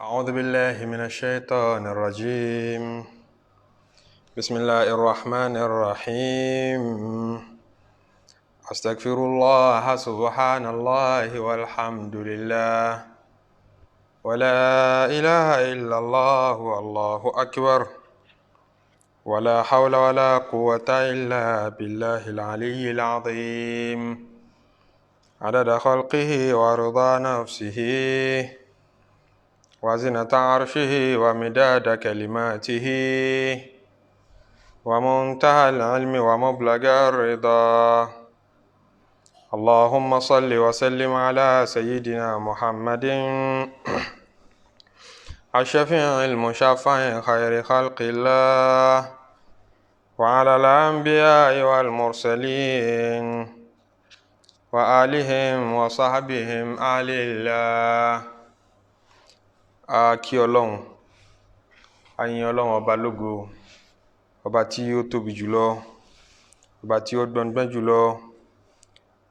أعوذ بالله من الشيطان الرجيم. بسم الله الرحمن الرحيم. أستغفر الله سبحان الله والحمد لله ولا إله إلا الله والله أكبر ولا حول ولا قوة إلا بالله العلي العظيم عدد خلقه ورضا نفسه وزنة عرشه ومداد كلماته ومنتهى العلم ومبلغ الرضا. اللهم صل وسلم على سيدنا محمد الشفيع المشفع خير خلق الله وعلى الأنبياء والمرسلين وآلهم وصحبهم آل الله. Kí Ọlọ́run, a yìn Ọlọ́run ọba lógo, ọba tí ó tóbi jùlọ, ọba tí ó gbọngbọ́n jùlọ,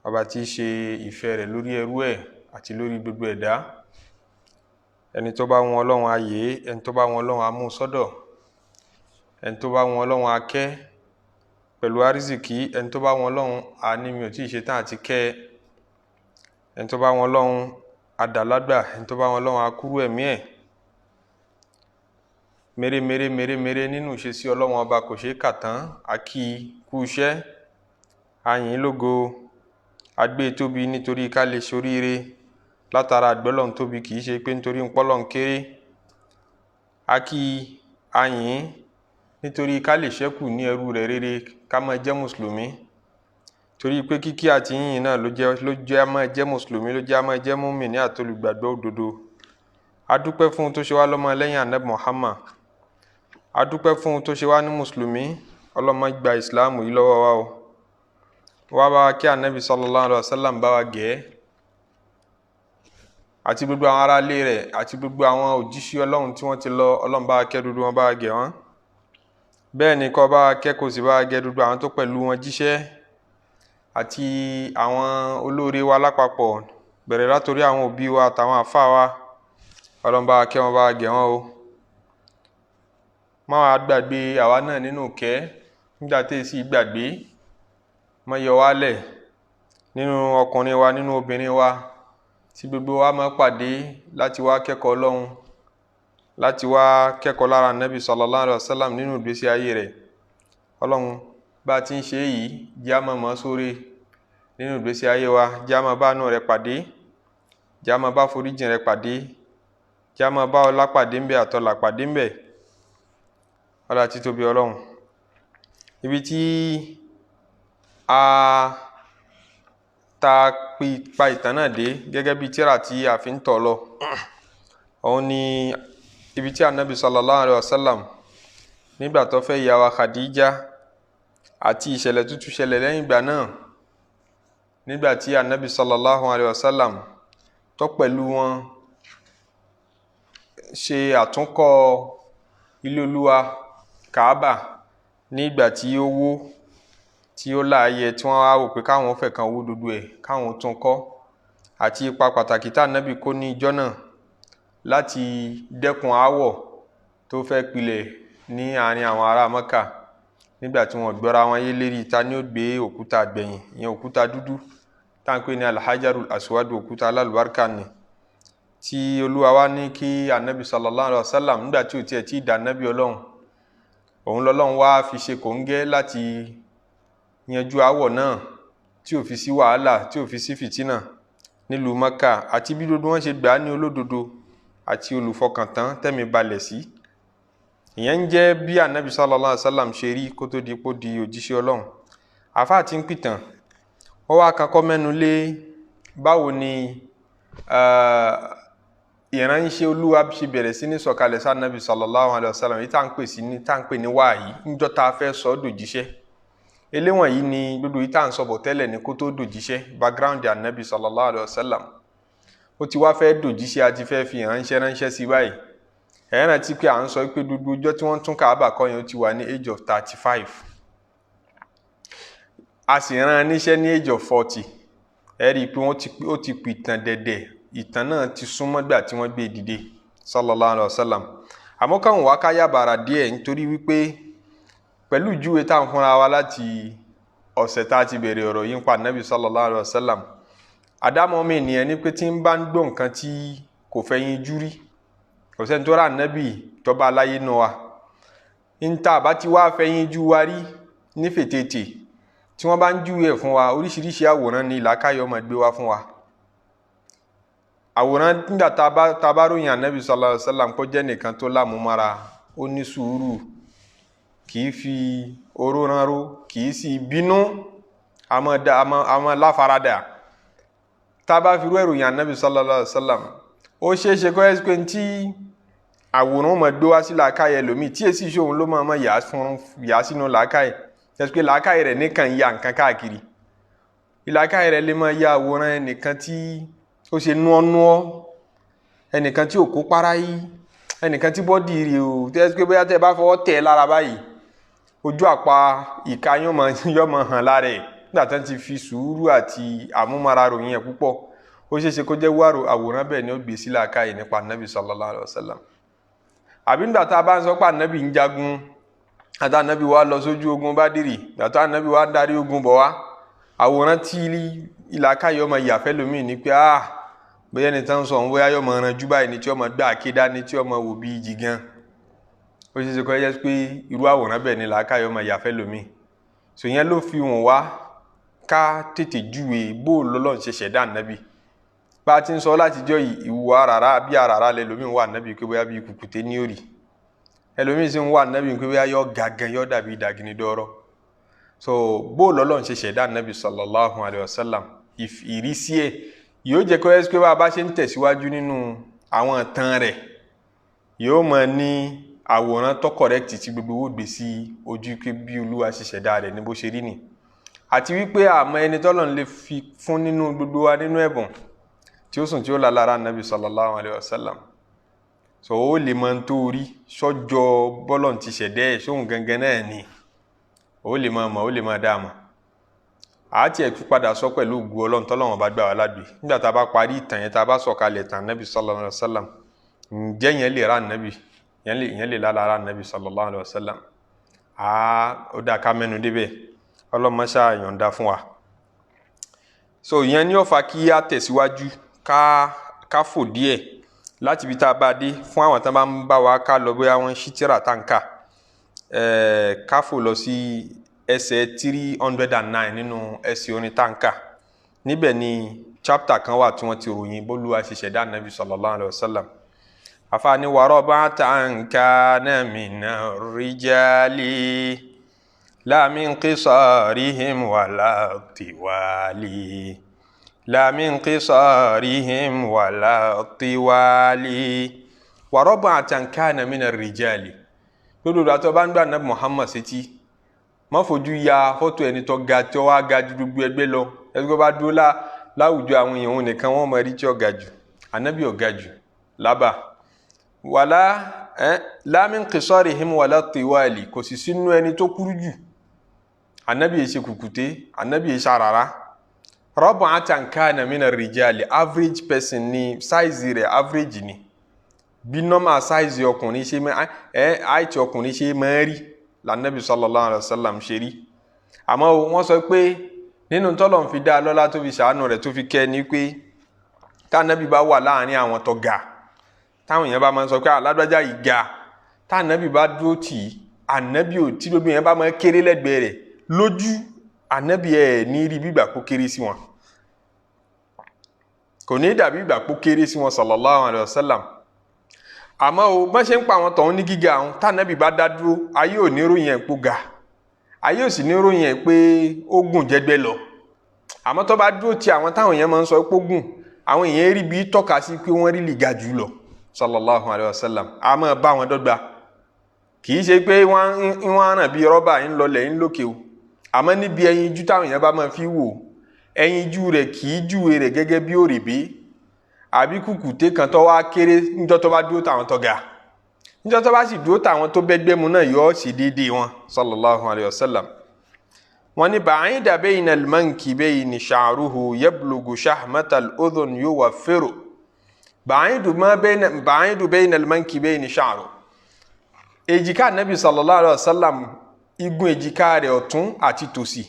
ọba tí í ṣe ìfẹ́ rẹ̀ lórí ẹrú ẹ̀ àti lórí gbogbo ẹ̀dá. Ẹni tó bá wọn Ọlọ́run á yè, ẹni tó bá wọn Ọlọ́run á mú sọ́dọ̀, ẹni tó bá wọn Ọlọ́run á kẹ́ pẹ̀lú àrísìkí, ẹni tó bá wọn Ọlọ́run á ní mi ò tí ì ṣe tán àti kẹ́, ẹni tó bá wọn Ọlọ́run á dà lágbà, ẹni tó bá wọn Ọlọ́run á kúrú ẹ̀mí ẹ̀. Mèremère nínú ìṣesí Ọlọ́run ọba kò ṣeé kà tán. A kí kú iṣẹ́, a yìn lógo, a gbé tóbi nítorí ká lè ṣoríire látara àgbọ́lọ́run tóbi, kìí ṣe pé nítorí ń pọ́lọ́run kéré. A kí a yìn nítorí ká lè ṣẹ́kù ní ẹrú rẹ̀ rere, ká máa jẹ́ mùsùlùmí. Torí pé kíkí àti yìnyín náà ló jẹ́ a máa jẹ́ mùsùlùmí, ló jẹ́ a máa jẹ́ mùmínì àti olùgbàgbọ́ òdodo. A dúpẹ́ fún un tó ṣe wá lọ́mọ lẹ́yìn Ànábì Muhammad. A dúpẹ́ fún un tó ṣe wá ní mùsùlùmí. Ọlọ́mọ gba ìsìláàmù yìí lọ́wọ́ wa o. Wá bá wa kí Ànábì sallallahu alaihi wasallam bá wa gẹ̀ẹ́, àti gbogbo àwọn ará ilé rẹ̀ àti gbogbo àwọn òjíṣẹ́ Ọlọ́run tí wọ́n ti lọ. Ọlọ́run bá wa kẹ́ dúdú wọn, bá wa gẹ̀ wọ́n. Bẹ́ẹ̀ ni kó bá wa kẹ́ kó sì bá wa gẹ̀ dúdú àwọn tó pẹ̀lú wọn jíṣẹ́ àti àwọn olóore wa lápapọ̀, bẹ̀rẹ̀ látorí àwọn òbí wa àtàwọn àfáà wa. Ọlọ́run bá wa kẹ́ wọn, bá wa gẹ̀ wọ́n o. Má wá gbàgbé àwa náà nínú kẹ́ nígbà tí èsì gbàgbé. Má yọ wá lẹ̀ nínú ọkùnrin wa, nínú obìnrin wa, tí gbogbo wa máa pàdé láti wá kẹ́kọ̀ọ́ Ọlọ́run, láti wá kẹ́kọ̀ọ́ lára Ànábì sallallahu alaihi wasallam nínú ìgbésí ayé rẹ̀. Ọlọ́run bá ti ń ṣe yìí, jẹ́ á máa mọ̀ sóore nínú ìgbésí ayé wa, jẹ́ á máa bá àánú rẹ̀ pàdé, jẹ́ á máa bá foríjìn rẹ̀ pàdé, jẹ́ á máa bá ọlá pàdé ńbẹ̀ àtọlà pàdé ńbẹ̀. Ọlá títóbi Ọlọ́run. Ibi tí a pa ìtàn náà dé gẹ́gẹ́ bí tírà tí a fi ń tọ̀ lọ, òun ni ibi tí Ànábì sallallahu alaihi wasallam nígbà tó fẹ́ ìyá wa Khadija, àti ìṣẹ̀lẹ̀ tútù ṣẹlẹ̀ lẹ́yìn ìgbà náà, nígbà tí Ànábì sallallahu alaihi wasallam tó pẹ̀lú wọn ṣe àtúnkọ́ ilé Olúwa Kaaba nígbà tí ó wó, tí ó láàyè, tí wọ́n wá wò pé káwọn fẹ́ kan wó dúdú ẹ̀, káwọn tún kọ́, àti ipa pàtàkì tí Ànábì kó ní ìjọ náà láti dẹ́kun aáwọ̀ tó fẹ́ pilẹ̀ ní àárín àwọn ará Mẹ́kà nígbà tí wọ́n gbọ́ra wọn yé lérí ta ni ó gbé òkúta àgbẹ̀yìn, ìyẹn òkúta dúdú tá ń pè ní al-Hajarul Aswad, òkúta alálùbáríkà ni, tí Olúwa wá ní kí Ànábì sallallahu alaihi wasallam nígbà tí ò tiẹ̀ tí ì dá Ànábì Ọlọ́run, òun lọ́lọ́run wá fi ṣe kòńgẹ́ láti yanjú aáwọ̀ náà, tí ò fi sí wàhálà, tí ò fi sí fìtínà nílùú Mẹ́kà, àti bí gbogbo wọn ṣe gbà á ní olódodo àti olùfọkàntán tẹ́mi balẹ̀ sí. Ìyẹn ń jẹ́ bí Ànábì sallallahu alaihi wasallam ṣe rí kó tó di pó di òjíṣẹ́ Ọlọ́run. Àfáà tí ń pìtàn, ó wá kankọ́ mẹ́nu lé báwo ni ìránṣẹ́ Olúwa ṣe bẹ̀rẹ̀ sí ní sọ̀kalẹ̀ sí Ànábì sallallahu alaihi wasallam, yìí tá ń pè ní wáàyí, níjọ́ tá a fẹ́ sọ dòjíṣẹ́. Eléwọ̀n yìí ni gbogbo yìí tá ń sọ̀bọ̀ tẹ́lẹ̀ ní kó tó dòjíṣẹ́, background Ànábì sallallahu alaihi wasallam. Ó ti wá fẹ́ dòjíṣẹ́, àti fẹ́ fi ránṣẹ́ sí báyìí. Ẹ̀yẹ́ náà ti pé à ń sọ pé gbogbo ọjọ́ tí wọ́n tún Kaaba kọ́ yẹn ó ti wà ní age of 35. A sì rán níṣẹ́ ní age of 40. Ẹ rí i pé ó ti pìtàn dẹ̀dẹ̀, ìtàn náà ti súnmọ́ gbà tí wọ́n gbé dìde. sallallahu alayhi wa sallam. Àmọ́ káwọn wá káyà bàrà díẹ̀ nítorí wípé pẹ̀lú ìjúwe tá à ń fúnra wa láti ọ̀sẹ̀ tá a ti bẹ̀rẹ̀ ọ̀rọ̀ yìí ń pa nàbì sallallahu alayhi wa sallam. Àdámọ́ mi ènìyàn ní pé tí ń bá ń gbọ́ nǹkan tí kò fẹ́ yín jú rí, kò sẹ́ni tó rà nàbì tọ́ba aláyé náà wa. ń ta àbá tí wàá fẹ́ yín jú wa rí ní fètètè tí wọ́n bá ń júwe ẹ̀ fún wa, oríṣiríṣi àwòrán ni làákàyọ̀ máa gbé wá fún wa. Àwòrán nígbà tá a bá ròyìn ànábì sallallahu alaihi wasallam kó jẹ́ nìkan tó lámúmára, ó ní sùúrù, kì í fi oró ránró, kì í sì bínú, àmọ́ láfaradà. Tá a bá fi rú ìròyìn ànábì sallallahu alaihi wasallam, ó ṣeé ṣe kó ẹ́ pé tí àwòrán máa gbé wá sí làákàyè lómi tí èsì ìṣòwò ló máa yà sínú làákàyè, jẹ́ pé làákàyè rẹ̀ nìkan ya nǹkan káàkiri. Ìlàkàyè rẹ̀ lè máa ya àwòrán ẹnìkan tí ó ṣe núọ́núọ́, ẹnìkan tí ò kó para yìí, ẹnìkan tí bọ́dì rẹ̀ ò tẹ́ pé bóyá tẹ́ bá fọwọ́ tẹ̀ lára báyìí ojú àpá ìka yóò máa hàn lára ẹ̀ nígbà tí wọ́n ti fi sùúrù àti àmúmára ròyìn ẹ̀ púpọ̀. Ó ṣeé ṣe kó jẹ́ wàrò àwòrán bẹ́ẹ̀ ni ó gbé sí làákàyè nípa nàbì sallallahu alaihi wasallam. Àbí nígbà tá a bá ń sọ pé ànábì ń jagun àti ànábì wa lọ sójú ogun Bádìrì, gbàtọ́ ànábì wa darí ogun bọ̀ wá, àwòrán tí ìlàkàyè ọmọ ìyàfẹ́ lómi ní pé bóyá ẹni tán sọ bóyá yóò máa ranjú báyìí ní tí ọmọ gbá àkédá ní tí ọmọ wò bí ìjì gan. Ó ṣeé ṣe kó jẹ́ pé irú àwòrán bẹ́ẹ̀ ni làákàyè ọmọ ìyàfẹ́ lómi. So yẹn ló fi hàn wá ká tètè júwe bó lọ́lọ́run ṣe ṣẹ̀dá ànábì. Bá a ti ń sọ látijọ́ ìwọ àràrá bí àràrá lẹ́lòmíì wà ànábì pé bóyá bí kùkùté ní òrì, ẹlòmíì sì ń wà ànábì pé bóyá yọ gàgàn yọ dàbí ìdàgìní dọ́rọ́. So bó lọ́lọ́run ṣe ṣẹ̀dá ànábì sallallahu alayhi wa sallam, ìrísí ẹ̀ yóò jẹ́ kó ẹ́ pé bá a bá ṣe ń tẹ̀síwájú nínú àwọn ìtàn rẹ̀ yóò máa ní àwòrán tó kọ̀rẹ́kìtì tí gbogbo owó gbé sí ojú pé bí Olúwa ṣe ṣẹ̀dá rẹ̀ ní bó ṣe rí nì. Àti wípé àmọ́ ẹni tọ́lọ́run lè fi fún nínú gbogbo wa nínú ẹ̀bùn tí ó sùn tí ó la lára ànábì sallallahu alayhi wa sallam. So ó lè máa ń tó rí sọ́jọ́ bọ́lọ̀ ti ṣẹ̀dẹ́ ẹ̀ sóhun gangan náà ni ó lè máa mọ̀, ó lè máa dá mọ̀. Àti ẹ̀kú padà sọ pẹ̀lú ògùn Ọlọ́run tọ́lọ́run bá gbà wá lágbè nígbà tá a bá parí ìtàn yẹn, tá a bá sọ̀kalẹ̀ ìtàn ànábì sallallahu alayhi wa sallam, ǹjẹ́ yẹn lè ra ànábì, yẹn lè lára ànábì sallallahu alayhi wa sallam. Ó dá ká mẹ́nu débẹ̀, Ọlọ́run máa ṣá yọ̀ǹda fún wa. So ìyẹn ni ó fà kí á tẹ̀síwájú ká fò díẹ̀ láti ibi tá a bá dé fún àwọn tán bá ń bá wa ká lọ bóyá wọ́n ṣí tírà tá ń kà, ká fò lọ sí ẹsẹ̀ 309 nínú ẹsẹ̀ orin tá ń kà. Níbẹ̀ ni chapter kan wà tí wọ́n ti ròyìn bólúwa ṣe ṣẹ̀dá nàbì sallallahu alayhi wa sallam. Àfààní wa rab'atan kana mina rijali la min qisarihim wala tiwali. La min qisarihim wala tiwali wa rab'atan kana min ar-rijali. Lódò àtọ́ bá ń gbà nàbì Muhammad sétí, má fojú ya fọ́tò ẹni tó ga tí ó wá ga ju gbogbo ẹgbẹ́ lọ. Ẹgbẹ́ bá dúró láwùjọ àwọn èèyàn òun nìkan wọ́n mọ̀ rí tí ó ga jù, ànábì ó ga jù lábà. La min qisarihim wala tiwali, kò sì sínú ẹni tó kúrú jù, ànábì yìí ṣe kùkùté, ànábì yìí ṣàràrá. Rab'atan kana min ar-rijali, average person ni, size rẹ̀ average ni. Bí normal size ọkùnrin ṣe height ọkùnrin ṣe máa rí lànàbì sallallahu alayhi wa sallam ṣe rí. Àmọ́ wọ́n sọ pé nínú tọ́lọ̀ fi dá lọ́lá tó fi ṣàánú rẹ̀ tó fi kẹ́ ni pé tànàbì bá wà láàrin àwọn tó ga, táwọn èèyàn bá máa ń sọ pé alágbájá yìí ga, tànàbì bá dúró tì, ànábì ò tí gbogbo èèyàn bá máa kéré lẹ́gbẹ̀ẹ́ rẹ̀ lójú, ànábì ẹ̀ ní rí bígbà kó kéré sí wọn, kò ní dàbí ìgbà kó kéré sí wọn sallallahu alayhi wa sallam. Àmọ́ o bá ṣe ń pa àwọn tọ̀hún ní gíga àwọn tànàbì bá dá dúró, ayé ò ní ròyìn ẹ̀ pó ga, ayé ò sì ní ròyìn ẹ̀ pé ó gùn jẹ́gbẹ́ lọ. Àmọ́ tó bá dúró ti àwọn táwọn èèyàn máa ń sọ pé ó gùn, àwọn èèyàn rí bí tọ́ka sí pé wọ́n rí lè ga jù lọ sallallahu alayhi wa sallam. A máa bá wọn dọ́gba, kì í ṣe pé wọ́n ràn bí rọ́bà ń lọlẹ̀ ń lókè o. Àmọ́ níbi ẹyin ijú táwọn èèyàn bá máa fi wò, ẹyin ijú rẹ̀ kì í júwe rẹ̀ gẹ́gẹ́ bí òrèbé àbí kùkùté kan tó wá kéré níjọ́ tó bá dúró táwọn tó ga, níjọ́ tó bá sì dúró táwọn tó bẹ́gbẹ́ mu náà yóò sì déédéé wọn sallallahu alayhi wa sallam. Wọ́n ní ba'ida bayna al-mankibayni sha'ruhu yablugu shahmata al-udhun yuwaffiru ba'idu bayna al-mankibayni sha'ru. Èjìká Nabi sallallahu alaihi wasallam, igun èjìká rẹ̀ ọ̀tún àti tòsì,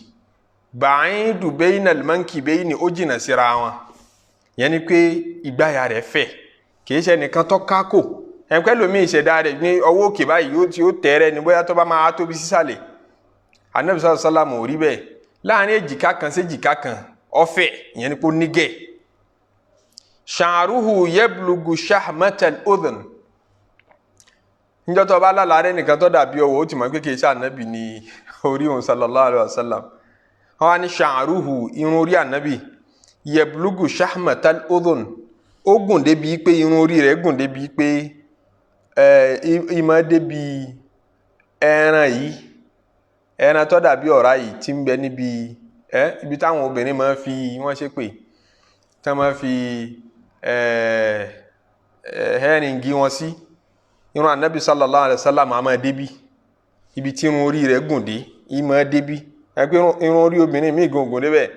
ba'idu bayna al-mankibayni, ó jìnà síra wọn. Yẹn ni pé ìgbáyà rẹ̀ fẹ̀, kìí ṣe nìkan tó kákò. Ẹnpẹ́ lómi ìṣẹ̀dá rẹ̀ ní ọwọ́ òkè báyìí tí ó tẹ̀rẹ̀ ní bóyá tó bá máa tóbi sísàlẹ̀. Ànábì sallallahu alaihi wasallam ò rí bẹ́ẹ̀. Láàrin èjìká kan sí èjìká kan ó fẹ̀, ìyẹn ni pé ó nígẹ̀. Sha'ruhu yablugu shahmatal udhun. Níjọ́ tó bá lálàá rẹ̀ nìkan tó dàbí ọwọ́, ó ti mọ̀ pé kìí ṣe Ànábì ní orí òun sallallahu alaihi wasallam. Wọ́n wá ní sha'ruhu, irun orí Ànábì, yablugu shahmatal udhun, ó gùn débi pé irun orí rẹ̀ gùn débi pé ìmọ̀ débi ẹran yìí, ẹran tó dàbí ọ̀rá yìí tí ń bẹ níbi ibi táwọn obìnrin máa fi wọ́n ṣe pé tí wọ́n máa fi hẹ́rìngì wọn sí. Irun Ànábì sallallahu alaihi wasallam máa débi ibi tí irun orí rẹ̀ gùn dé, ìmọ̀ débi ẹgbẹ́ irun orí obìnrin míì gùn débẹ̀,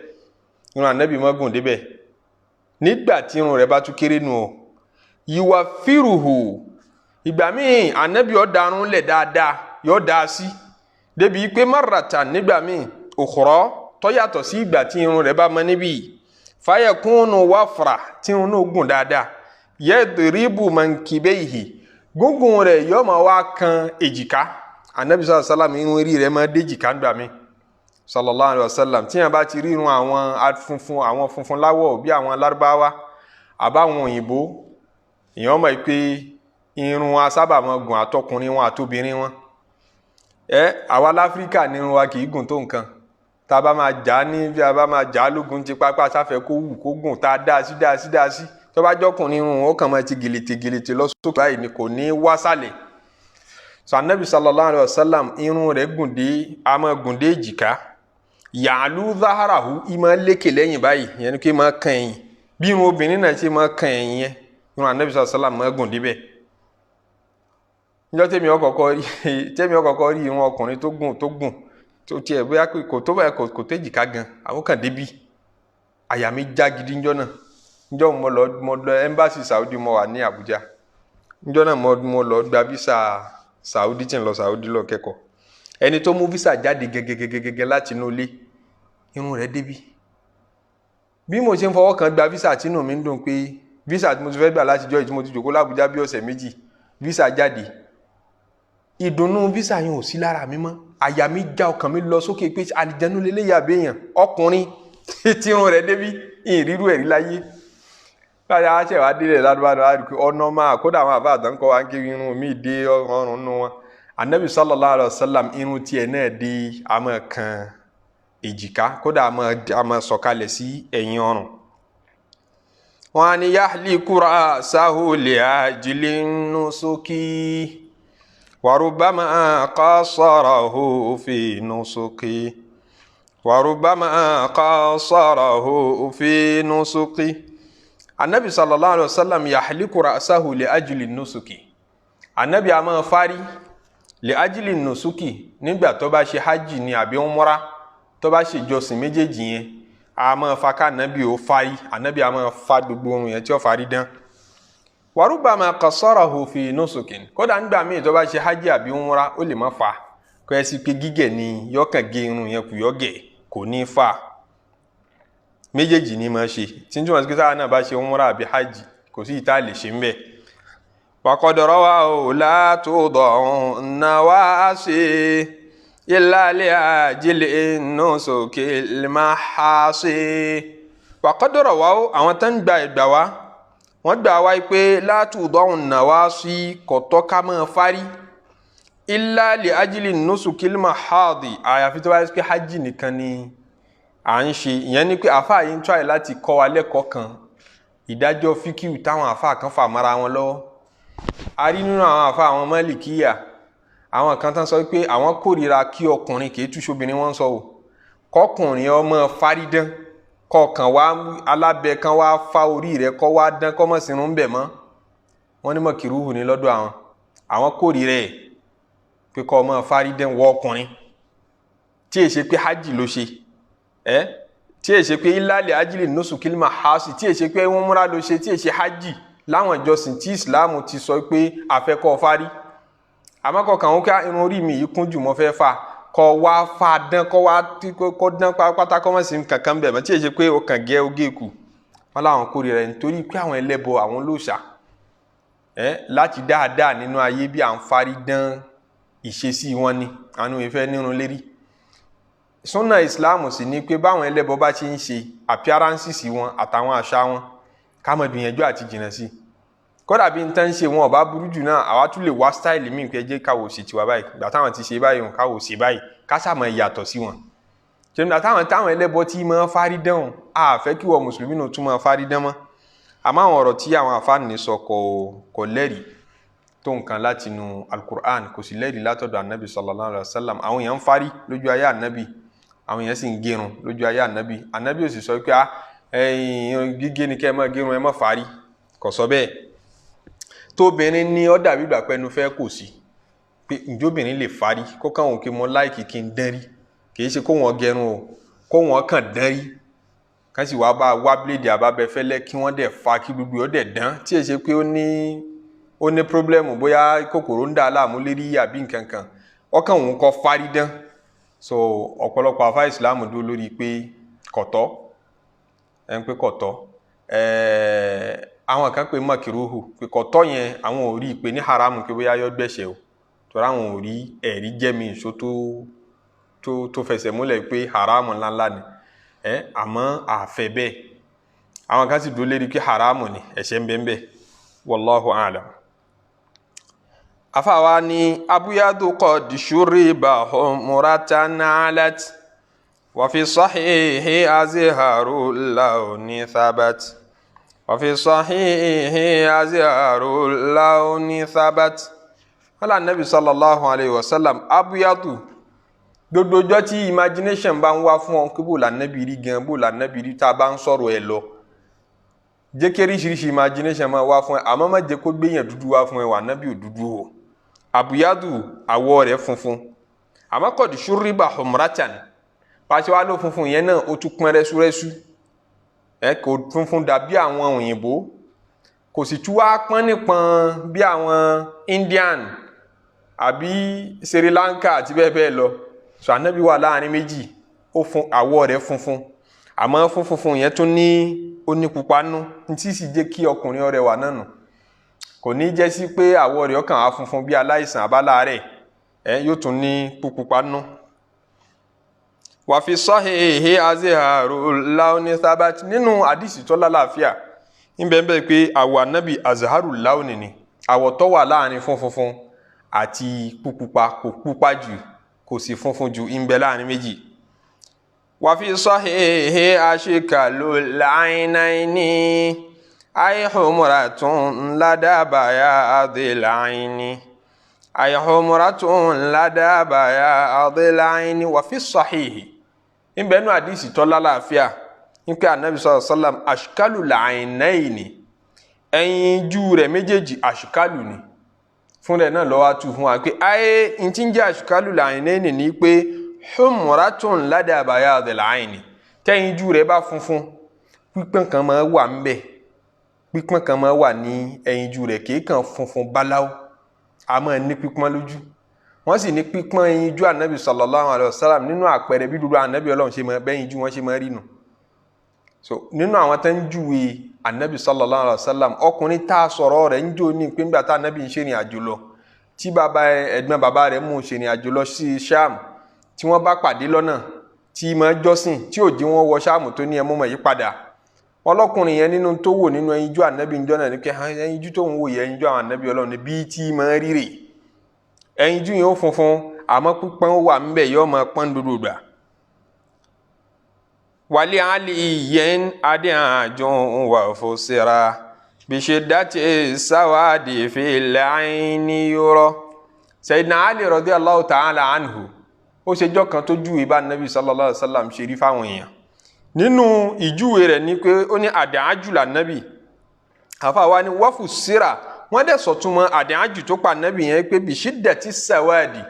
irun Ànábì máa gùn débẹ̀. Nígbà tí irun rẹ̀ bá tún kéré nù ọ́, yíwá fírùhù, ìgbà míì Ànábì ó darun lẹ̀ dáadáa, yóò dá sí débi pé marrata nígbà míì ukhra tó yàtọ̀ sí ìgbà tí irun rẹ̀ bá mọ́ níbí, fayakunu wafra, tí irun náà gùn dáadáa, yadribu mankibayhi, gúngùn rẹ̀ yóò máa wá kan èjìká. Ànábì sallallahu alaihi wasallam irun orí rẹ̀ máa dé èjìká nígbà míì sallallahu alaihi wasallam. Tí yẹn bá ti rí irun àwọn funfun láwọ̀ bí àwọn Lárúbáwá àbáwọn òyìnbó, èèyàn mọ̀ pé irun wa sábà máa gùn àtọkùnrin wọn àtobìnrin wọn. Àwa láfíríkà ní irun wa kì í gùn tó nǹkan. Tá a bá máa jà á lógun ti pápá sáfẹ́ kó wù kó gùn, tá a dá sí. Tó bá jọkùnrin irun ó kàn máa ti gèlètè lọ sókè báyìí ni, kò ní wá sálẹ̀. So Ànábì sallallahu alaihi wasallam irun rẹ̀ gùn dé èjìká. Ya'lu dhahrahu, ìmọ̀ lékè lẹ́yìn báyìí, yẹn ni pé máa kan ẹ̀yìn. Bí irun obìnrin náà ṣe máa kan ẹ̀yìn yẹn, irun Ànábì sallallahu alaihi wasallam máa gùn débẹ̀. Níjọ́ tẹ́mi ọkọ̀ọ̀kọ̀ rí irun ọkùnrin tó gùn tó tiẹ̀ bóyá kò tó báyìí kò tó èjìká gan, àwọn kan débi. Àyà mi já gidi níjọ́ náà. Níjọ́ mo lọ embassy Saudi, mo wà ní Abuja. Níjọ́ náà mo lọ gba visa Saudi, tí ń lọ Saudi lọ kẹ́kọ̀ọ́. Ẹni tó mú visa jáde gẹ́gẹ́gẹ́gẹ́ láti inú ilé, irun rẹ̀ débi. Bí mo ṣe ń fọwọ́ kan gba visa tí inú mi ń dùn pé visa tí mo ti fẹ́ gbà láti jọ́ ìtí mo ti jókòó l'Abuja bí ọ̀sẹ̀ méjì, visa jáde. Ìdùnnú visa yẹn ò sí lára mi mọ́. Àyà mi já, ọkàn mi lọ sókè pé àlìjẹnú lélẹ́yìí àbẹ́yàn ọkùnrin tí irun rẹ̀ débi, ìrírú ẹ̀rí láyé. Báyà á ṣẹ̀wá délẹ̀ ládùúgbò á rí pé ọ̀nà máa kódà àwọn àbá àdánkọ́ wa ń kiri irun mi dé ọrùn nù wọn. Ànábì sallallahu alaihi wasallam irun tiẹ̀ náà dé àmọ́ kan èjìká, kódà àmọ́ sọ̀kalẹ̀ sí ẹ̀yìn ọrùn. Wọ́n á ní yahliku ra'sahu li'ajli nusuki wa rubbama qassarahu fi nusuki wa rubbama qassarahu fi nusuki. Ànábì sallallahu alaihi wasallam yahliku ra'sahu li'ajli nusuki. Ànábì a máa fárí li'ajli nusuki nígbà tó bá ṣe hajj ní àbí umrah, tó bá ṣe ìjọsìn méjèèjì yẹn, a máa fa ká Ànábì ó fárí. Ànábì a máa fa gbogbo orun yẹn tí ó fárí dán. Wa rubbama qassarahu fi nusukin, kódà nígbà míì tó bá ṣe hajj àbí umrah ó lè má fa, kó ẹ sí pé gígẹ̀ ni yọ́kàn gé irun yẹn kù yọ́gẹ̀, kò ní fa. Méjèèjì ni máa ṣe. Tí ń túmọ̀ sí pé táwa náà bá ṣe umrah àbí hajj, kò sí ìta lè ṣe ń bẹ̀. Wa qad rawahu la tuda'u nawasi illa li'ajli nusukil mahasi. Wa qad rawahu, àwọn tán gba ìgbà wá, wọ́n gbà wá pé la tuda'u nawasi kò tọ́ ká máa fárí illa li'ajli nusukil mahadi, àyàfi tó bá yẹ pé hajj nìkan ni à ń ṣe. Ìyẹn ni pé àfáà yìí ń try láti kọ́ wa lẹ́kọ̀ọ́ kan, ìdájọ́ fíkíù táwọn àfáà kan fà mọ́ra wọn lọ́wọ́. A rí nínú àwọn àfáà àwọn Málíkíyà, àwọn kan tán sọ pé àwọn kórìíra kí ọkùnrin kì í túṣe obìnrin, wọ́n sọ ò kọkùnrin ọmọ fárídán, kọkàn wá alábẹ kan wá fá orí rẹ̀ kọ́ wá dán kọ́ mọ̀ sínú ń bẹ̀ mọ́. Wọ́n ní mọ̀kìrúhù ní lọ́dọ̀ àwọn kórìíra ẹ̀ pé kọ́ ọmọ fárídán wọ ọkùnrin tí è ṣe pé hajj ló ṣe, tí è ṣe pé illa li ajli nusukil mahasi, tí è ṣe pé umrah ló ṣe, tí è ṣe hajj, láwọn ìjọsìn tí Islam ti sọ pé àfẹ́kọ́ fárí àmọ́ kọkàn ó ká irun orí mi yìí kún jù mọ́ fẹ́ fà kọ́ wá fà dán kọ́ dán pátá kọ́ mọ̀ sí kankan bẹ̀ mọ́ tí èyí ṣe pé ó kàn gẹ́ ogé kù wọ́n láwọn kórìíra ẹ̀ nítorí pé àwọn ẹlẹ́bọ àwọn olóòṣà láti dáadáa nínú ayé bí à ń fárí dán ìṣesí wọn ni àwọn ìfẹ́ nírun lérí Sunna Islam sì ní pé báwọn ẹlẹ́bọ bá ti ń ṣe appearances wọn àtàwọn àṣà wọn ká má gbìyànjú àti jìnnà sí kódà bí n tán ṣe wọn ọba burú jù náà àwa tún lè wá style míì pé jẹ́ káwò sí tiwa báyìí gbà táwọn ti ṣe báyìí káwò sí báyìí ká sàmọ́ ìyàtọ̀ sí wọn ṣèǹdà táwọn ẹlẹ́bọ tí máa fárí dán a fẹ́ kí wọ́n mùsùlùmí náà tún máa fárí dán mọ́ àmọ́ àwọn ọ̀rọ̀ tí àwọn àfáàní sọ kò lẹ́rìí tó nǹkan láti inú al-Qur'an kò sì lẹ́rìí látọ̀dọ̀ anabi sallallahu alayhi wa sallam àwọn èèyàn ń fárí lójú ayé anabi àwọn èèyàn sì ń gérun lójú ayé anabi ò sì sọ pé gígé ni kẹ́ ẹ má gérun ẹ má fárí kò sọ bẹ́ẹ̀ tóbìnrin ní ó dàbí ìgbà pẹ́nu fẹ́ kò sí pé ǹjọ́bìnrin lè fárí kó kàn wọ́n kí mo láìkì kí n dán rí kìí ṣe kó wọ́n gẹrun o kó wọ́n kàn dán rí kán sì wá bíléèdì àbábẹ́fẹ́lẹ́ kí wọ́n dẹ̀ fa kí gbogbo ó dẹ̀ dán tí èyí ṣe pé ó ní pírọ́blẹ́mù bóyá kòkòrò ń dà á láàmú lérí àbí nǹkan kan ọkàn òun kọ́ fárí dán so ọ̀pọ̀lọpọ̀ àfáà ìsìláàmù dúró lórí pé kọ̀tọ́ pé kọ̀tọ́ àwọn kan pé makiruhu pé kọ̀tọ́ yẹn àwọn ò rí pé ní haramu pé bóyá yọ gbẹ̀ṣẹ̀ o torí àwọn ò rí ẹ̀rí jẹ́mi ìṣó tó fẹsẹ̀ múlẹ̀ pé haramu ńláńlá ni àmọ́ àfẹ́ bẹ́ẹ̀ àwọn kan sì dúró lérí pé haramu ni ẹ̀ṣẹ̀ ń bẹ ń bẹ wallahu a'lam. afáwa ni abuyadu qad shuriba humratan alat wa fi sahihi azharu lawni thabat wa fi sahihi azharu lawni thabat wala nabi sallallahu alayhi wa sallam abuyadu gbogbo ọjọ́ tí imagination bá ń wá fún ọ pé bó la nabi rí gan bó la nabi rí tá bá ń sọ̀rọ̀ ẹ̀ lọ jẹ́ kí oríṣiríṣi imagination máa wá fún ẹ àmọ́ má jẹ́ kó gbéyàn dúdú wá fún ẹ wà nábì ò dúdú o àbúyádù àwọ̀ rẹ̀ funfun àmọ́ kọ̀dù ṣúríbà humratan pàṣẹ wá ló funfun yẹn náà ó tún pọ́n rẹ́súrẹ́sú kò funfun dàbí àwọn òyìnbó kò sì tún wá pọ́n nípọn bí àwọn Indian àbí Sri Lanka àti bẹ́ẹ̀ bẹ́ẹ̀ lọ sọ ànábì wà láàrin méjì ó fún àwọ̀ rẹ̀ funfun àmọ́ funfun yẹn tún ó ní pupa nú tí sì jẹ́ kí ọkùnrin ọrẹ wà náà nù kò ní jẹ́ sí pé àwọ̀ rẹ̀ ọkàn á funfun bí aláìsàn àbáláàrẹ̀ yóò tún ní pupa nú. wà fi sahihi azharu lawni thabat nínú àdìsí tó lálàáfíà níbẹ̀ pé àwọ̀ ànábì azharu lawni ni àwọ̀ tó wà láàrin funfun àti pupa kò pupa jù kò sì funfun jù ń bẹ láàrin méjì. وفي صحيح أشكال العينين أي حمرة لدى بياض العين أي حمرة لدى بياض العين وفي الصحيح إن بينو حديث تولا لافيا إن كان النبي صلى الله عليه وسلم أشكال العينين ẹyin jú rẹ̀ méjèèjì àṣìkálù ni fún rẹ̀ náà lọ́wọ́ tú fún wa pé ayé ń tí ń jẹ́ àṣìkálù l'àynaini ní pé humratun lada bayadil ayni tẹ́yin jú rẹ̀ bá funfun pípọ́n kan máa wà ń bẹ̀ pípọ́n kan máa wà ní ẹyin jú rẹ̀ kìí kan funfun báláwo a máa ní pípọ́n lójú wọ́n sì ní pípọ́n ẹyin jú ànábì sallallahu alayhi wa sallam nínú àpẹẹrẹ bí dúdú ànábì ọlọ́run ṣe máa bẹ́yìn jú wọ́n ṣe máa rí nù so nínú àwọn tó ń júwe ànábì sallallahu alayhi wa sallam ọkùnrin tá a sọ̀rọ̀ rẹ̀ ń jó ní pé nígbà tá ànábì ń ṣèrìn àjò lọ tí ẹ̀gbọ́n bàbá rẹ̀ mú ṣèrìn àjò lọ sí Sham tí wọ́n bá pàdé lọ́nà tí máa jọ́sìn tí ò jí wọ́n wọ Ṣáàmù tó ní ẹmú mọ̀ yí padà ọlọ́kùnrin yẹn nínú tó wò nínú ẹyinjú ànábì ńjọ́ náà ní pé ẹyinjú tó ń wò yẹ ẹyinjú àwọn ànábì ọlọ́run ní bíi tí máa rírè ẹyinjú yẹn ó funfun àmọ́ pípọ́n wà ń bẹ̀ yọ́ máa pọ́n dúdú gbà. wàlẹ́ àlì yẹn adé àjọ wà fún Sirah bí ṣe dátì sáwádìí fi láàyè ní yọrọ Sayyidina Ali radiyallahu ta'ala anhu ó ṣe jọ́ kan tó júwe bá nàbí sallallahu alaihi wasallam ṣe rí fáwọn èèyàn nínú ìjúwe rẹ̀ ní pé ó ní àdáájù lànàbì àfàwa ni wọ́fù Sirah wọ́n dẹ̀ sọ̀túnmọ́ àdáájù tó pa nàbì yẹn pé bí shiddati sawadi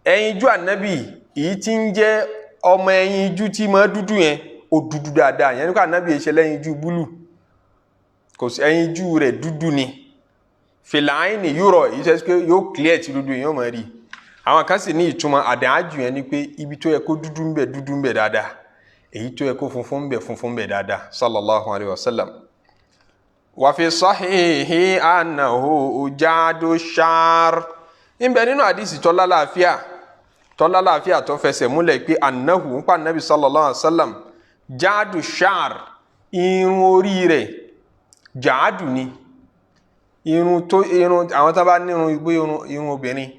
ẹyinjú ànàbì èyí tí ń jẹ́ ọmọ ẹyinjú tí máa dúdú yẹn ó dúdú dáadáa yẹn nípa ànàbì ṣe lẹ́yinjú búlù kò sí ẹyinjú rẹ̀ dúdú ni fìlàáìní yúrọ̀ yìí ṣe pé yóò clear ti dúdú yóò máa rí àwọn kan sì ní ìtumọ̀ àdáájú yẹn ni pé ibi tó yẹ kó dúdú ń bẹ dáadáa èyí tó yẹ kó funfun ń bẹ dáadáa sallallahu alayhi wa sallam. wa fi sahihi annahu jadu shar ń bẹ nínú àdìsí tó lálàáfíà tó fẹsẹ̀ múlẹ̀ pé annahu ń pa nabi sallallahu alayhi wa sallam jadu shar irun orí rẹ̀ jaadu ni irun àwọn tó bá ní irun obìnrin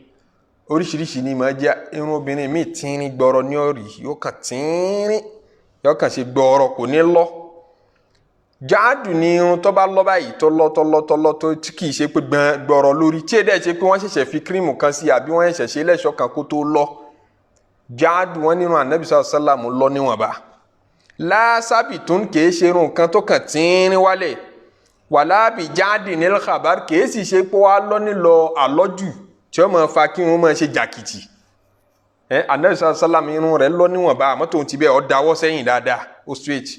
oríṣiríṣi ni máa jẹ́ irun obìnrin míì tínrín gbọ́rọ̀ ní orí yóò kàn tínrín yóò kàn ṣe gbọ́rọ̀ kò ní lọ jaadu ni irun tó bá lọ báyìí tó lọ tó tí kìí ṣe pé gbọ́rọ̀ lórí tí èdè ṣe pé wọ́n ṣẹ̀ṣẹ̀ fi kírímù kan sí àbí wọ́n ṣẹ̀ṣẹ̀ ṣe lẹ́ṣọ́ kan kó tó lọ jaadu wọn nínú Ànábì sallallahu alaihi wasallam lọ níwọ̀nba lásábì tó ń kìí ṣe irun kan tó kàn tínrín wálẹ̀ wàlábì jáde nílẹ̀ khabar kìí sì ṣe pé wàá lọ nílọ àlọ́jù tí ó máa fa kí wọ́n máa ṣe jàkìtì Ànábì sallallahu alaihi wasallam irun rẹ̀ lọ níwọ̀nba àmọ́ tóun ti bẹ́ẹ̀ ó dáwọ́ sẹ́yìn dáadáa ó straight.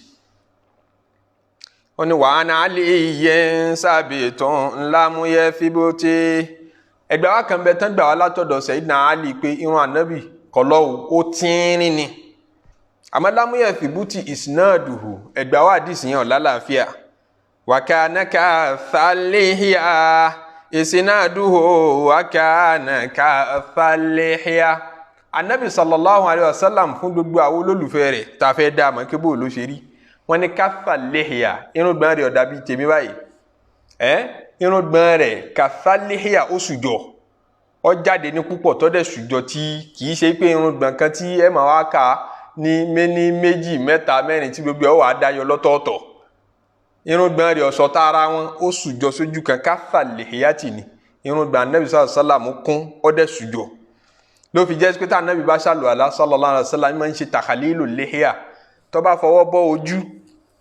wọ́n ní wàá náà lè yẹ ń sábẹ̀ tán ńlá mú yẹ fíbóté ẹgbẹ́ wa kan bẹ tán gbà wá látọ̀dọ̀ Sayyidina Ali pé irun Ànábì kọlọ́wù ó tínrín ni àmọ́ lámúyẹ fìbútì ìsìnáàdùhù ẹgbẹ́ wa àdìsí yẹn ọ̀làlàáfíà wàkànàkà thalihiya ìsìnáàdùhù wàkànàkà thalihiya Ànábì sallallahu alayhi wa sallam fún gbogbo àwọn olólùfẹ́ rẹ̀ tá a fẹ́ dá àmọ́ kébò ló ṣe rí wọ́n ní kathalihiya irùngbọ̀n rẹ̀ ọ̀dà bíi tèmi báyìí irùngbọ̀n rẹ̀ kathalihiya ó sùjọ ó jáde ní púpọ̀ tó dẹ̀ sùjọ tí kìí ṣe pé irùngbọ̀n kan tí ẹ máa wá kà ní méjì mẹ́ta mẹ́rin tí gbogbo ẹ̀ wà á dáyọ lọ́tọ̀ọ̀tọ̀ irùngbọ̀n rẹ̀ ọ̀sọ̀ tààrà wọn ó sùjọ sójú kan kathalihiyati ni irùngbọ̀n Ànábì sallallahu alaihi wasallam kún ó dẹ̀ sùjọ ló fi jẹ́ pé tá Ànábì bá ṣàlùwàlá sallallahu alaihi wasallam máa ń ṣe takhalilu lihiya tó bá fọwọ́ bọ́ ojú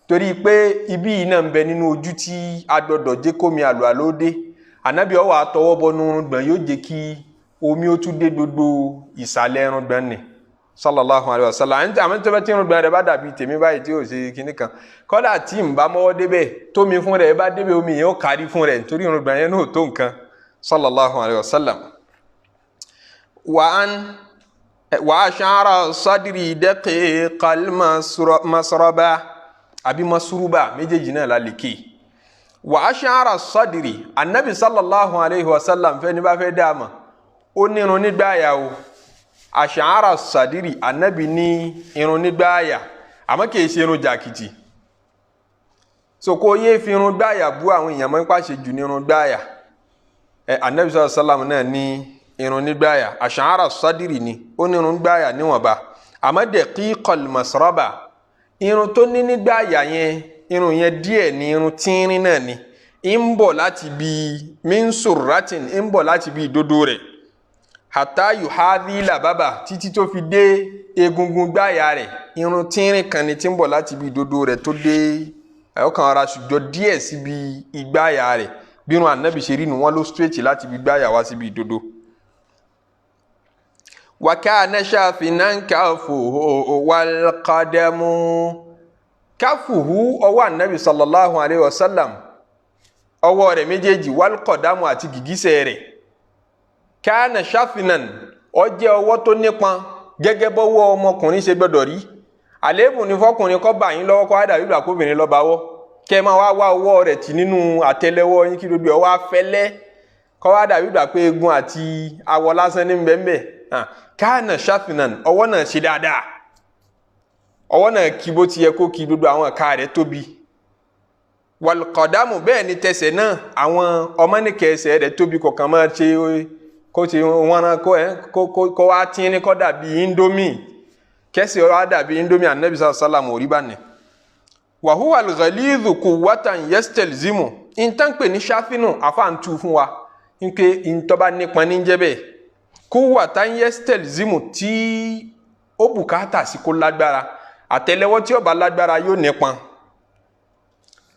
torí pé ibi yìí náà ń bẹ nínú ojú tí a gbọdọ̀ jẹ́ kómi àlùwàlá ó dé Ànábì ó wá tọwọ́ bọ́ nínú irùngbọ̀n yóò jẹ́ kí omi ó tún dé gbogbo ìsàlẹ̀ irùngbọ̀n ni sallallahu alaihi wasallam àmọ́ tó bá tí irùngbọ̀n rẹ̀ bá dàbí tèmi báyìí tí ó ṣe kinní kan kódà tí n bá mọ́wọ́ débẹ̀ tómi fún rẹ̀ bá débẹ̀ omi yẹn ó kárí fún rẹ̀ torí irùngbọ̀n yẹn náà tó nǹkan sallallahu alaihi wasallam. wa ashara sadri daqiqal masraba àbí masruba méjèèjì náà lálẹ́kẹ́ wa ashara sadri Ànábì sallallahu alaihi wasallam fẹ́ ní bá fẹ́ dáàmà ó nírun nígbà yàwó àṣàárà sàdírì Ànábì ní irun nígbàáyà àmọ́ kìí ṣe irun jàkìtì so kó yé fi irun gbáyà bú àwọn èèyàn máa ń pàṣẹ jù ní irun gbáyà Ànábì sallallahu alaihi wasallam náà ní irun nígbàáyà àṣàárà sàdírì ni ó ní irun gbáyà níwọ̀nba àmọ́ daqiqal masraba irun tó ní nígbàáyà yẹn irun yẹn díẹ̀ ní irun tínrín náà ni ń bọ̀ láti bí min surratin ń bọ̀ láti bí ìdodo rẹ̀ hata yuhadhi lababa títí tó fi dé egungun gbáyà rẹ̀ irun tínrín kan ni tí ń bọ̀ láti bí ìdodo rẹ̀ tó dé ọkàn ara ṣùjọ díẹ̀ síbi ìgbáyà rẹ̀ bí irun Ànábì ṣe rí nu wọn ló straight láti bí gbáyà wá síbi ìdodo. wa kana shafinan kafuhu wal qadamu kafuhu ọwọ́ Ànábì sallallahu alayhi wa sallam ọwọ́ rẹ̀ méjèèjì wal qadamu àti gìgísẹ̀ rẹ̀ kana shafinan ó jẹ́ ọwọ́ tó nípọn gẹ́gẹ́ bọ́wọ́ ọmọkùnrin ṣe gbọ́dọ̀ rí àléébù ní fọkùnrin kó bá yín lọ́wọ́ kó dàbí ìgbà kóbìnrin ló bá wọ́ kẹ́ máa wá ọwọ́ rẹ̀ tì nínú àtẹ́lẹwọ́ yín kí gbogbo ọwọ́ afẹ́lẹ́ kó wá dàbí ìgbà pé egun àti awọ lásán ní bẹ́ẹ̀ kana shafinan ọwọ́ náà ṣe dáadáa ọwọ́ náà kí bó ti yẹ kó kí gbogbo àwọn ẹ̀ka rẹ̀ tóbi wal qadamu bẹ́ẹ̀ ni tẹsẹ̀ náà àwọn ọmọnìkẹ́ ẹsẹ̀ rẹ̀ tóbi kọ̀ọ̀kan máa ṣe kó ti wọn rán kó wá tí ní kó dàbí indomie kẹsì wá dàbí indomie Ànábì sallallahu alaihi wasallam orí bá ní. wa huwa al-ghalizu quwwatan yastalzimu ìtàn pè ní ṣáfínù àfáàntú fún wa nke ìtọ́ba nípọn ní jẹ́bẹ̀ quwwatan yastalzimu tí ó bùkátà sí kó lágbára àtẹ́lẹwọ́ tí ó bá lágbára yóò nípọn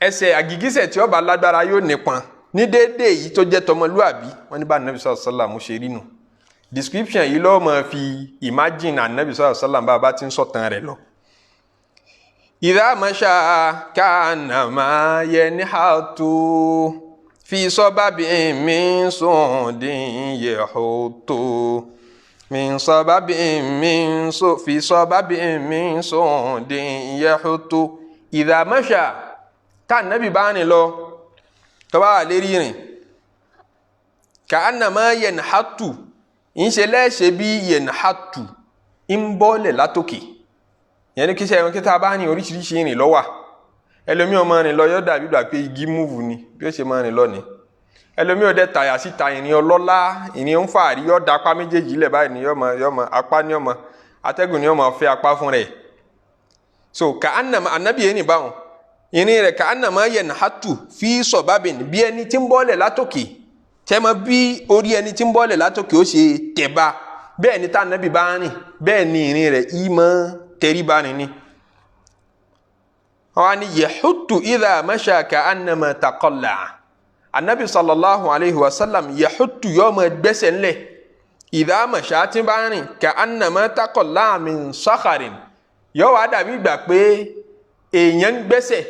ẹsẹ̀ àgìgísẹ̀ tí ó bá lágbára yóò nípọn ní déédéé yìí tó jẹ́ tọmọlúàbí wọ́n ní bá Ànábì sallallahu alaihi wasallam ṣe rí nù description yìí lọ́ọ́ máa fi imagine Ànábì sallallahu alaihi wasallam bá ti ń sọ̀tàn rẹ̀ lọ. idha masha ka'annama yanhatu fi sababin min sundin yahutu min sababin fi sababin min sundin yahutu idha masha tá Nábì bá rìn lọ tó bá lérí rìn ka'annama yanhatu ń ṣe lẹ́ṣẹ̀ bí yanhatu ń bọ́lẹ̀ látòkè yẹn ní kíṣẹ́ ẹ̀wọ̀n kíta bá ní oríṣiríṣi ìrìn lọ́wà ẹlòmí ọmọ rìn lọ yóò dàbí ìgbà pé igi múùvù ni bí ó ṣe máa rìn lọ ni ẹlòmí ọdẹ tàyà síta ìrìn ọlọ́lá ìrìn ń fàárí yóò da apá méjèèjì lẹ̀ báyìí ni yọmọ apá ní ọmọ atẹ́gùn ní ọmọ fẹ́ apá fún rẹ̀ so ka'annama Ànábì yẹn ní báwọn ìrìn rẹ̀ ka'annama yanhatu fi sababin bí ẹni tí ń bọ́lẹ̀ látòkè tẹ́mọ bí orí ẹni tí ń bọ́lẹ̀ látòkè ó ṣe tẹ̀ba bẹ́ẹ̀ ni tá Ànábì bá rìn bẹ́ẹ̀ ni ìrìn rẹ̀ ìmọ̀ tẹríba ni wọ́n ní yahutu idha masha ka'annama taqalla'a Ànábì sallallahu alayhi wa sallam yahutu yóò máa gbẹ́sẹ̀ ńlẹ̀ idha masha tí bá rìn ka'annama taqalla'a min sakharin yóò wá dàbí ìgbà pé èèyàn ń gbẹ́sẹ̀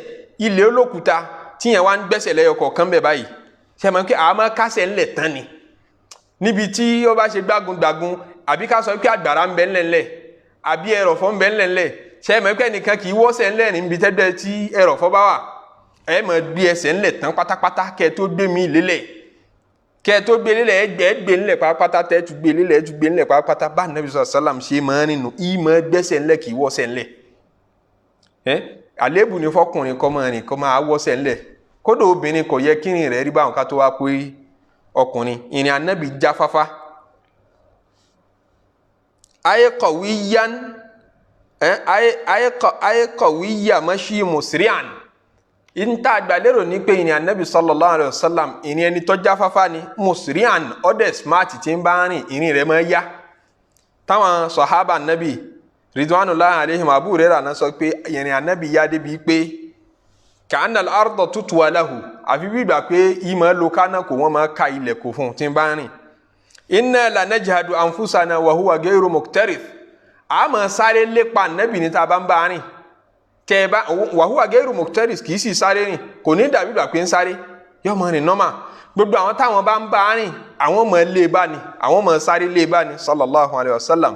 ilé olókùúta tí yẹn wá ń gbẹ́sẹ̀ lẹ́yọ kọ̀ọ̀kan bẹ̀ báyìí ṣe mọ̀ pé àmọ́ kásẹ̀ ńlẹ̀ tán ni níbi tí ó bá ṣe gbágungbàgun àbí ká sọ pé àgbàrá ń bẹ ńlẹ̀ àbí ẹrọ̀fọ̀ ń bẹ ńlẹ̀ ṣe mọ̀ pé nìkan kì í wọ́sẹ̀ ńlẹ̀ níbi tẹ́gbẹ́ tí ẹrọ̀fọ̀ bá wà ẹ mọ̀ gbé ẹsẹ̀ ńlẹ̀ tán pátápátá kẹ́ tó gbé mi lélẹ̀ kẹ́ tó gbé lélẹ̀ ẹgbẹ́ gbé ńlẹ̀ pátápátá tẹ́ tún gbé lélẹ̀ tún gbé ńlẹ̀ pátápátá bá Ànábì sàlám ṣe máa nínú ìmọ̀ gbẹ́sẹ̀ ńlẹ̀ kì í wọ́sẹ̀ ńlẹ̀ àlébù ni fọkùnrin kọ́ máa rìn kọ́ máa wọ́sẹ̀ ńlẹ̀ kódà obìnrin kò yẹ kírin rẹ̀ rí báwọn ká tó wá pé ọkùnrin ìrìn Ànábì jáfáfá ayqawiyya mashi musri'an ìta àgbàlérò ní pé ìrìn Ànábì sallallahu alayhi wa sallam ìrìn ẹni tó jáfáfá ni musri'an ọdẹ smart tí ń bá rìn ìrìn rẹ̀ máa yá táwọn sọ̀hábà Ànábì ridwanullahi alayhim Abu Hurairah náà sọ pé ìrìn Ànábì yá débi pé ka'anna al-arda tutwa lahu àfi bí ìgbà pé ìmọ̀ ló kánà kò wọ́n máa ka ilẹ̀ kò fún tí ń bá rìn inna lanajhadu anfusana wa huwa ghayru muktarith a máa sáré lépa Ànábì ní tá bá ń bá rìn tẹ́ bá wa huwa ghayru muktarith kì í sì sáré rìn kò ní dàbí ìgbà pé ń sáré yóò máa rìn normal gbogbo àwọn táwọn bá ń bá rìn àwọn máa lé bá ní àwọn máa sáré lé bá ní sallallahu alayhi wa sallam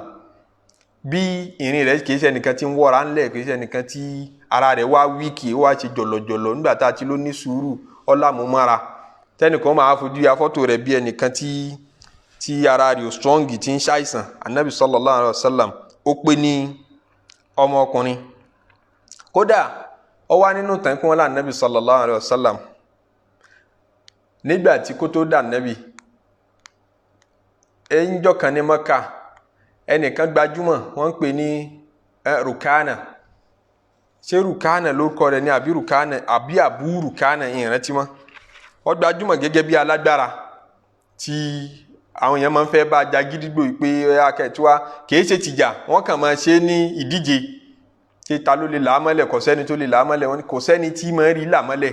bí ìrìn rẹ̀ kì í ṣe nìkan tí ń wọ́ra ńlẹ̀ kì í ṣe nìkan tí ara rẹ̀ wá wíìkì wá ṣe jọ̀lọ̀jọ̀lọ̀ nígbà tá a ti ló ní sùúrù ọlámúmára tẹ́nìkan máa fojú ya fọ́tò rẹ̀ bí ẹnìkan tí ara rẹ̀ ò strong tí ń ṣàìsàn Ànábì sallallahu alayhi wa sallam ó pé ní ọmọkùnrin kódà ó wá nínú tàn kí wọ́n lá Ànábì sallallahu alayhi wa sallam nígbà tí kó tó dà Ànábì ẹnjọ́ kan ní Mẹ́kà ẹnìkan gbajúmọ̀ wọ́n ń pè ní Rukana ṣé Rukana lórúkọ rẹ̀ ní àbí Rukana àbí Abu Rukana ìrántí mọ́ wọ́n gbajúmọ̀ gẹ́gẹ́ bí alágbára tí àwọn èèyàn máa ń fẹ́ bá ja gídígbò pé akẹ́tùwá kìí ṣe tìjà wọ́n kàn máa ṣe ní ìdíje tí ta ló lè làámọ́lẹ̀ kò sẹ́ni tó lè làámọ́lẹ̀ wọn kò sẹ́ni tí máa ń rí làámọ́lẹ̀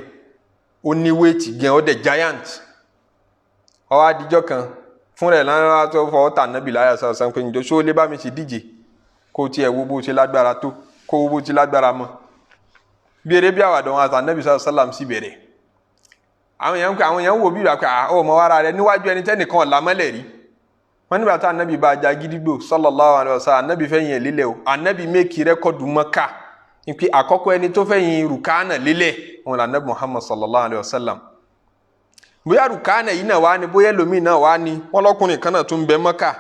ó ní wéètì gan ó dẹ̀ giant ó wá dijọ́ kan fún rẹ̀ lára tó fọwọ́ tà Ànábì láyà sàṣàn pé ǹjọ́ ṣó lè bá mi ṣe díje kó tiẹ̀ wo bó ṣe lágbára tó kó wo bó ṣe lágbára mọ́ bí eré bí àwàdàn wọn àti Ànábì sàlám sì bẹ̀rẹ̀ àwọn èèyàn wò bí ìgbà pé ó mọ ara rẹ̀ níwájú ẹni tẹ́nìkan làmọ́lẹ̀ rí wọ́n nígbà tá Ànábì bá ja gídígbò sallallahu alaihi wasallam Ànábì fẹ́ yìn lílẹ̀ o Ànábì méèkì rẹ́kọ̀dù Mẹ́kà pé àkọ́kọ́ ẹni tó fẹ́ yìn Rukana lílẹ̀ wọn l'Ànábì Muhammad sallallahu alaihi wasallam bóyá Rukana yìí náà wá ní bóyá ẹlòmíì náà wá ní wọ́n lọ́kùnrin kan náà tó ń bẹ Mẹ́kà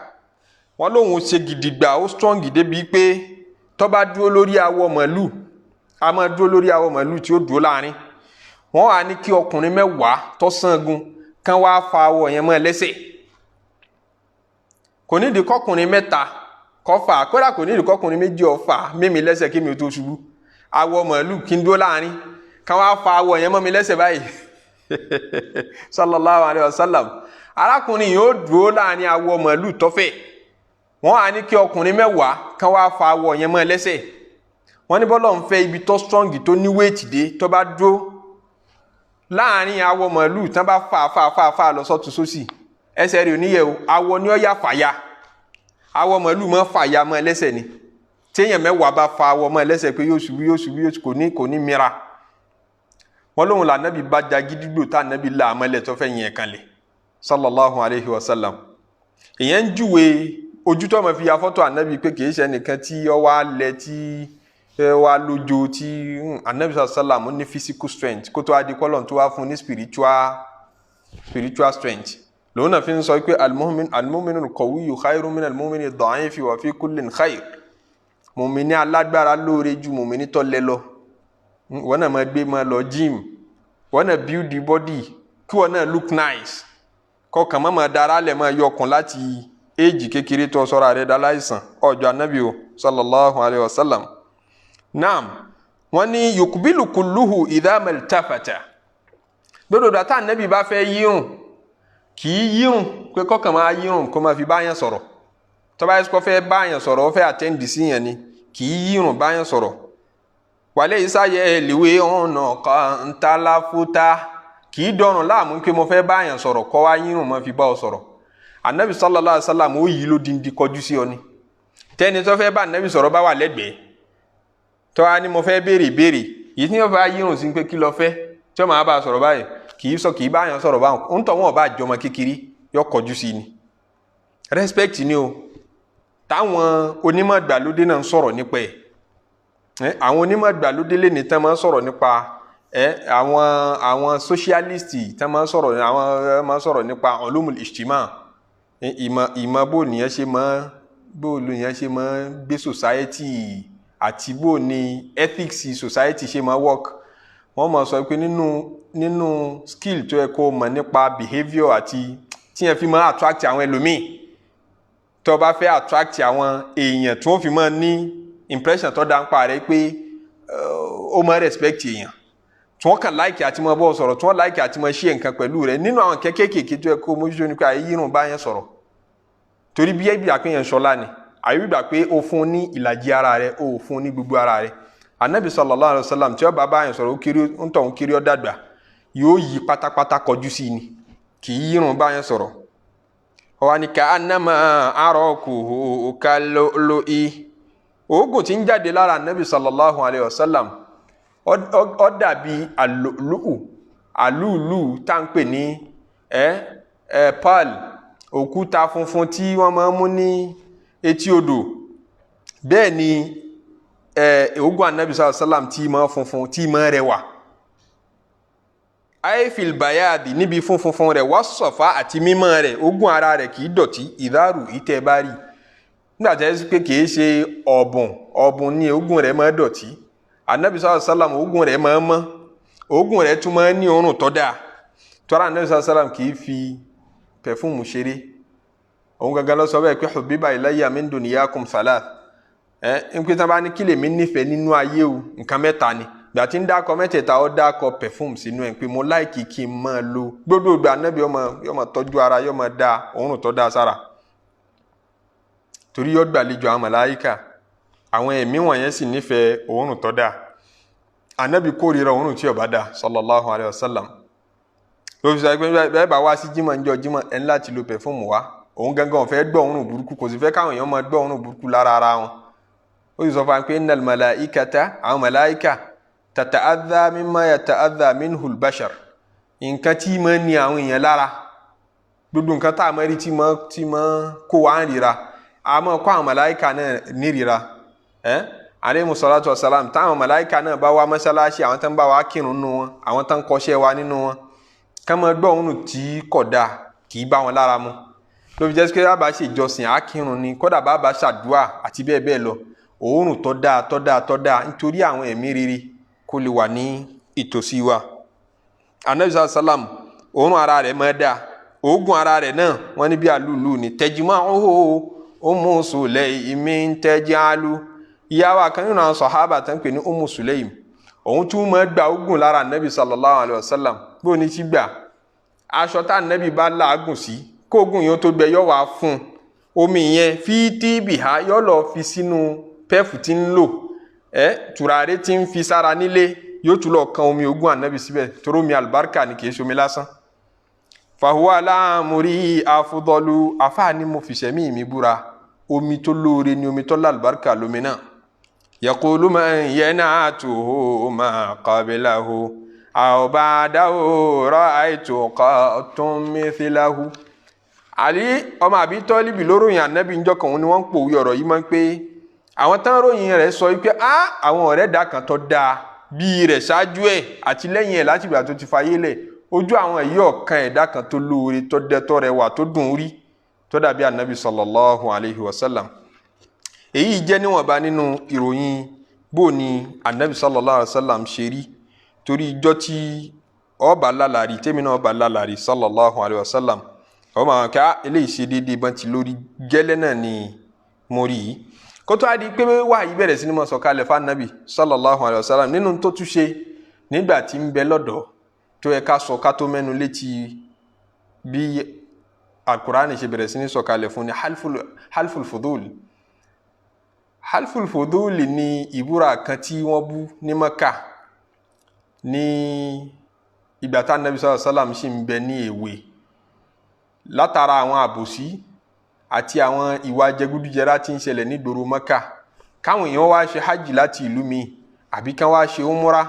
wọ́n lóun ṣe gidigba ó strong débi pé tó bá dúró lórí awọ màlúù a máa dúró lórí awọ màlúù tí ó dúró láàrin wọ́n wá ní kí ọkùnrin mẹ́wàá tó sangun kan wá fa awọ yẹn mọ́ lẹ́sẹ̀ kò nídìí kọkùnrin mẹ́ta kó fà kódà kò nídìí kọkùnrin méjì ó fà mímí lẹ́sẹ̀ kí mi ò tó ṣubú awọ màlúù kí n dúró láàrin kan wá fa awọ yẹn mọ́ mi lẹ́sẹ̀ báyìí sallallahu alayhi wa sallam arákùnrin yóò dúró láàrin awọ màlúù tọ́fẹ̀ wọ́n á ní kí ọkùnrin mẹ́wàá kan wá fa awọ yẹn mọ́ lẹ́sẹ̀ wọ́n ní bọ́lọ̀ ń fẹ́ ibi tó strong tó ní wéètì dé tó bá dúró láàrin awọ màlúù tán bá fà lọ sọ́tún sósì ẹsẹ̀ rẹ̀ oníyẹ̀ o awọ ni ó yà fàya awọ màlúù mọ́ fàya mọ́ lẹ́sẹ̀ ni téèyàn mẹ́wàá bá fa awọ ọmọ ẹlẹ́sẹ̀ pé yóò ṣubú kò ní mìíràn wọn lóhun là nábì bá ja gídígbò tá nábì là àmọ́lẹ̀ tó fẹ́ yẹn kan lẹ̀ sallallahu alayhi wa sallam. èèyàn ń júwe ojú tó máa fi ya fọ́tò ànábì pé kìí ṣe ẹnìkan tí ó wá lẹ tí wá lójó tí ànábì sallam ní physical strength kó tó wá di kọ́lọ̀ tó wá fún ní spiritual strength. lòun náà fi ń sọ pé al-mu'minu al-qawiyyu khayrun min al-mu'mini ad-da'ifi wa fi kullin khayr. mùmíní alágbára lóore ju mùmíní tó lẹ lọ. wọ́n náà máa gbé máa lọ gym wọ́n náà build the body kí wọ́n náà look nice kọkàn máa dára lẹ̀ máa yọkùn láti éèjì kékeré tó sọ́ra rẹ̀ dá láìsàn ọjọ́ anábì o sallallahu alayhi wa sallam. naam wọ́n ní yuqbilu kulluhu idha maltafata gbọ́dọ̀ dàtà anábì bá fẹ́ yírùn kì í yírùn pé kọkàn máa yírùn kó máa fi báyàn sọ̀rọ̀ tó bá yẹ kó fẹ́ báyàn sọ̀rọ̀ ó fẹ́ àtẹ́ǹdì sí yẹn ni kì í yírùn báyàn sọ̀rọ̀ wàlẹ́ ìsáyẹ ìlúwé ọ̀nà kan ntàláfúta kì í dọ̀rùn láàmú pé mo fẹ́ báyàn sọ̀rọ̀ kọ́ wá yírùn mo fi bá ọ sọ̀rọ̀ anabi sallallahu alaihi wasallam ó yí ló dindi kọjú sí ọ ni tẹ́ni tó fẹ́ bá anabi sọ̀rọ̀ bá wà lẹ́gbẹ̀ẹ́ tó wá ní mo fẹ́ béèrè yìí tí wọ́n fẹ́ yírùn sí pé kí lọ fẹ́ tí wọ́n máa bá sọ̀rọ̀ báyìí kì í báyàn sọ̀rọ̀ báwọn ń tọ̀ wọ́n bá jọmọ kékeré yọ kọjú sí ni respect ni o táwọn onímọ̀ ìgbàlódé náà ń sọ̀rọ̀ nípa ẹ̀ àwọn onímọ̀ ìgbàlódé lè ní tán máa ń sọ̀rọ̀ nípa àwọn socialist tán máa ń sọ̀rọ̀ nípa ulumul ijtima ìmọ̀ bó nìyẹn ṣe máa gbé society àti bó ni ethics society ṣe máa work wọ́n máa sọ pé nínú skill tó yẹ kó mọ̀ nípa behaviour àti tí yẹn fi máa attract àwọn ẹlòmíì tó bá fẹ́ attract àwọn èèyàn tí wọ́n fi máa ní impression tó dá ń pa rẹ̀ pé ó máa respect èèyàn tí wọ́n kàn láìkì àti máa bọ́ sọ̀rọ̀ tí wọ́n láìkì àti máa ṣe nǹkan pẹ̀lú rẹ̀ nínú àwọn kékèké tó yẹ kó mójútó ní pé àyè yírùn bá yẹn sọ̀rọ̀ torí bí ẹbí àpéyàn ṣọlá ni àyè gbà pé ó fún ní ìlàjì ara rẹ̀ ó fún ní gbogbo ara rẹ̀ anabi sallallahu alayhi wa sallam tí ó bá bá yẹn sọ̀rọ̀ ó ń tọ̀ ń kiri ó dàgbà yóò yí pátápátá kọjú sí ni kì í yírùn bá yẹn sọ̀rọ̀ wọ́n ní ká anama arọ́kù kálóì oògùn tí ń jáde lára anabi sallallahu alayhi wa sallam ó dàbí àlúùlù tá ń pè ní pearl òkúta funfun tí wọ́n máa ń mú ní etí odò bẹ́ẹ̀ ni oògùn anabi sallallahu alayhi wa sallam tí máa funfun tí máa rẹwà ayfil bayadi níbi funfun rẹ̀ wá sọ̀fà àti mímọ́ rẹ̀ oògùn ara rẹ̀ kì í dọ̀tí ìdárù ìtẹ́ bá rí nígbà tí ẹ sọ pé kì í ṣe ọ̀bùn ni oògùn rẹ̀ máa dọ̀tí anabi sallallahu alayhi wa sallam oògùn rẹ̀ máa mọ́ oògùn rẹ̀ tún máa ní òórùn tó dáa tọ́ra anabi sallallahu alayhi wa sallam kì í fi pẹ̀fúmù ṣeré òun gangan lọ sọ bẹ́ẹ̀ pé hubbiba ilayya min dunyakum thalath ń pè tán bá ní kí lèmi nífẹ̀ẹ́ nínú ayé o nǹkan mẹ́ta ni gbà tí ń dákọ mẹ́tẹ̀ẹ̀ta ó dákọ pẹ̀fúmù sínú ẹ̀ pé mo láìkì kí n máa lo gbogbo ìgbà anabi yóò máa tọ́jú ara yóò máa dá òórùn tó dáa sára torí yóò gbàlejò àwọn màláíkà àwọn ẹ̀mí wọ̀nyẹn sì nífẹ̀ẹ́ òórùn tó dáa anabi kórìíra òórùn tí ó bá dáa sallallahu alayhi wa sallam ló fi sọ pé bẹ́ẹ̀ bá wá sí jímọ̀ níjọ́ jímọ̀ ẹ̀ ń láti lo pẹ̀fúmù wá òun gangan ò fẹ́ gbọ́ òórùn burúkú kò sì fẹ́ káwọn èèyàn máa gbọ́ òórùn burúkú lára ara wọn ó sì sọ fún wa pé innal malaikata àwọn màláíkà tata'adha mimma yata'adha minhu al-bashar nǹkan tí máa ní àwọn èèyàn lára gbogbo nǹkan tá a máa rí tí máa kó wa ń rira a máa kó àwọn màláíkà náà nírira alayhi salatu wa salam táwọn màláíkà náà bá wá mọ́ṣáláṣí àwọn tán bá wá kírun nínú wọn àwọn tán kọ́ṣẹ́ wa nínú wọn ká máa gbọ́ òórùn tí kò dáa kì í bá wọn lára mu ló fi jẹ́ pé bá ṣe ìjọsìn á kírun ni kódà bá ṣàdúà àti bẹ́ẹ̀ bẹ́ẹ̀ lọ òórùn tó dáa nítorí àwọn ẹ̀mí rere kó lè wà ní ìtòsí wa anabi sallam òórùn ara rẹ̀ máa dáa òógùn ara rẹ̀ náà wọ́n ní bí àlúùlù ní tajma'uhu Ummu Sulaym taj'alu ìyá wa kan nínú àwọn sàhábà tán pè ní Ummu Sulaym òun tún máa gba òógùn lára anabi sallallahu alayhi wa sallam bó ní ti gbà aṣọ tá anabi bá làágùn sí kóògùn yóò tó gbẹ yóò wá fún omi yẹn fi PBUH yóò lọ fi sínú pẹ́ẹ̀fù tí ń lò tùràrí tí ń fi sára nílé yóò tún lọ kan omi ògùn anabi síbẹ̀ torí omi àlùbáríkà ni kì í ṣomi lásán fahuwa láàmúrí afúdọ́lù afáàní mo fìṣẹ́mí mi búra omi tó lóore ni omi tó lálùbáríkà lómi náà yaqulu man yan'atuhu ma qablahu aw ba'dahu ra'aytu qattun mithlahu. Ali ọmọ Abi Tọ́líbì lóròyìn ànábì ńjọ́ kan ni wọ́n ń pòwí ọ̀rọ̀ yìí máa ń pé àwọn tán ròyìn rẹ̀ sọ wípé àwọn ọ̀rẹ́ dà kan tó dáa bíi rẹ̀ ṣáájú ẹ̀ àti lẹ́yìn ẹ̀ láti ìgbà tó ti fayé lẹ̀ ojú àwọn èyí ọ̀kan ẹ̀dá kan tó lóore tó dẹ́tọ́ rẹwà tó dùn rí tó dàbí ànábì sallallahu alayhi wa sallam. èyí jẹ́ níwọ̀nba nínú ìròyìn bó ni ànábì sallallahu alayhi wa sallam ṣe rí torí ìjọ tí ọba lálàrí tèmi náà ọba lálàrí sallallahu alayhi wa sallam ọmọ àwọn ká eléyìí ṣe déédéé bọ́n ti lórí gẹ́lẹ́ náà ni mo rí yìí kó tó a di pé wáyé bẹ̀rẹ̀ sí ni mo sọ̀kalẹ̀ fún ànábì sallallahu alayhi wa sallam nínú tó tún ṣe nígbà tí ń bẹ lọ́dọ̀ tó yẹ ká sọ ká tó mẹ́nu létí bí Al-Qur'an ṣe bẹ̀rẹ̀ sí ní sọ̀kalẹ̀ fún ni halful fudul. Halful fudul ni ìbúra kan tí wọ́n bú ní Mẹ́kà ní ìgbà tá ànábì sallallahu alayhi wa sallam ṣì ń bẹ ní èwe látara àwọn àbòsí àti àwọn ìwà jẹgúdújẹrá tí ń ṣẹlẹ̀ ní ìgboro Mẹ́kà káwọn èèyàn wá ṣe hajj láti ìlú mi àbí kán wá ṣe umura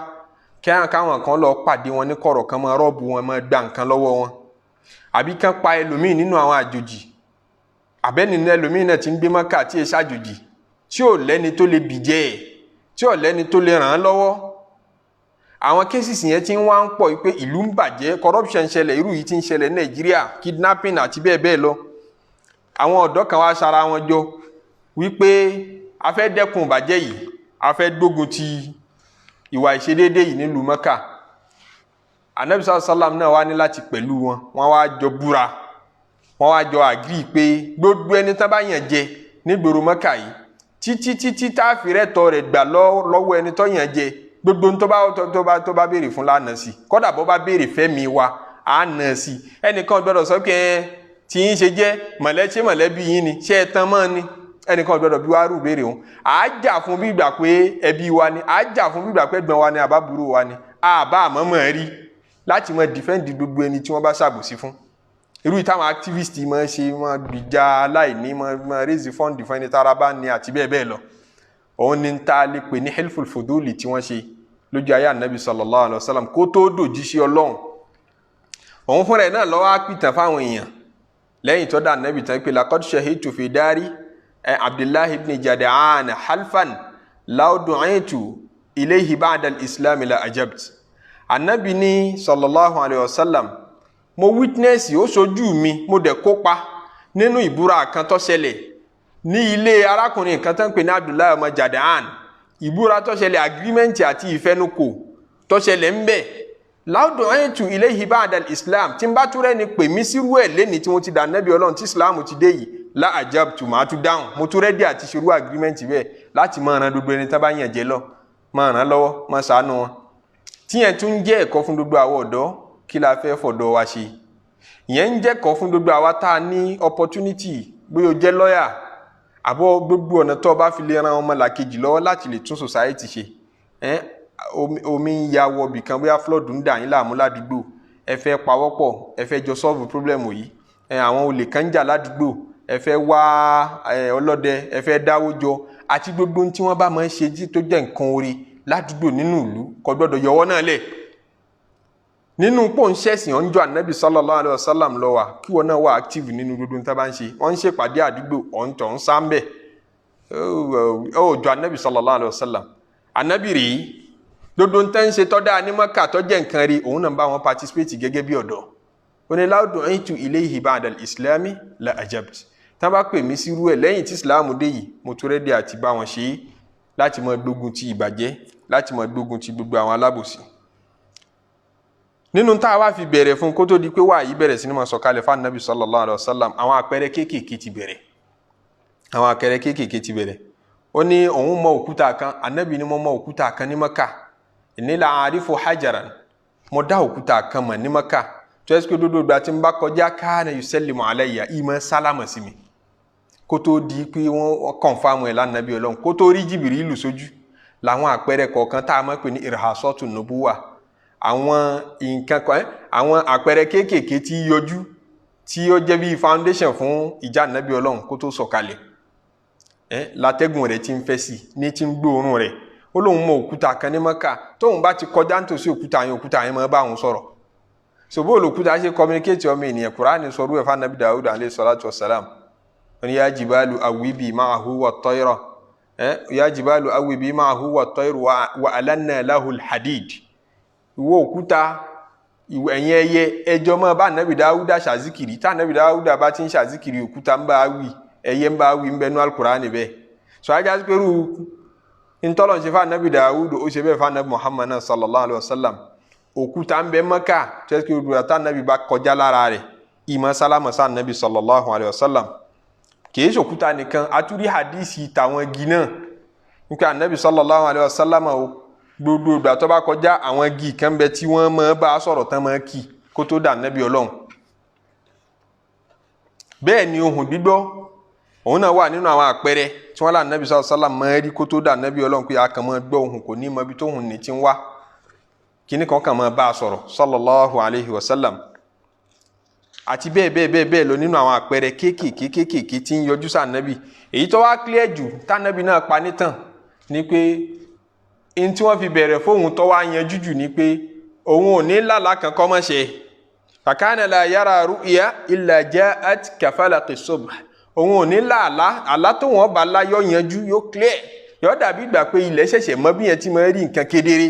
káwọn kan lọ pàdé wọn ní kọ̀rọ̀ kan máa rọ́ọ̀bù wọn máa gba nǹkan lọ́wọ́ wọn àbí kán pa ẹlòmíì nínú àwọn àjòjì àbẹ́nínú ẹlòmíì náà ti ń gbé Mẹ́kà tí èsì àjòjì tí ò lẹ́ni tó lè bìjẹ́ ẹ̀ tí ò lẹ́ni tó lè ràn án lọ́wọ́. àwọn kéṣìṣì yẹn ti ń wá ń pọ̀ pé ìlú ń bàjẹ́ corruption ń ṣẹlẹ̀ irú yìí ti ń ṣẹlẹ̀ Nàìjíríà kidnapping àti bẹ́ẹ̀ bẹ́ẹ̀ lọ. àwọn ọ̀dọ́ kan wá ṣara wọn jọ wípé a fẹ́ dẹ́kun ìbàjẹ́ yìí a fẹ́ gbógun ti ìwà ìṣedéédé yìí nílùú Mẹ́kà. Ànábì sallam náà wá ní láti pẹ̀lú wọn wọ́n wá jọ búra wọ́n wá jọ agree pé gbogbo ẹni tán bá yàn jẹ nígboro Mẹ́kà yìí títí tá a fi rẹ́tọ̀ rẹ̀ gbà lọ́wọ́ ẹni tó yàn jẹ gbogbo tó bá béèrè fún lánàá sí kódà bó bá béèrè fẹ́mi wa á nà sí. ẹnìkan gbọ́dọ̀ sọ pé tí yín ṣe jẹ́ mọ̀lẹ́bí yín ni ṣé ẹ tán mọ́ ni ẹnìkan gbọ́dọ̀ bí wàá rú béèrè wọn. à á jà fún bí ìgbà pé ẹbí wa ni à á jà fún bí ìgbà pé ẹ̀gbọ́n wa ni àbábúrò wa ni àbá àmọ́mọ́ rí láti mọ defend gbogbo ẹni tí wọ́n bá ṣàbòsí fún. irú ìtàwọn activist máa ń ṣe máa gbìjà aláìní máa raise fund fún ẹni tára bá ní àti bẹ́ẹ̀ bẹ́ẹ̀ lọ. òun ni ta lè pè ní helpful fuduli tí wọ́n ṣe lójú ayé ànábì sallallahu alayhi wa sallam kó tó dòjíṣẹ́ Ọlọ́run. òun fúnra ẹ̀ náà lọ́wọ́ á pìtàn fáwọn èèyàn lẹ́yìn tó dá ànábì tán pé laqad shahidtu fi dari Abdullahi ibn Jada'an halfan law du'itu ilayhi ba'da al-islam la ajabt. ànábì ní sallallahu alayhi wa sallam mo witness ó sojú mi mo dẹ̀ kópa nínú ìbúra kan tó ṣẹlẹ̀ ní ilé arákùnrin kan tó ń pè ní Abdullahi ọmọ Jada'an ìbúra tó ṣẹlẹ̀ agreement àti ìfẹnukò tó ṣẹlẹ̀ ń bẹ law du'itu ilayhi ba'da al-islam tí n bá túrẹ́ ni pè mí sírú ẹ̀ lẹ́ni tí wọ́n ti dà nẹ́bí Ọlọ́run tí Islam ti dé yìí la ajabtu máa tún dáhùn mo tún rẹ́dí àti ṣerú agreement bẹ́ẹ̀ láti máa ran gbogbo ẹni tó bá yàn jẹ lọ máa ràn lọ́wọ́ máa ṣàánú wọn. tíyẹn tún jẹ́ ẹ̀kọ́ fún gbogbo àwọn ọ̀dọ́ kí la fẹ́ fọ̀dọ̀ wa ṣe. ìyẹn ń jẹ́ ẹ̀kọ́ fún gbogbo àwa tá a ní opportunity bóyá o jẹ́ lọ́yà àbọ̀ gbogbo ọ̀nà tó o bá fi lè ran ọmọ làkejì lọ́wọ́ láti lè tún society ṣe. omi ń ya wọ bìkan bóyá flood ń dà yín láàmú ládùúgbò ẹ fẹ́ pawọ́pọ̀ ẹ fẹ́ jọ solve problem yìí àwọn olè kan ń jà ládùúgbò ẹ fẹ́ wá ọlọ́dẹ ẹ fẹ́ dáwó jọ àti gbogbo tí wọ́n bá máa ń ṣe tó jẹ́ nǹkan oore ládùúgbò nínú ìlú kò gbọ́dọ̀ yọwọ́ náà lẹ̀. nínú pò ń ṣẹ̀sìn ọ̀njọ́ ànábì sallallahu alaihi wasallam lọ wà kí wọ́n náà wà active nínú gbogbo tá a bá ń ṣe wọ́n ń ṣèpàdé àdúgbò ọ̀ǹtọ̀ ń sáńbẹ̀ ọ̀jọ́ ànábì sallallahu alaihi wasallam ànábì rèé gbogbo ń tẹ́ ń ṣe tọ́dá ní Mẹ́kà tó jẹ́ nǹkan rí òun náà bá wọn participate gẹ́gẹ́ bí ọ̀dọ́. ó ní law du'itu ilayhi ba'da al-islami la ajabt tá bá pè mí sírú ẹ̀ lẹ́yìn tí Islam dé yìí mo tún rẹ́dí àti bá wọn ṣe é láti máa gbógun ti ìbàjẹ́ láti máa gbógun ti gbogbo àwọn alábòsí. nínú tá a wá fi bẹ̀rẹ̀ fún kó tó di pé wà yìí bẹ̀rẹ̀ sí ni máa sọ̀kalẹ̀ fún Ànábì sallallahu alaihi wasallam àwọn àpẹẹrẹ kéékèèké ti bẹ̀rẹ̀. ó ní òun mọ òkúta kan Ànábì ni mo mọ òkúta kan ní Mẹ́kà inni la a'rifu hajaran mo dá òkúta kan mọ̀ ní Mẹ́kà tó ẹ́ sọ́kè dúdú ìgbà tí n bá kọjá kana yusallimu alayya ìmọ̀ sálámà sí mi kó tó di pé wọ́n kọ̀nfàmù ẹ̀ lánàbí Ọlọ́run kó tó rí Jibrilu sójú làwọn àpẹẹrẹ kọ̀ọ̀kan tá a máa pè ní irhasatu nubuwa àwọn nǹkan kan àwọn àpẹẹrẹ kéékèèké tí yọjú tí ó jẹ́ bí foundation fún ìjà nàbí Ọlọ́run kó tó sọ̀kalẹ̀ látẹ́gùn rẹ̀ ti ń fẹ́ sí ní ti ń gbóòórùn rẹ̀ ó lóun mọ òkúta kan ní Mẹ́kà tóun bá ti kọjá nítòsí òkúta yẹn máa bá òun sọ̀rọ̀ ṣòbó olùkúta ṣe communicate ọmọ ènìyàn Kùránì sọ̀rọ̀ ẹ̀fà nàbí Dawud alayhi salatu wassalam wọn ya jibalu awwibi ma'ahu wat-tayra ya jibalu awwibi ma'ahu wat-tayru wa alanna lahu al-hadid ìwọ òkúta ẹ̀yin ẹyẹ ẹjọ́ máa bá nàbí Dawud ṣàzíkìrì tá nàbí Dawud bá ti ń ṣàzíkìrì òkúta ń bá wí ẹyẹ ń bá wí ń bẹnu Al-Qur'ani bẹ́ẹ̀ so ajá sí pẹ̀lú ìtọ́lọ̀ ṣe fà nàbí Dawud ó ṣe bẹ́ẹ̀ fà nàbí Muhammad sallallahu alayhi wa sallam òkúta ń bẹ Mẹ́kà tẹ́sí olùdó tá nàbí bá kọjá lára rẹ̀ ìmọ̀ sálámà sá nàbí sallallahu alayhi wa sallam kìí ṣòkúta nìkan atúrí hadisi tàwọn igi náà nípa nàbí sallallahu alayhi wa sallam gbogbo ìgbà tó bá kọjá àwọn igi kan bẹ tí wọ́n máa bá sọ̀rọ̀ tán máa kì kó tó dà nàbí Ọlọ́run bẹ́ẹ̀ ni ohùn gbígbọ́ òun náà wà nínú àwọn àpẹẹrẹ tí wọ́n là nàbí sallallahu alayhi wa sallam máa rí kó tó dà nàbí Ọlọ́run pé a kàn máa gbọ́ ohùn kò ní mọ ibi tó ohùn ní ti ń wá kíní kan kàn máa bá a sọ̀rọ̀ sallallahu alayhi wa sallam àti bẹ́ẹ̀ lọ nínú àwọn àpẹẹrẹ kéékèèké tí ń yọjú sáà nàbí èyí tó wá clear jù tá nàbí náà pa nítàn ni pé in tí wọ́n fi bẹ̀rẹ̀ fóun tó wá yanjú jù ni pé òun ò ní lálàá kan kọ́ mọ́ ṣe fakana la yara ru'ya illa ja'at kafalaqi subh òun ò ní lálàá àlá tó wọ́n bá láyọ̀ yanjú yóò clear yóò dàbí ìgbà pé ilẹ̀ ṣẹ̀ṣẹ̀ mọ́ bí yẹn ti máa rí nǹkan kedere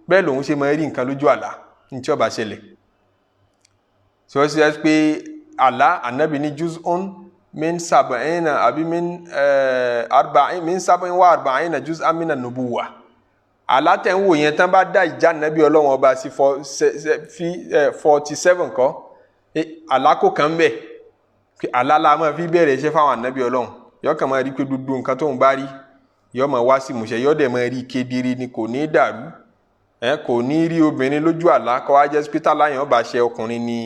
bẹ́ẹ̀ lòun ṣe máa rí nǹkan lójú àlá ní tí ó bá ṣẹlẹ̀ tí wọ́n ṣe pé àlá ànábì ní juz'un min sab'ina àbí min sab'in wa arba'ina juz'an min an-nubuwwah àlá tẹ̀ ń wò yẹn tán bá dá ìjà ànábì Ọlọ́run ọba sí 47 kọ́ àlá kò kàn bẹ́ẹ̀ àlá la máa fi bẹ̀rẹ̀ iṣẹ́ fáwọn ànábì Ọlọ́run yọ kàn máa rí pé gbogbo nǹkan tó ń bá rí yọ máa wá sí ìmúṣẹ yọ dẹ̀ máa rí kedere ni kò ní dàrú kò ní rí obìnrin lójú àlá kọ́ wá jẹ́ hospital láyàn ọba ṣe ọkùnrin ni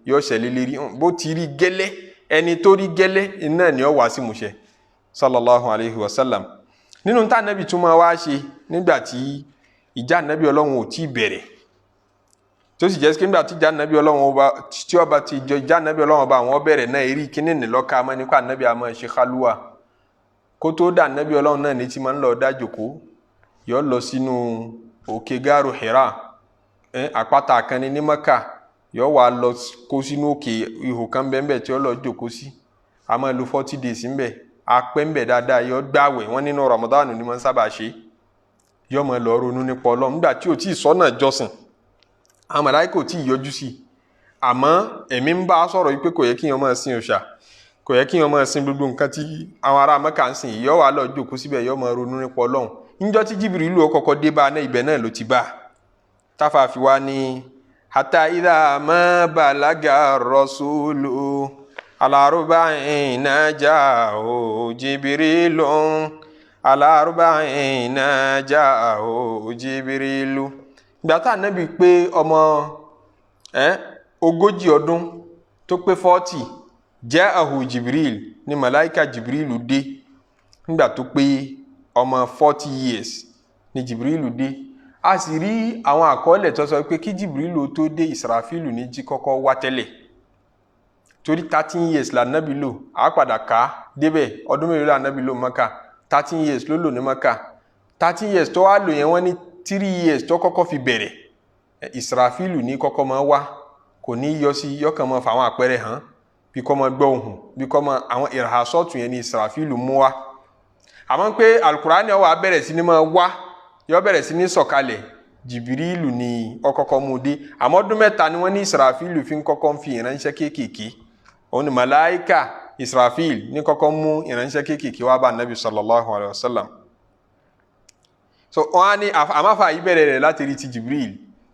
yóò ṣẹlẹ̀ lérí bó ti rí gẹ́lẹ́ ẹni tó rí gẹ́lẹ́ iná ni ó wá sí ìmúṣẹ sallallahu alayhi wa sallam nínú tá nàbì tún máa wá ṣe nígbà tí ìjà nàbì Ọlọ́run ò tí bẹ̀rẹ̀ tó sì jẹ́ sí nígbà tí ìjà nàbì Ọlọ́run ọba tí ọba ti jọ ìjà nàbì Ọlọ́run ọba àwọn bẹ̀rẹ̀ náà èrí kíní nìlọ́ka mọ́ nípa nàbì àmọ́ ṣe kálúwà kó tó dà nàbì Ọlọ́run náà ní tí máa ń lọ dájòkó yọ lọ sínú òkè gáàrù Hira àpáta kan ní Mẹ́kà yọ wà lọ kó sínú òkè ihò kan bẹ́ẹ̀ tí ó lọ jòkó sí a máa lo 40 days ńbẹ̀ apẹ́ ńbẹ̀ dáadáa yọ gbààwẹ̀ wọ́n nínú Ramadan ni wọ́n sábà ṣe yọ máa lọ ronú nípa Ọlọ́run nígbà tí ò tí ì sọ́nà jọ́sìn àwọn màláíkà kò tí ì yọjú sí àmọ́ ẹ̀mí ń bá a sọ̀rọ̀ yìí pé kò yẹ kí wọ́n máa sin òòṣà kò yẹ kí wọ́n máa sin gbogbo nǹkan tí àwọn ará Mẹ́kà ń sìn yọ wà lọ jòkó síbẹ̀ yọ máa ronú nípa Ọlọ́run níjọ́ tí Jibrilu ó kọ́kọ́ dé bá a náà ibẹ̀ náà ló ti bá a táfà fi wá ní hatta idha ma balaga rasulu alárúbáyìnà ja'u Jibrilun alárúbáyìnà ja'u Jibrilu ìgbà tá Ànábì pé ọmọ 40 ọdún tó pé 40 ja'u Jibril ní màláíkà Jibrilu dé nígbà tó pé ọmọ 40 years ní Jibrilu dé a sì rí àwọn àkọọ́lẹ̀ tó sọ pé kí Jibrilu tó dé Israfilu ní jí kọ́kọ́ wá tẹ́lẹ̀ torí 13 years la Nábì lò á padà ká débẹ̀ ọdún mélòó la Nábì lò Mẹ́kà 13 years ló lò ní Mẹ́kà 13 years tó wá lò yẹn wọ́n ní 3 years tó kọ́kọ́ fi bẹ̀rẹ̀ Israfilu ní kọ́kọ́ máa wá kò ní yọ sí yọkàn máa fàwọn àpẹẹrẹ hàn bí kọ́ máa gbọ́ ohùn bí kọ́ máa àwọn ìràsọ́tù yẹn ní Israfilu mú wá àmọ́ pé Al-Qur'ani ó wá bẹ̀rẹ̀ sí ní máa wá yọ bẹ̀rẹ̀ sí ní sọ̀kalẹ̀ Jìbìrìlù ni ó kọ́kọ́ mú dé àmọ́ ọdún mẹ́ta ni wọ́n ní Israfilu fi ń kọ́kọ́ fi ìránṣẹ́ kéékèèké òun ni màláíkà Israfil ní kọ́kọ́ mú ìránṣẹ́ kéékèèké wá bá Nabi sallallahu alayhi wa sallam so wọ́n á ní àmáfà yìí bẹ̀rẹ̀ rẹ̀ láti rí ti Jibril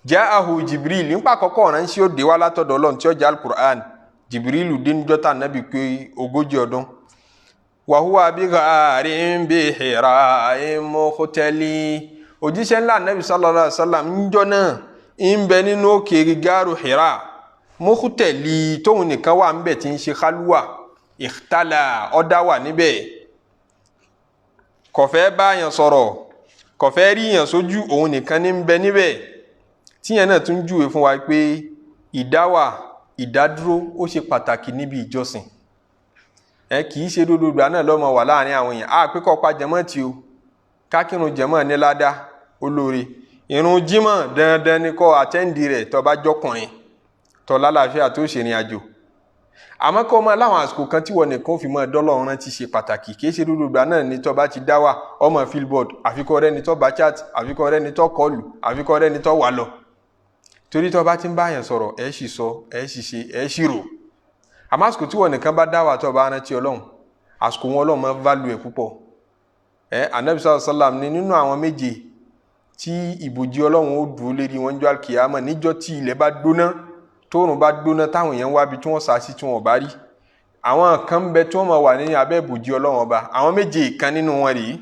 ja'ahu Jibril nípa kọ́kọ́ ránṣẹ́ ó dé wá látọ̀dọ̀ Ọlọ́run tí ó jẹ́ Al-Qur'an Jibrilu dé níjọ́ tá Nabi pé 40 ọdún wa huwa bi gharin bi Hira'in mukhtali òjíṣẹ́ ńlá Nabi sallallahu alaihi wasallam níjọ́ náà ń bẹ nínú òkè gáàrù Hira mukhtali tóun nìkan wà ńbẹ̀ tí ń ṣe khalwa ikhtala ọ̀dá wà níbẹ̀ kò fẹ́ báyàn sọ̀rọ̀ kò fẹ́ rí yàn sójú òun nìkan ní ń bẹ níbẹ̀ tíyẹn náà tún júwe fún wa pé ìdáwà ìdádúró ó ṣe pàtàkì níbi ìjọsìn kì í ṣe dúdú ìgbà náà lọ́mọ wà láàrin àwọn èèyàn á pé kọ́ pa jẹ̀mọ́ tí o kákírun jẹ̀mọ́ ní ládá olóore ìrun jímọ̀ dandan ní kọ́ àtẹ́ǹdì rẹ̀ tó bá jọkùnrin tó lálàáfíà tó ṣe ìrìn àjò àmọ́ kọ́ ọmọ láwọn àsìkò kan tí wọ́n nìkan fi mọ́ dọ́lọ́run rántí ṣe pàtàkì kì í ṣe dúdú ìgbà náà ní tó bá ti dá wà ọmọ fieldboard àfikọ́ rẹ̀ ní tó bá chat àfikọ́ rẹ̀ ní tó kọlù àfikọ́ rẹ̀ ní tó wà lọ torí tó bá ti ń báyàn sọ̀rọ̀ ẹ̀ sì sọ ẹ̀ sì ṣe ẹ̀ sì rò àmọ́ àsìkò tí wọ́n nìkan bá dá wà tó bá rántí ọlọ́run àsìkò wọn ọlọ́run máa value ẹ̀ púpọ̀ Ànábì sallallahu alaihi wasallam ní nínú àwọn méje tí ìbòjì ọlọ́run ó dúró lérí wọn jọ́ alkiyama níjọ́ tí ilẹ̀ bá gbóná tóòrùn bá gbóná táwọn èèyàn wá bí tí wọ́n sá sí tí wọ́n bá rí àwọn kan ń bẹ tí wọ́n máa wà ní abẹ́ ìbòjì ọlọ́run ọba àwọn méje kan nínú wọn rèé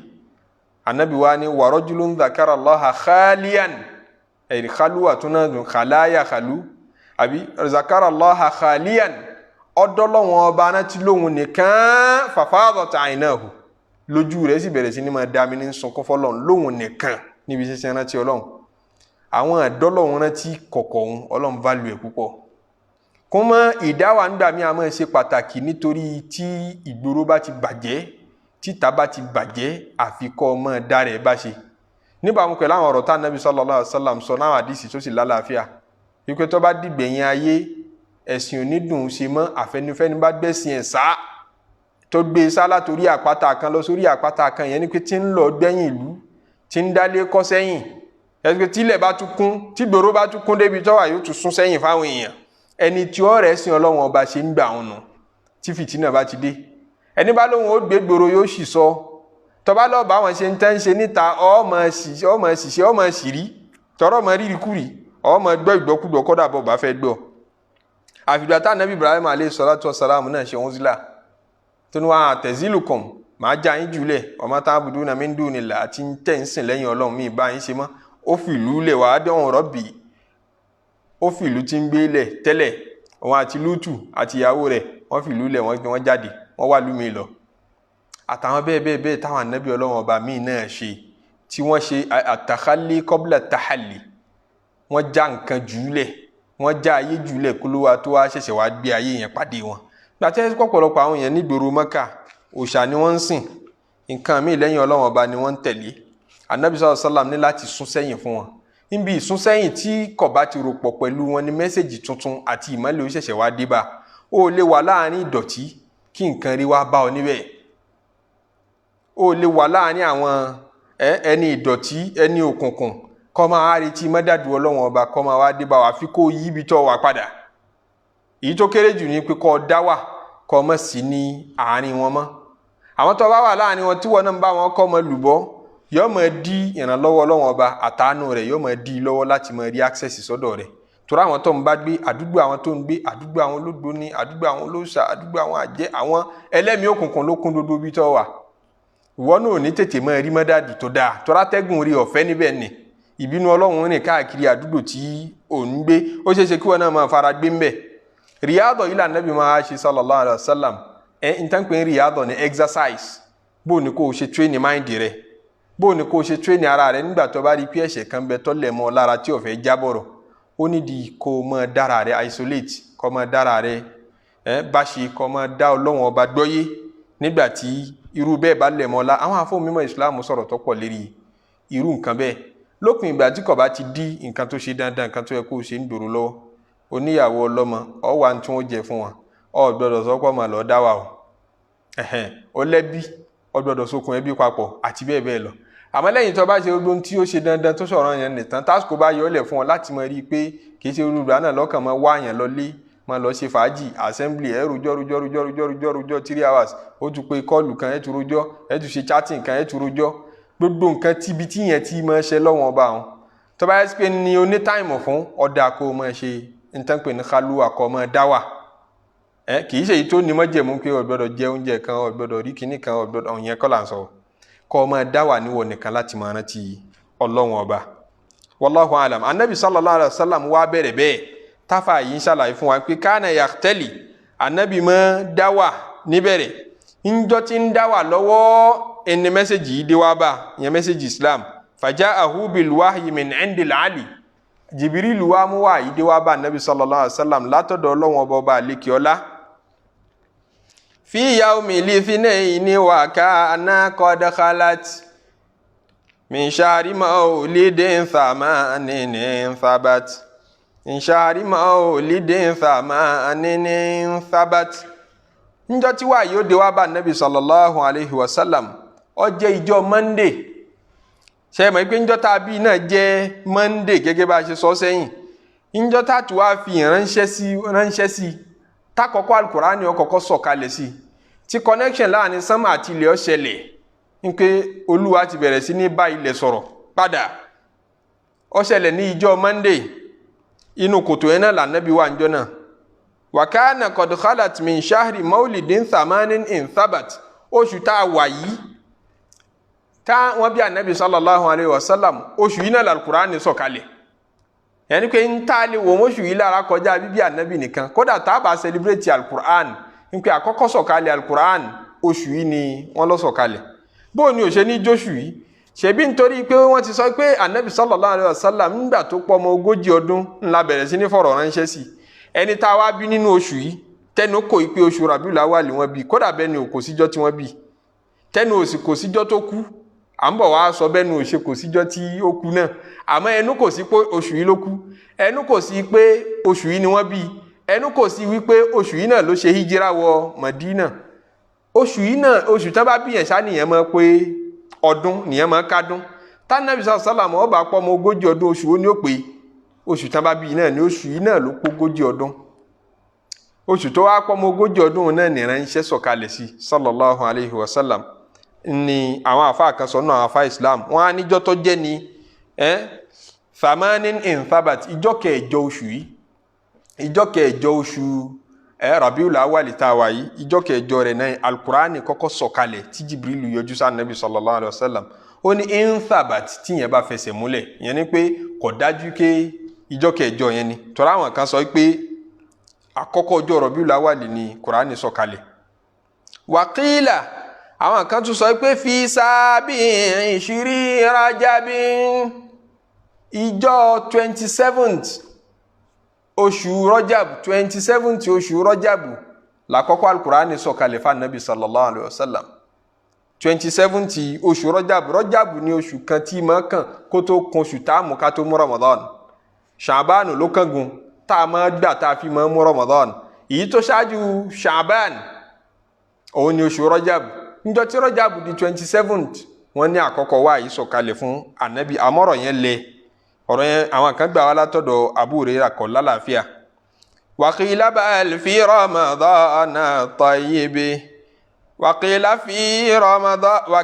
Ànábì wa ní wa rajulun dhakara Allaha khaliyan ẹ̀rí khalwa tó náà dùn khalaya khalu àbí dhakara Allaha khaliyan ọdọ́lọ́wọ́n ọba náà ti lóhun nìkan fafadat aynahu lójú rẹ̀ sì bẹ̀rẹ̀ sí ní máa dá mi ní sunkún fọ́lọ́run lóhun nìkan níbi ṣíṣe rántí ọlọ́run àwọn àdọ́lọ́wọ́n rántí kọ̀kọ̀ òun ọlọ́run value ẹ̀ púpọ̀ kún mọ́ ìdáwà ń gbà mí àmọ́ ṣe pàtàkì nítorí tí ìgboro bá ti bàjẹ́ títa bá ti bàjẹ́ àfikọ́ ọmọ dá rẹ̀ bá ṣe níbàámu pẹ̀lú àwọn ọ̀rọ̀ tá Nábì sallallahu alaihi wasallam sọ náà àdìsí tó sì lálàáfíà wípé tó bá dìgbẹ̀yìn ayé ẹ̀sìn onídùn ṣe mọ́ àfẹnifẹ́ni bá gbẹ̀sìn ẹ̀ sá tó gbé sá látòrí àpáta kan lọ sórí àpáta kan yẹn ni pé tí ń lọ gbẹ̀yìn ìlú tí ń dálé kọ́ sẹ́yìn ẹ̀sìn tí ilẹ̀ bá tún kún tí gbòòrò bá tún kún débi tọ́wà yóò tún sún sẹ́yìn fáwọn èèyàn ẹni tí ó rẹ̀ sìn Ọlọ́run ọba ṣe ń gbà wọn nù tí fìtínà bá ti dé ẹni bá lóhun ó gbé gbòòrò yóò sì sọ tọba lọ bá wọn ṣe ń tẹ́ ń ṣe níta ọmọ ṣìṣẹ́ ọmọ ṣìrí tọrọ ọmọ rírì kúrì ọmọ gbọ́ ìgbọ́kúgbọ́ kọ́dà bọ̀ bá fẹ́ gbọ́ àfìgbà tá Nabi Ibrahim alayhi salatu wassalam náà ṣe wọn zila tó ní wọn àtẹ̀zílùkùn máa já yín jùlẹ̀ ọmọ tá abuduna min dunillah àti tẹ̀ ń sìn lẹ́yìn Ọlọ́run mi bá yín ṣe mọ́ ó fi ìlú lẹ̀ wá dẹ́wọ̀n rọ́bì ó fi ìlú tí ń gbé lẹ̀ tẹ́lẹ̀ òun àti Lútù àti ìyàwó rẹ̀ wọ́n fi ìlú lẹ̀ wọ́n jáde wọ́n wá lú mi lọ àtàwọn bẹ́ẹ̀ táwọn ànábì Ọlọ́run ọba míì náà ṣe tí wọ́n ṣe àtàkálí qabla tàhálì wọ́n já nǹkan jùlẹ̀ wọ́n já ayé jùlẹ̀ kó ló wá tó wá ṣẹ̀ṣẹ̀ wá gbé ayé yẹn pàdé wọn gbàtẹ́ pọ̀pọ̀lọpọ̀ àwọn èèyàn nígboro Mẹ́kà òòṣà ni wọ́n ń sìn nǹkan míì lẹ́yìn Ọlọ́run ọba ni wọ́n ń tẹ̀lé ànábì sallallahu alaihi wasallam ní láti sún sẹ́yìn fún wọn níbi ìsúnsẹ́yìn tí kò bá ti rò pọ̀ pẹ̀lú wọn ní mẹ́sẹ̀jì tuntun àti ìmọ́lẹ̀ oṣẹ̀ṣẹ̀ wá dé bá ó lè wà láàrin ìdọ̀tí kí nǹkan rí wá bá ọ níbẹ̀ ó lè wà láàrin àwọn ẹni ìdọ̀tí ẹni òkùnkùn kọ́ máa retí mọ́dàdù Ọlọ́run ọba kọ́ máa wá dé bá wà fi kó yí ibi tó wà padà èyí tó kéré jù ní pé kọ́ dá wà kọ́ mọ́ sí ní àárín wọn mọ́ àwọn tó bá wà láàrin wọn tí wọn náà ń bá wọn kọ́ mọ́ lùbọ́ yóò máa di ìrànlọ́wọ́ Ọlọ́run ọba àtàánú rẹ̀ yóò máa di lọ́wọ́ láti máa rí access sọ́dọ̀ rẹ̀ torí àwọn tó ń bá gbé àdúgbò àwọn tó ń gbé àdúgbò àwọn olóògbé ní àdúgbò àwọn olóòṣà àdúgbò àwọn àjẹ́ àwọn ẹlẹ́mìí òkùnkùn ló kún dodo bí tó wà ìwọ náà ò ní tètè máa rí mọ́dàdù tó dáa tọ́ra tẹ́gùn rí ọ̀fẹ́ níbẹ̀ ni ìbínú Ọlọ́run rìn káàkiri àdúgbò tí ò ń gbé ó ṣeéṣe kí wọn náà máa fara gbé ń bẹ̀ ríyádọ̀ yìí lànàbí máa ṣe sallallahu alaihi wasallam ń tán pé ríyádọ̀ ní exercise bó ní kó o ṣe train mind rẹ̀ bó ní kó o ṣe train ara rẹ̀ nígbà tó bá rí pé ẹ̀ṣẹ̀ kan bẹ tọ́lẹ̀ mọ́ lára tí ò fẹ́ jábọ̀rọ̀ ó nídìí kó o máa dára rẹ̀ isolate kó o máa dára rẹ̀ bá ṣe kó o máa dá Ọlọ́run ọba gbọ́yé nígbà tí irú bẹ́ẹ̀ bá lẹ̀ mọ́ la àwọn àfọwọ́ mímọ́ Islam sọ̀rọ̀ tó pọ̀ lérí irú nǹkan bẹ́ẹ̀ lópin ìgbà tí kò bá ti di nǹkan tó ṣe dandan nǹkan tó yẹ kó o ṣe ń gbòòrò lọ́wọ́ oníyàwó ọlọ́mọ ọ wà tí wọ́n jẹ fún wọn ọ gbọ́dọ̀ sọ pé ọmọ lọ dá wà o ó lẹ́bí ọ gbọ́dọ̀ sokùn ẹbí papọ̀ àti bẹ́ẹ̀ bẹ́ẹ̀ lọ àmọ́ lẹ́yìn tó bá ṣe gbogbo tí ó ṣe dandan tó sọ̀rọ̀ yẹn nìtàn tásìkò bá yọ ọ́lẹ̀ fún wọn láti mọ rí i pé kì í ṣe olùgbà náà lọ́kàn mọ́ wá yẹn lọlé mọ́ lọ ṣe fàájì assembly ẹ̀ rojọ́ 3 hours ó tún pé kọ́ọ̀lù kan ẹ̀ tún rojọ́ ẹ̀ tún ṣe chatting kan ẹ̀ tún rojọ́ gbogbo nǹkan tíbi tí yẹn ti máa ṣe lọ́wọ́n ọba wọn tó bá yẹ pé ní oní táìmù fún ọ̀dà kó o máa ṣe nǹkan pè ní kálúwà kó o máa dáwà kì í ṣe èyí tó ní mọ́jẹ̀mú pé o gbọ́dọ̀ jẹ oúnjẹ kan o gbọ́dọ̀ rí kinní kan o gbọ́dọ̀ ọ̀yẹn kọ́ là ń sọ kó o máa dáwà níwọ̀ nìkan láti máa rántí Ọlọ́run ọba wallahu alam anabi sallallahu alayhi wa sallam wá bẹ̀rẹ̀ bẹ́ẹ̀ táfà yìí ń ṣàlàyé fún wa pé kánà yàtẹ́lì anabi máa dáwà níbẹ̀rẹ̀ ńjọ́ tí ń dáwà lọ́wọ́ ẹni mẹ́sẹ̀jì yìí dé wá bá ìyẹn mẹ́sẹ̀jì Islam faja'ahu bil wahyi min indil ali Jibril wá mú wá yìí dé wá bá anabi sallallahu alayhi wa sallam látọ̀dọ̀ Ọlọ́run ọba àlékè ọlá fi yawmi lithnaini wa kana qad khalat min shahri mawlidin thamanin thabat min shahri mawlidin thamanin thabat. Níjọ́ tí wá yóò dé wá bá Nabi sallallahu alayhi wa sallam ó jẹ́ ìjọ́ Monday. Ṣé mọ̀ pé níjọ́ tá bí náà jẹ́ Monday gẹ́gẹ́ bá ṣe sọ sẹ́yìn. Níjọ́ tá tú wá fi ránṣẹ́ sí tá kọ́kọ́ al-Qur'ani ó kọ́kọ́ sọ̀kalẹ̀ sí. Tí connection láàrin sánmà àti ilẹ̀ ó ṣẹlẹ̀. Ní pé Olúwa ti bẹ̀rẹ̀ sí ní bá ilẹ̀ sọ̀rọ̀ padà. Ó ṣẹlẹ̀ ní ìjọ́ Monday. Inú kòtò yẹn náà la Nabi wà níjọ́ náà. Wa kana qad khalat min shahri mawlidin thamanin in thabat. Oṣù tá wà yìí tá wọ́n bí Ànábì sallallahu alayhi wa sallam oṣù yìí náà al-Qur'ani sọ̀kalẹ̀. Yani pé ń tá lè wò oṣù yìí lára kọjá bíbí Ànábì nìkan. Kódà tá bá celebrate al-Qur'an ń pé àkọ́kọ́ sọ̀kalẹ̀ al-Qur'an oṣù yìí ni wọ́n lọ sọ̀kalẹ̀. Bó ni ó ṣe ní jóṣù yìí? Ṣebí nítorí pé wọ́n ti sọ pé Ànábì sallallahu alayhi wa sallam nígbà tó pọ̀ mọ́ 40 ọdún ńlá bẹ̀rẹ̀ sí ní fọ̀rọ̀ ránṣẹ́ sí. Ẹni tá wá bí nínú oṣù yìí tẹnu kò pé oṣù Rabiul Awwal wọ́n bí kódà bẹ́ẹ̀ ni ò kò síjọ́ tí wọ́n bí tẹnu ò sì kò síjọ́ tó kú à ń bọ̀ wá sọ bẹ́ẹ̀ ni ò ṣe kò síjọ́ tí ó kú náà àmọ́ ẹnu kò sí pé oṣù yìí ló kú ẹnu kò sí pé oṣù yìí ni wọ́n bí ẹnu kò sí wípé oṣù yìí náà ló ṣe hijira wọ Madina oṣù yìí náà oṣù tán bá bí yẹn ṣá nìyẹn mọ̀ pé ọdún nìyẹn mọ̀ kádún tá Nábì sallallahu ó bá pọ̀ mọ́ 40 ọdún oṣù wo ni ó pé oṣù tán bá bí náà ni oṣù yìí náà ló pé 40 ọdún oṣù tó wá pọ̀ mọ́ 40 ọdún náà ni ránṣẹ́ sọ̀kalẹ̀ sí sallallahu alayhi wa sallam ni àwọn àfáà kan sọ náà àfáà Islam wọ́n á níjọ́ tó jẹ́ ni thamanin in thabat ìjọ́ kẹjọ oṣù yìí ìjọ́ kẹjọ oṣù Rabiul Awwal tá wà yìí ìjọ́ kẹjọ rẹ̀ náà al-Qur'ani kọ́kọ́ sọ̀kalẹ̀ tí Jibril yọjú sí Nabi sallallahu alayhi wa sallam ó ní in thabat tí yẹn bá fẹsẹ̀ múlẹ̀ yẹn ni pé kò dájú pé ìjọ́ kẹjọ yẹn ni tọ́ra àwọn kan sọ pé àkọ́kọ́ ọjọ́ Rabiul Awwal ni Qur'ani sọ̀kalẹ̀ waqila àwọn kan tún sọ pé fi sábì shiri Rajabin ìjọ́ 27th oṣù Rajab 27th oṣù Rajab lákọ́kọ́ al-Qur'ani sọ̀kalẹ̀ fún Nabi sallallahu alayhi wa sallam 27th oṣù Rajab ni oṣù kan tí máa kàn kó tó kun oṣù tá mú ká tó mú Ramadan Sha'ban ló kángun tá máa gbà tá fi máa mú Ramadan èyí tó ṣáájú Sha'ban òun ni oṣù Rajab níjọ́ tí Rajab di 27th wọ́n ní àkọ́kọ́ wá yìí sọ̀kalẹ̀ fún Ànábì àmọ́rọ̀ yẹn lẹ ọ̀rọ̀ yẹn àwọn kan gbà wá látọ̀dọ̀ Abu Hurairah kò lálàáfíà wa qila bal fi Ramadan tayyibi wa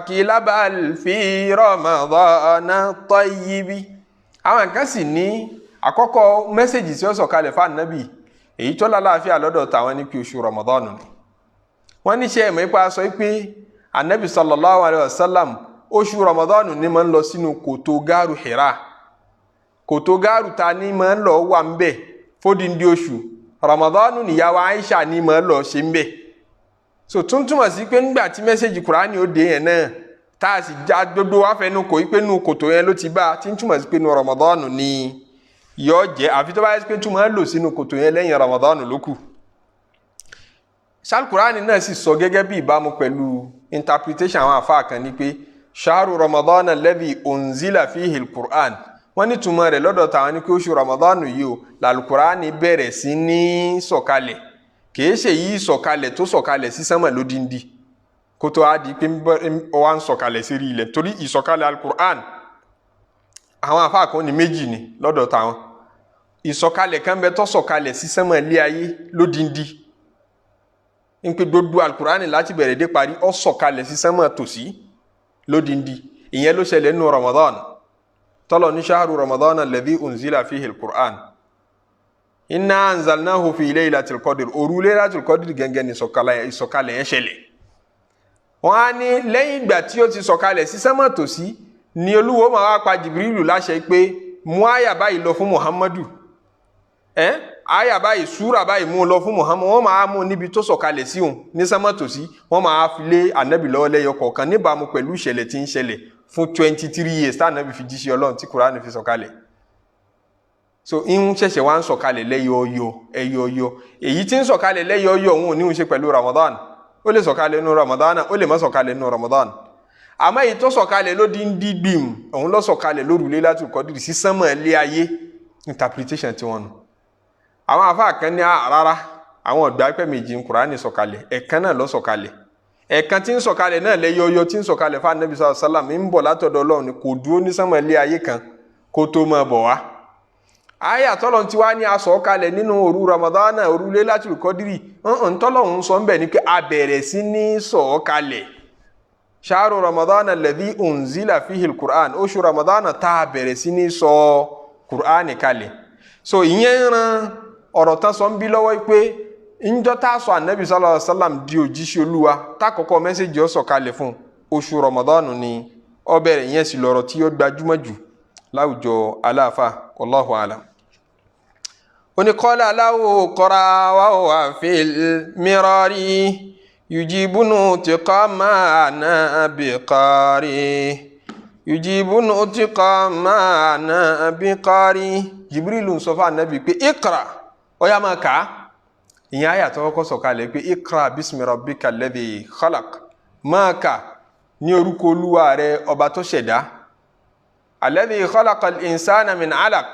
qila bal fi Ramadan tayyibi àwọn kan sì ní àkọ́kọ́ mẹ́sẹ̀jì tí ó sọ̀kalẹ̀ fún Ànábì èyí tó lálàáfíà lọ́dọ̀ tàwọn ní pé oṣù Ramadan ni wọ́n ní ṣe ẹ̀mọ́ ipa sọ pé Ànábì sallallahu alayhi wa sallam oṣù Ramadan ní máa ń lọ sínú kòtò gáàrù Hira kòtò gáàrù ta ní máa ń lọ wà ń bẹ̀ fódìndí oṣù Ramadan níyàwó Aisha ní máa ń lọ ṣe ń bẹ̀ so tún túmọ̀ sí pé nígbà tí mẹ́sẹ̀jì Kùránì ó dé yẹn náà tá a sì já gbogbo wá fẹnu kò pé nù kòtò yẹn ló ti bá tí ń túmọ̀ sí pé nù Ramadan ni yọ jẹ́ àfi tó bá yẹ pé tún máa ń lò sínú kòtò yẹn lẹ́yìn Ramadan ló kù Al-Qur'ani náà sì sọ gẹ́gẹ́ bí ìbámu pẹ̀lú interpretation àwọn àfáà kan ní pé shahru Ramadan alladhi unzila fihi al-Qur'an wọ́n ní túmọ̀ rẹ̀ lọ́dọ̀ tàwọn ní pé oṣù Ramadan yìí o lal-Qur'ani bẹ̀rẹ̀ sí ní sọ̀kalẹ̀ kìí ṣe yìí sọ̀kalẹ̀ tó sọ̀kalẹ̀ sí sánmà lódindi kó tó á di pé ó wá ń sọ̀kalẹ̀ sí rí ilẹ̀ torí ìsọ̀kalẹ̀ al-Qur'an àwọn àfáà kan ní méjì ni lọ́dọ̀ tàwọn ìsọ̀kalẹ̀ kan bẹ tó sọ̀kalẹ̀ sí sánmà ilé ayé lódindi ń pé gbogbo al-Qur'ani láti bẹ̀rẹ̀ dé parí ó sọ̀kalẹ̀ sí sánmà tòsí lódindi ìyẹn ló ṣẹlẹ̀ nínú Ramadan tọ́lọ̀ ní shahru Ramadan alladhi unzila fihi al-Qur'an inna anzalnahu fi laylatil qadr òru laylatil qadr gẹ́gẹ́ ní ìsọ̀kalẹ̀ yẹn ṣẹlẹ̀ wọ́n á ní lẹ́yìn ìgbà tí ó ti sọ̀kalẹ̀ sí sánmà tòsí ni Olúwo máa wá pa Jibrilu láṣẹ pé mú àyà báyìí lọ fún Muhammadu àyà báyìí súrà báyìí mú lọ fún Muhammad wọ́n máa mú níbi tó sọ̀kalẹ̀ sí òun ní sánmà tòsí wọ́n máa fi lé Ànábì lọ́wọ́ lẹ́yọ kọ̀ọ̀kan níbàámu pẹ̀lú ìṣẹ̀lẹ̀ tí ń ṣẹlẹ̀ fún 23 years tá Ànábì fi jíṣẹ́ Ọlọ́run tí Kùránì fi sọ̀kalẹ̀ so ń ṣẹ̀ṣẹ̀ wá ń sọ̀kalẹ̀ lẹ́yọọyọ ẹyọọyọ èyí tí ń sọ̀kalẹ̀ lẹ́yọọyọ òun ò ní ń ṣe pẹ̀lú Ramadan ó lè sọ̀kalẹ̀ nínú Ramadan ó lè má sọ̀kalẹ̀ nínú Ramadan àmọ́ èyí tó sọ̀kalẹ̀ ló di ń dí gbìm òun ló sọ̀kalẹ̀ lóru Laylatul Qadr sí sánmọ̀ ilé ayé interpretation tí wọ́n nù àwọn àfáà kan ní rárá àwọn ọ̀gbà pẹ́ méjì ń Kùránì sọ̀kalẹ̀ ẹ̀kan náà ló sọ̀kalẹ̀ ẹ̀kan tí ń sọ̀kalẹ̀ náà lẹ́yọyọ tí ń sọ̀kalẹ̀ fún Ànábì sallallahu alaihi wasallam ń bọ̀ látọ̀dọ̀ Ọlọ́run ni kò dúró ní sánmọ̀ ilé ayé kan kó tó máa bọ̀ wá àyà tọ́lọ́run ti wá ní asọ̀kalẹ̀ nínú òru Ramadan òru Laylatul Qadr tọ́lọ́run sọ ń bẹ̀ ni pé a bẹ̀rẹ̀ sí ní sọ̀kalẹ̀ ṣáàrù Ramadan alladhi unzila fihi al-Qur'an oṣù Ramadan tá a bẹ̀rẹ̀ sí ní sọ Qur'an kalẹ̀ so ìyẹn ran ọ̀rọ̀ tán sọ ń bí lọ́wọ́ pé ìjọ tá a sọ Ànábì sallallahu alaihi wasallam di òjíṣẹ́ Olúwa tá kọ́kọ́ mẹ́sẹ̀jì ó sọ̀kalẹ̀ fún oṣù Ramadan ni ó bẹ̀rẹ̀ ìyẹn sì lọ́rọ̀ tí ó gbajúmọ̀ jù láwùjọ aláàfà wallahu alam oni qala lahu qara fil mirari yujibunu tiqama biqari yujibunu tiqama biqari Jibrilu sọ fún Ànábì pé ikra ó yá máa kà ìyẹn àyà tó kọ́kọ́ sọ̀kalẹ̀ pé ikra bismi rabbika alladhi khalaq máa kà ní orúkọ Olúwa rẹ ọba tó ṣẹ̀dá alladhi khalaqal insana min alaq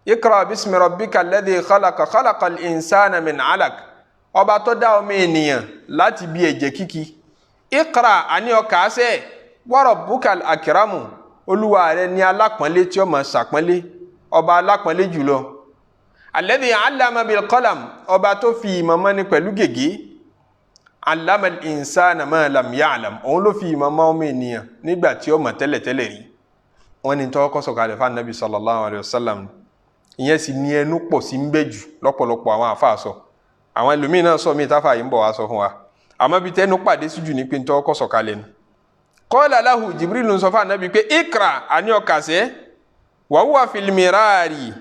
ikra bismi rabbika alladhi khalaqa khalaqal insana min alaq ọba tó dá ọmọ ènìyàn láti bí ẹ̀jẹ̀ kíkì ikra àní ó kà ṣe wa rabbukal akramu Olúwa rẹ ní alápọ̀nlé tí ó máa ṣàpọ́nlé ọba alápọ̀nlé jùlọ alladhi allama bil qalam ọba tó fi ìmọ̀ mọ́ni pẹ̀lú gègé allama al insana ma lam ya'lam òun ló fi ìmọ̀ mọ́ ọmọ ènìyàn nígbà tí ó mọ̀ tẹ́lẹ̀tẹ́lẹ̀ rí wọ́n ní tó kọ́kọ́ sọ̀kalẹ̀ fún Ànábì sallallahu alaihi wasallam ìyẹn sì ní ẹnu pọ̀ sí ń bẹ jù lọ́pọ̀lọpọ̀ àwọn àfáà sọ àwọn ẹlòmíín náà sọ mí táfà yìí ń bọ̀ wá sọ fún wa àmọ́ bí tẹnu pàdé sí jù ní pé tó kọ́kọ́ sọ̀kalẹ̀ ni qala lahu Jibril sọ fún Ànábì pé ikra àní ó kà ṣe wa huwa fil mirari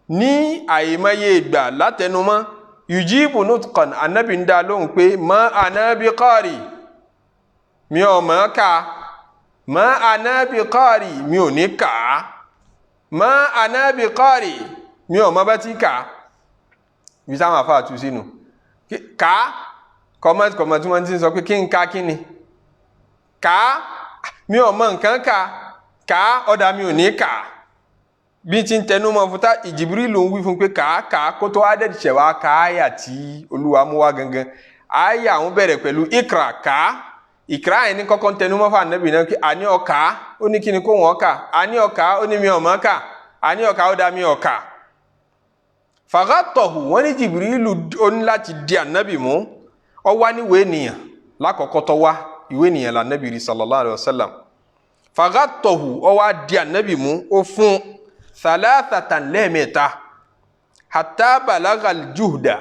ní àìmọye ìgbà látẹnumọ́ yujibu nutqan Ànábì ń dá lóhùn pé ma ana bi qari mi ò mọ̀ ká ma ana bi qari mi ò ní kà á ma ana bi qari mi ò mọ̀ bá ti kà á bí sáwọn àfáà tú sínú kà á kọmọtí wọ́n ti sọ pé kí n ká kí ni kà á mi ò mọ̀ nǹkan kà á ọ̀dà mi ò ní kà á bí ti ń tẹnu mọ́ fún tá Jibrilu ń wí fún pé kà á kó tó adẹ́dì ṣẹ̀wá ká àyà tí Olúwa mú wá gangan àyà àwọn bẹ̀rẹ̀ pẹ̀lú ikra kà á ìkra yẹn ní kọ́kọ́ ń tẹnu mọ́ fún Ànábì náà àní ọ̀ka ó ní kí ni kó wọ́n kà àní ọ̀ka ó ní mi ò mọ̀ kà àní ọ̀ka ó dá mi ọ̀ka faghatọ̀hù wọ́n ní Jibrilu ó ní láti di Ànábì mú ọ wá níwèé ènìyàn lákọ̀ọ́kọ́ tó wá ìwé ènìyàn l'Ànábì rí sallallahu alaihi wasallam faghatọ̀hù ọ wá di Ànábì mú ó fún thalathatan lẹ́ẹ̀mẹ́ta hatta balagal juhda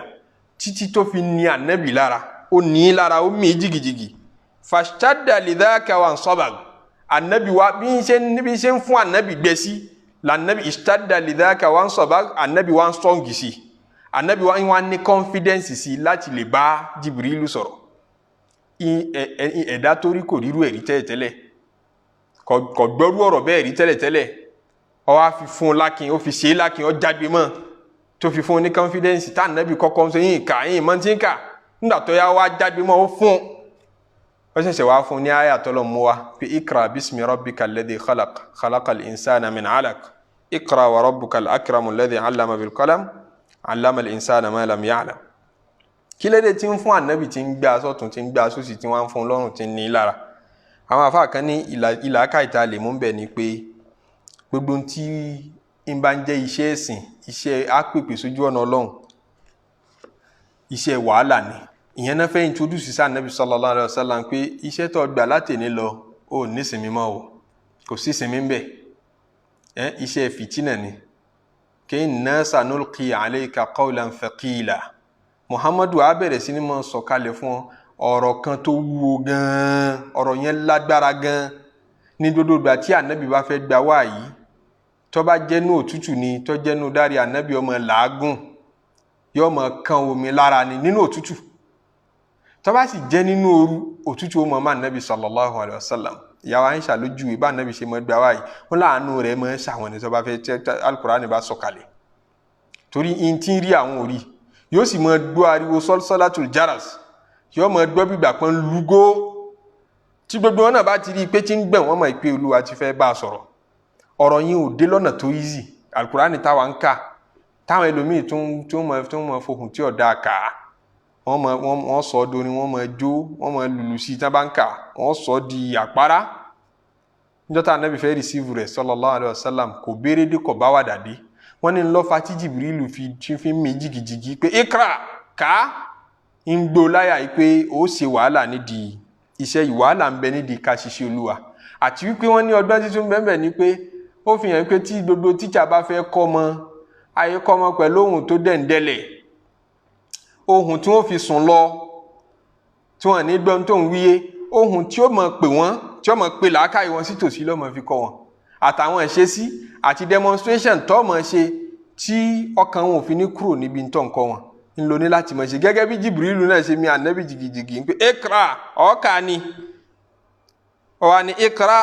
títí tó fi ní Ànábì lára ó ní lára ó mí jìgìjìgì fashtadda lidhaka wa sabag Ànábì wa bí ṣe ń fún Ànábì gbèsí l'Ànábì ishtadda lidhaka wa sabag Ànábì wa strong sí Ànábì wa ní confidence sí láti lè bá Jibrilu sọ̀rọ̀ ẹ̀dá torí kò ríru ẹ̀rí tẹ́lẹ̀tẹ́lẹ̀ kò gbọ́rú ọ̀rọ̀ bẹ́ẹ̀ rí tẹ́lẹ̀tẹ́lẹ̀ ó wá fi fún lákin ó fi ṣe lákin ó jágbe mọ́ tó fi fún ní confidence tá Ànábì kọ́kọ́ ń sọ yín kà yín mọ́ tí ń kà nígbà tó yá wá jágbe mọ́ ó fún ó ṣẹ̀ṣẹ̀ wá fún ní àyà tọ́lọ̀ mú wa pé ikra bismi rabbika alladhi khalaqal insana min alaq ikra wa rabbukal akramu alladhi allama bil qalam allama al insana ma lam ya'lam kí lédè tí ń fún Ànábì tí ń gbé asọ́tún tí ń gbé asọ́sì tí wọ́n ń fún lọ́rùn tí ń ní lára àwọn àfáà kan ní ìlàkà ìta lè mú bẹ̀ ni pé gbogbo tí ń bá ń jẹ́ iṣẹ́ ẹ̀sìn iṣẹ́ àpèpè sójú ọ̀nà Ọlọ́run iṣẹ́ wàhálà ni ìyẹn náà fẹ́ introduce sí Ànábì sallallahu alaihi wasallam pé iṣẹ́ tó gbà látẹ̀ní lọ ó ní sinmi mọ́ o kò sí sinmi ń bẹ̀ iṣẹ́ fìtínà ni kí inna sanulqi alayka qawlan thaqila Muhammadu á bẹ̀rẹ̀ sí ní mọ́ sọ̀kalẹ̀ fún ọ̀rọ̀ kan tó wúwo gan-an ọ̀rọ̀ yẹn lágbára gan-an ní gbogbo ìgbà tí Ànábì bá fẹ́ gba wáyé tó bá jẹ́nu òtútù ni tó jẹ́nu dárí Ànábì ọmọ làágùn yóò mọ̀ kan omi lára ni nínú òtútù tó bá sì jẹ́ nínú ooru òtútù ọmọ máa Ànábì sallallahu alaihi wasallam ìyàwó Àìṣà lójú ìbá Ànábì ṣe mọ́ gba wáyé wọn láàánú rẹ̀ mọ́ ṣàwọn ní tó bá fẹ́ tẹ́ Al-Qur'an bá sọ̀kalẹ̀ torí in tí ń rí àwọn orí yóò sì mọ́ gbọ́ ariwo sọ́látùl jaras yóò mọ gbọ́ bígbà pọ́n lúgó tí gbogbo wọn náà bá ti rí i pé tí ń gbọ̀n wọ́n mọ̀ pé Olúwa ti fẹ́ bá a sọ̀rọ̀ ọ̀rọ̀ yín ò dé lọ́nà tó easy Al-Qur'ani táwa ń kà táwọn ẹlòmíì tó mọ fohùn tí ọ̀dà kà á wọ́n sọ ọ́ dorin wọ́n mọ jó wọ́n mọ lùlù sí i tí wọ́n bá ń kà wọ́n sọ ọ́ di àpárá níjọ́tà Ànábì fẹ́ rìsíìfù rẹ̀ sallallahu alaihi wasallam kò béèrè dé kò bá wà dàdé wọ́n ní lọ́fà tí Jibrilu fi mí jìgìjìgì pé ikra ká ń gbó láyà yìí pé ó ṣe wàhálà nídìí iṣẹ́ yìí wàhálà ń bẹ nídìí ká ṣiṣẹ́ Olúwa àti wípé wọ́n ní ọgbọ́n títún bẹ́ẹ̀ ni pé ó fi hàn pé tí gbogbo tíṣà bá fẹ́ kọ́ ọmọ ayé kọ́ ọmọ pẹ̀lú ohun tó dẹ̀ǹdẹ̀lẹ̀ ohun tí wọ́n fi sùn lọ tí wọ́n ní gbọ́n tó ń wíyé ohun tí ó mọ̀ pé wọ́n tí ó mọ̀ pé làákàyè wọn sí tòsí lọ́mọ fi kọ́ wọn àtàwọn ìṣesí àti demonstration tó mọ̀ ṣe tí ọkàn wọn ò fi ní kúrò níbi tó ń kọ́ wọn ń lo ní láti mọ̀ ṣe gẹ́gẹ́ bí Jibrilu náà ṣe mi Ànábì jìgìjìgì ń pé ikra ọ̀ọ́kà ni ọ̀wà ni ikra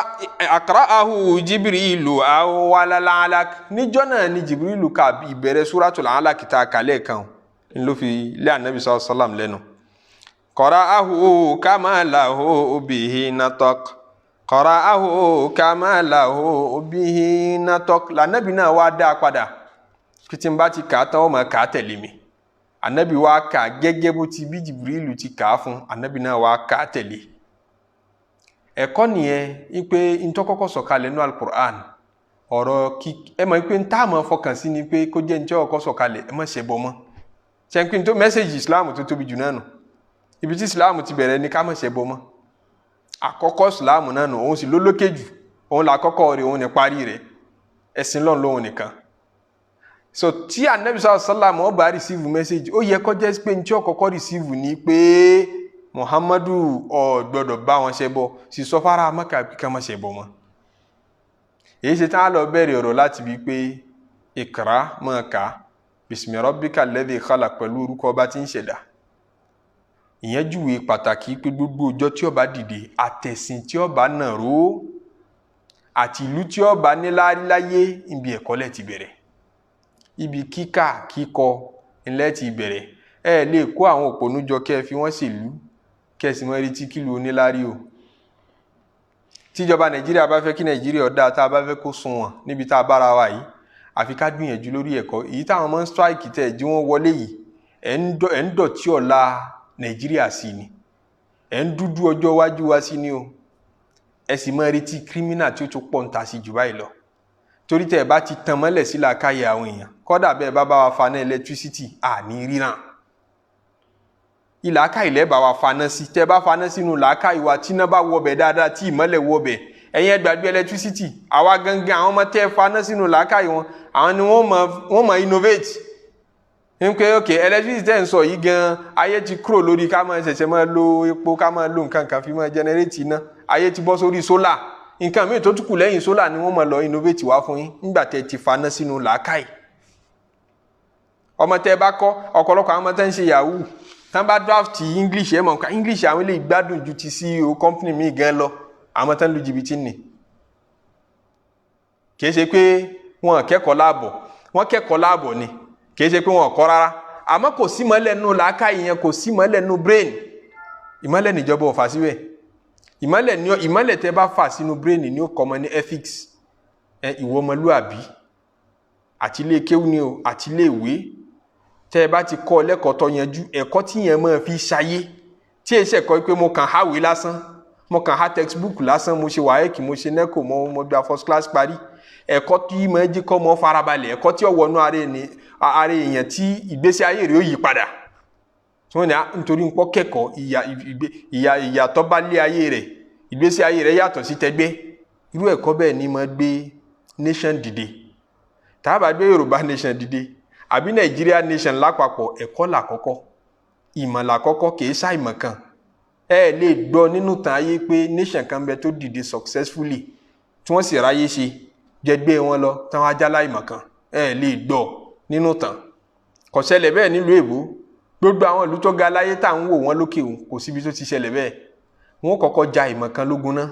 akra'ahu Jibrilu awwalal'alaq níjọ́ náà ni Jibrilu ka ìbẹ̀rẹ̀ Suratul Alaq tá a kàlẹ́ kan ń ló fi lé Ànábì sallallahu alaihi wasallam lẹ́nu qara'ahu kama lahu bihi nataq qara'ahu kama lahu bihi nataq l'Ànábì náà wá dá padà kí tí n bá ti kà á tán ó máa kà á tẹ̀lé mi Ànábì wá kà gẹ́gẹ́ bó ti bí Jibrilu ti kà á fún Ànábì náà wá kà á tẹ̀lé ẹ̀kọ́ nìyẹn wípé ntọ́kọ́kọ́ sọ̀kalẹ̀ nínú Al-Qur'an ọ̀rọ̀ kí ẹ mọ̀ wípé ntá mọ̀ fọkàn sí ni pé kó jẹ́ ntí ọkọ̀ sọ̀kalẹ̀ ẹ mọ̀ ṣe bọ́ mọ́ ṣe ń pín tó mẹ́sẹ̀gì Islam tó tóbi jù náà nù ibi tí Islam ti bẹ̀rẹ̀ ni ká mọ̀ ṣe bọ́ mọ́ àkọ́kọ́ Islam náà nù òun sì ló lókè jù òun là àkọ́kọ́ rẹ̀ òun ní parí rẹ̀ ẹ̀sìn lọ́n lóhun nìkan so tí Ànábì sallallahu alaihi wasallam ó bá receive message ó yẹ kó jẹ́ pé ntí ọkọ̀kọ́ receive ni pé Muhammadu ò gbọ́dọ̀ bá wọn ṣe bọ sì sọ fara Mákà bí ká má ṣe bọ mọ́ èyí ṣe tán á lọ bẹ̀rẹ̀ ọ̀rọ̀ láti bí pé ikra máa kà bismi rabbika alladhi khalaq pẹ̀lú orúkọ ọba tí ń ṣẹ̀dá ìyẹn júwe pàtàkì pé gbogbo ọjọ́ tí ó bá dìde àtẹ̀sìn tí ó bá nàró àti ìlú tí ó bá níláárí láyé ibi ẹ̀kọ́ lẹ̀ ti bẹ̀rẹ̀ ibi kíkà kíkọ ilẹ̀ ti bẹ̀rẹ̀ ẹ lè kó àwọn òpònú jọ kẹ́ fi wọ́n ṣèlú kẹsì mọ́ rí tí kílù onílárí o tíjọba Nàìjíríà bá fẹ́ kí Nàìjíríà ọ̀dá tá a bá fẹ́ kó sunwọ̀n níbi tá a bára wa yìí àfi ká gbìyànjú lórí ẹ̀kọ́ èyí táwọn ọmọ strike tẹ̀ jí wọ́n wọlé yìí ẹ̀ ń dọ̀tí ọ̀la Nàìjíríà sí ni ẹ̀ ń dúdú ọjọ́ iwájú wa sí ni o ẹ sì mọ́ rí tí kírímínà tí ó tún pọ̀ ń ta sí jù báyìí lọ torí tẹ̀ bá ti tan mọ́lẹ̀ sí làákàyè àwọn èèyàn kọ́dà bẹ́ẹ̀ bá bá wa faná electricity àní ríran ìlàákà ilẹ̀ bá wa faná sí tẹ́ bá faná sínú làákà ìwà tí iná bá wọbẹ̀ dáadáa tí ìmọ́lẹ̀ wọbẹ̀ ẹ̀yin ẹ gbàgbé electricity àwa gangan àwọn ọmọ tẹ́ faná sínú làákà ìwọn àwọn ni wọ́n mọ̀ innovate ń pé ok electricity tẹ́ ń sọ yìí gan ayé ti kúrò lórí ká máa ṣẹ̀ṣẹ̀ máa lo epo ká máa lo nǹkan kan fi máa generate iná ayé ti bọ́ sórí solar nǹkan míì tó tún kù lẹ́yìn solar ni wọ́n máa lọ innovate wá fún yín nígbà tẹ́ ti faná sínú làákà yìí ọmọ tẹ́ bá kọ́ ọ̀pọ̀lọpọ̀ àwọn ọmọ tẹ́ ń ṣe yahoo tán bá draft English ẹ̀ mọ̀ ká English àwọn ilé ìgbádùn ju ti CEO company mi gan lọ àwọn tán lu jìbìtì nì kìí ṣe pé wọn kẹ́kọ̀ọ́ láàbọ̀ wọn kẹ́kọ̀ọ́ láàbọ̀ ni kìí ṣe pé wọn kọ́ rárá àmọ́ kò sí mọ́lẹ̀ nù làákàyè yẹn kò sí mọ́lẹ̀ nù brain ìmọ́lẹ̀ níjọba ò fà síbẹ̀ ìmọ́lẹ̀ tẹ́ bá fà sínú brain ni ó kọ́ ọmọ ní ethics ìwọ ọmọlúàbí àti ilé kéwú ni o àti ilé ìwé tẹ́ bá ti kọ́ lẹ́kọ̀ọ́ tó yanjú ẹ̀kọ́ tí yẹn máa fi ṣayé tí ẹ ṣe kọ́ pé mo kàn háwé lásán mo kàn há textbook lásán mo ṣe wáyéèkì mo ṣe nẹ́kò mo gba first class parí ẹ̀kọ́ tí máa jí kọ́ mọ́ farabalẹ̀ ẹ̀kọ́ tí ó wọnú ara èèyàn tí ìgbésí ayé rẹ̀ ó yí padà tí wọ́n ní nítorí ń pọ́ kẹ́kọ̀ọ́ ìyàtọ̀ bá lé ayé rẹ̀ ìgbésí ayé rẹ̀ yàtọ̀ sí tẹgbẹ́ irú ẹ̀kọ́ bẹ́ẹ̀ ni máa gbé nation dìde tá a bá gbé Yorùbá nation dìde àbí Nigeria nation lápapọ̀ ẹ̀kọ́ làkọ́kọ́ ìmọ̀ làkọ́kọ́ kìí ṣàìmọ̀ kan ẹ lè gbọ́ nínú tàn ayé pé nation kan bẹ tó dìde successfully tí wọ́n sì ráyé ṣe jẹgbẹ́ wọn lọ táwọn ajálá ìmọ̀ kan ẹ lè gbọ́ nínú tàn kò ṣẹlẹ̀ bẹ́ẹ̀ nílùú èbó gbogbo àwọn ìlú tó ga láyé tá à ń wò wọ́n lókè òun kò síbi tó ti ṣẹlẹ̀ bẹ́ẹ̀ wọ́n kọ́kọ́ ja ìmọ̀ kan lógun náà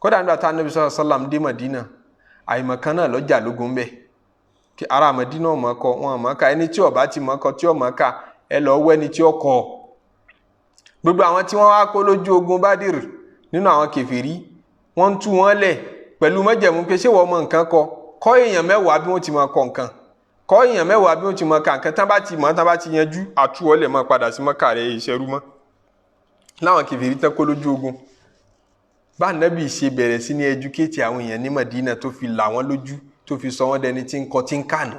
kódà nígbà tá Ànábì sallallahu alaihi wasallam dé Mádínà àìmọ̀ kan náà lọ́jà lógun bẹ́ẹ̀ kí ara Mádínà mọ̀ kọ wọn mọ̀ ká ẹni tí ó bá ti mọ̀ kọ tí ó mọ̀ ká ẹ lọ wọ ẹni tí ó kọ gbogbo àwọn tí wọ́n wá kó lójú ogun Bádìrì nínú àwọn kèfèrí wọ́n tú wọn lẹ̀ pẹ̀lú májẹ̀mú pé ṣé wọ́n mọ nǹkan kọ́ èèyàn mẹ́wàá bí wọ́n ti máa kọ nǹkan kọ́ èèyàn mẹ́wàá bí wọ́n ti máa ka nǹkan tán bá ti mọ̀ tán bá ti yanjú àtúwọ́lẹ̀ máa padà sí Mákà rẹ̀ ìṣẹ́rú mọ́ láwọn kèfèrí tán kó lójú ogun. bá Nábì ṣe bẹ̀rẹ̀ sí ní ẹdúkéètì àwọn èèyàn ní Mádínà tó fi là wọ́n lójú tó fi sọ wọ́n dẹni tí ń kọ tí ń kànú.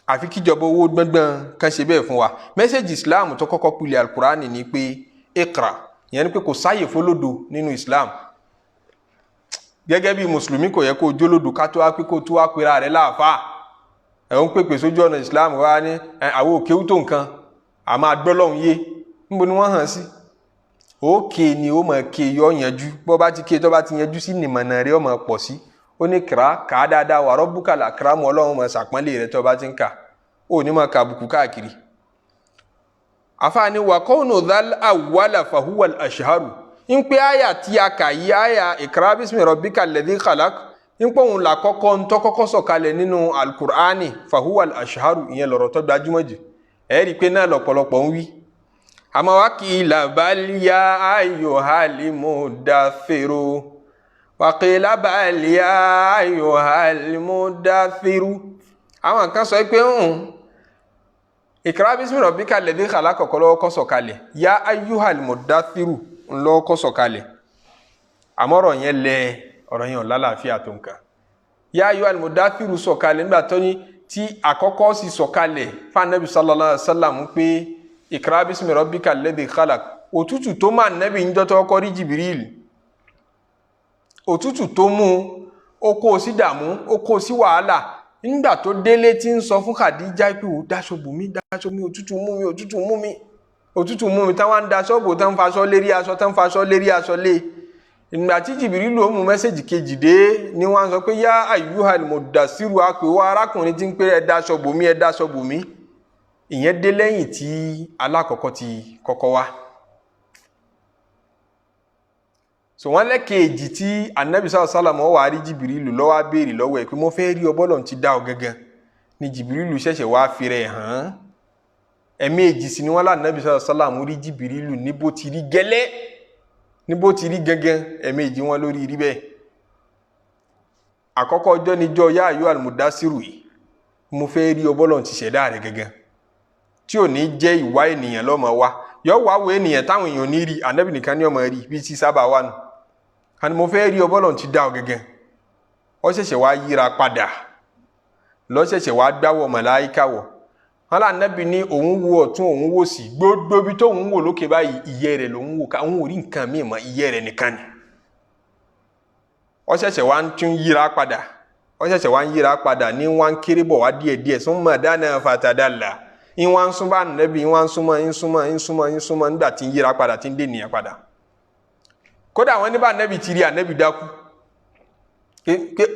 àfi kíjọba owó gbọ́ngbọ́n kan ṣe bẹ́ẹ̀ fún wa. mẹ́sẹ̀gì Islam tó kọ́kọ́ pilẹ̀ Al-Qur'ani ni pé Iqra, ìyẹn ni pé kò sáyè fólódo nínú Islam. gẹ́gẹ́ bí mùsùlùmí kò yẹ kó jólódo ká tó wá pé kó tó wá pera rẹ̀ láàfáà. ẹ̀ ń pèpè sójú ọ̀nà Islam wá ní àwọn òkèwú tó nǹkan àmọ́ agbọ́lọ́hún yé níbo ni wọ́n hàn sí. òkè ni ó mọ̀ ké yọ yanjú bó bá ti ké tó bá ti yanjú sí nìmọ̀nà rẹ̀ ó mọ̀ pọ̀ sí. ó ní kà á dáadáa wa rabbukal akram Ọlọ́run mọ̀ sàpọ́nlé rẹ̀ tó bá ti ń kà ó ní mọ̀ ká àbùkù káàkiri. àfààní wa kawnu dhal awwala fahuwa al-ashharu ń pé àyà tí a kà yí àyà Iqra bismi rabbikal ladhi khalaq ń pé òun là kọ́kọ́ ń tọ́ kọ́kọ́ sọ̀kalẹ̀ nínú Al-Qur'ani fahuwa al-ashharu ìyẹn lọ̀rọ̀ tó gbajúmọ̀ jù ẹ̀ rí i pé náà lọ̀pọ̀lọpọ̀ ń wí. àmọ́ wá qila bal ya ayyuhal mudaththiru wa qila bal ya ayyuhal mudaththiru. àwọn kan sọ pé Iqra bismi rabbikal ladhi khalaq kọ́kọ́ lọ́wọ́ kọ́ sọ̀kalẹ̀ ya ayyuhal mudaththiru ńlọ́wọ́ kọ́ sọ̀kalẹ̀ àmọ́ ọ̀rọ̀ yẹn ò lálàáfíà tó nǹkan. ya ayyuhal mudaththiru sọ̀kalẹ̀ nígbà tó ní tí àkọ́kọ́ sì sọ̀kalẹ̀ fún Ànábì sallallahu alaihi wasallam pé Iqra bismi rabbikal ladhi khalaq òtútù tó máa Nábì ń jọ́tọ́ ọkọ̀ rí Jibril òtútù tó mú ó kó sí dààmú ó kó sí wàhálà nígbà tó délé tí ń sọ fún Khadija pé ó dáṣọ bò mí òtútù mú mi táwọn ń daṣọ bò tán faṣọ lérí aṣọ lé ìgbà tí Jibril ló mú mẹ́sẹ̀jì kejì dé ni wọ́n sọ pé yá ayyuhal mudassiru àpè wá arákùnrin tí ń pé ẹ dáṣọ bò mí ìyẹn dé lẹ́yìn tí alákọ̀ọ́kọ́ ti kọ́kọ́ wá. so wọ́n lẹ́kẹ̀ẹ́jì tí Ànábì sallallahu alaihi wasallam wá rí Jibril lọ́wọ́ béèrè lọ́wọ́ ẹ̀ pé mo fẹ́ rí ọbọ́lọ̀ ti dá ọ gangan ni Jibril ṣẹ̀ṣẹ̀ wá fi rẹ̀ hàn. ẹ̀mẹ́jì sí ni wọ́n lá Ànábì sallallahu alaihi wasallam rí Jibril níbo ti rí gẹ́lẹ́ níbo ti rí gangan ẹ̀mẹ́jì wọn lórí rí bẹ́ẹ̀. àkọ́kọ́ ọjọ́ níjọ́ yá ayyuhal mudassiru yìí mo fẹ́ rí ọbọ́lọ̀ ti ṣẹ̀dá rẹ̀ gangan tí ò ní jẹ́ ìwà ènìyàn lọ́mọ wa yọ wá wo ènìyàn táwọn èèyàn ní rí Ànábì nìkan ní ọmọ rí bí ti sábà wà nù. àni mo fẹ́ rí ọbọ́lọ̀ ti dá ọ gangan ó ṣẹ̀ṣẹ̀ wá yíra padà ló ṣẹ̀ṣẹ̀ wá gbáwọ̀ màláíkà wọ̀. wọn là Ànábì ní òun wo ọ̀tún òun wò sí gbogbo bí tóun wò lókè báyìí ìyẹ́ rẹ̀ lòun wò ká òun ò rí nǹkan míì mọ́ ìyẹ́ rẹ̀ nìkan ni. ó ṣẹ̀ṣẹ̀ wá ń tún yíra padà ní wọ́n ń kéré bọ̀ wá díẹ̀díẹ̀ summa dana fatadalla ìwọ̀n ń súnmọ́ Ànábì ìwọ̀n ń súnmọ́ nígbà tí ń yíra padà tí ń dé nìyẹn padà. kódà wọn ní bá Ànábì ti rí Ànábì dákú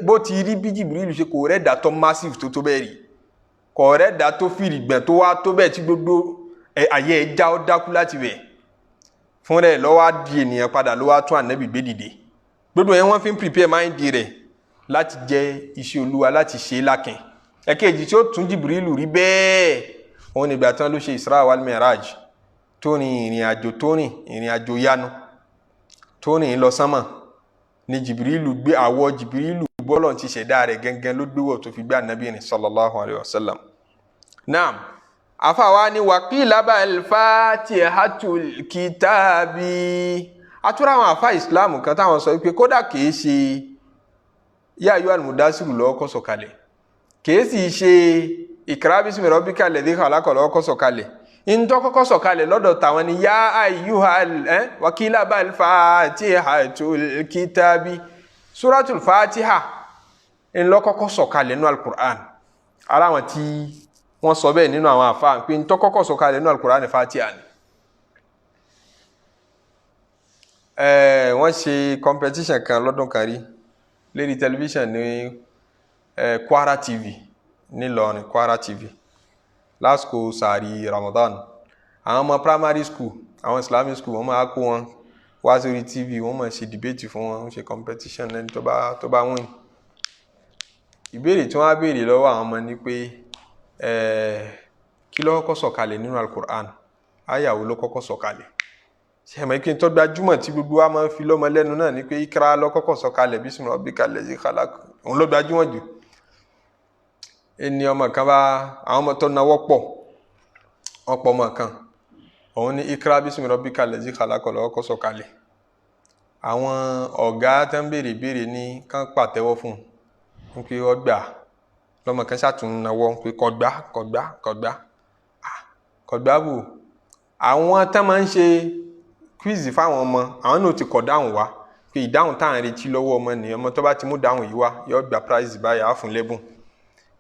bó ti rí bí Jibril ṣe kò rẹ́ dà tó massive tó bẹ́ẹ̀ rí kò rẹ́ dà tó fìrì gbọ̀n tó wá tó bẹ́ẹ̀ tí gbogbo ayé ẹ̀ já ọ́ dákú láti bẹ̀ fún rẹ̀ lọ́wọ́ di ènìyàn padà ló wá tún Ànábì gbé dìde gbogbo yẹn wọ́n fi ń prepare mind rẹ̀ láti jẹ́ iṣẹ́ Olúwa láti ṣe é lákìn. ẹ̀kejì tí ó tún Jibril rí bẹ́ẹ̀ òun nígbà tán ló ṣe Isra wal Mi'raj tó ní ìrìn àjò yanu tó ní lọ sánmà ní Jibril gbé àwọ̀ Jibril bọ́lọ̀ ti ṣẹ̀dá rẹ̀ gẹ́gẹ́ ló gbéwọ̀ tó fi gbé Ànábì ní sallallahu alaihi wasallam. naam afáwa ni waqila bal fatihatul kitabi àtúrà àwọn àfá Islam kan táwọn sọ pé kódà kìí ṣe ya ayyuhal mudassiru lọ́wọ́ kọ́ sọ̀kalẹ̀ kìí sì ṣe Iqra bismi rabbikal ladhi khalaq lọ́wọ́ kọ́ sọ̀kalẹ̀ ìntọ́ kọ́kọ́ sọ̀kalẹ̀ lọ́dọ̀ tàwọn ni ya ayyuhal waqila bal fatihatul kitabi suratul fatiha ńlọ kọ́kọ́ sọ̀kalẹ̀ nínú Al-Qur'an ara wọn tí wọ́n sọ bẹ́ẹ̀ nínú àwọn àfáà pé ìntọ́ kọ́kọ́ sọ̀kalẹ̀ nínú Al-Qur'an fatiha ni. wọ́n ṣe competition kan lọ́dún kan rí lórí tẹlifíṣàn ní Kwara TV nílọrin Kwara TV lásìkò sàárì Ramadan àwọn ọmọ primary school àwọn Islamic school wọ́n máa kó wọn wá sórí TV wọ́n máa ṣe debate fún wọn ṣe competition lẹ́ni tó bá win. ìbéèrè tí wọ́n á béèrè lọ́wọ́ àwọn ọmọ ni pé kí ló kọ́kọ́ sọ̀kalẹ̀ nínú Al-Qur'an àyà wo ló kọ́kọ́ sọ̀kalẹ̀ ṣe mọ̀ kí n tó gbajúmọ̀ tí gbogbo wa máa ń fi lọ́mọ lẹ́nu náà ni pé ikra ló kọ́kọ́ sọ̀kalẹ̀ bismi rabbikal ladzi khalaq òun ló gbajúmọ̀ jù. Ẹni ọmọ kan bá àwọn ọmọ tó náwó pọ̀ ọ̀pọ̀ ọmọ kan òun ni ikra bismi rabbikal ladzi khalaq ló kọ́kọ́ sọ̀kalẹ̀. Àwọn ọ̀gá tó ń béèrè ní kán pàtẹ́wọ́ fún un pé ó gbà lọ́mọ kan ṣàtún náwó pé kọ̀gbá wò. Àwọn tó máa ń ṣe quiz fáwọn ọmọ àwọn náà ti kọ̀ dáhùn wá pé ìdáhùn tá à ń retí lọ́wọ́ ọmọ nìyẹn, ọmọ tó bá ti mú dáhùn yìí wá yóò gba prize báyà á fún lẹ́bùn.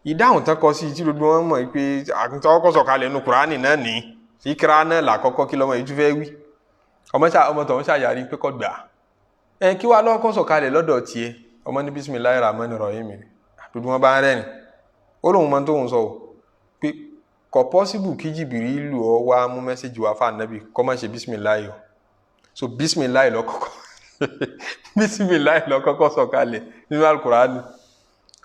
Ìdáhùn tán kọ sí tí gbogbo wọn mọ̀ pé àkùntàn ọkọ̀ sọ̀kalẹ̀ nínú Kùránì náà ní ìkírá náà làkọ́kọ́ kí lọ́mọ yìí tún fẹ́ wí. Ọmọ tó ń ṣàyàrí pé kọ́ gbà á. Kí wàá lọ́kọ́ sọ̀kalẹ̀ lọ́dọ̀ tiẹ̀ ọmọ ní bismillahir rahmanir rahim gbogbo wọn bá ń rẹ́rìn. Ó lóun mọ tóun sọ pé kò possible kí Jibrilu ó wá mú mẹ́sẹ̀jì wá fún Ànábì kó má ṣe bisimilayi o. So bisimilayi ló kọ́kọ́ sọ̀kalẹ̀ nínú Al-Qur'ani.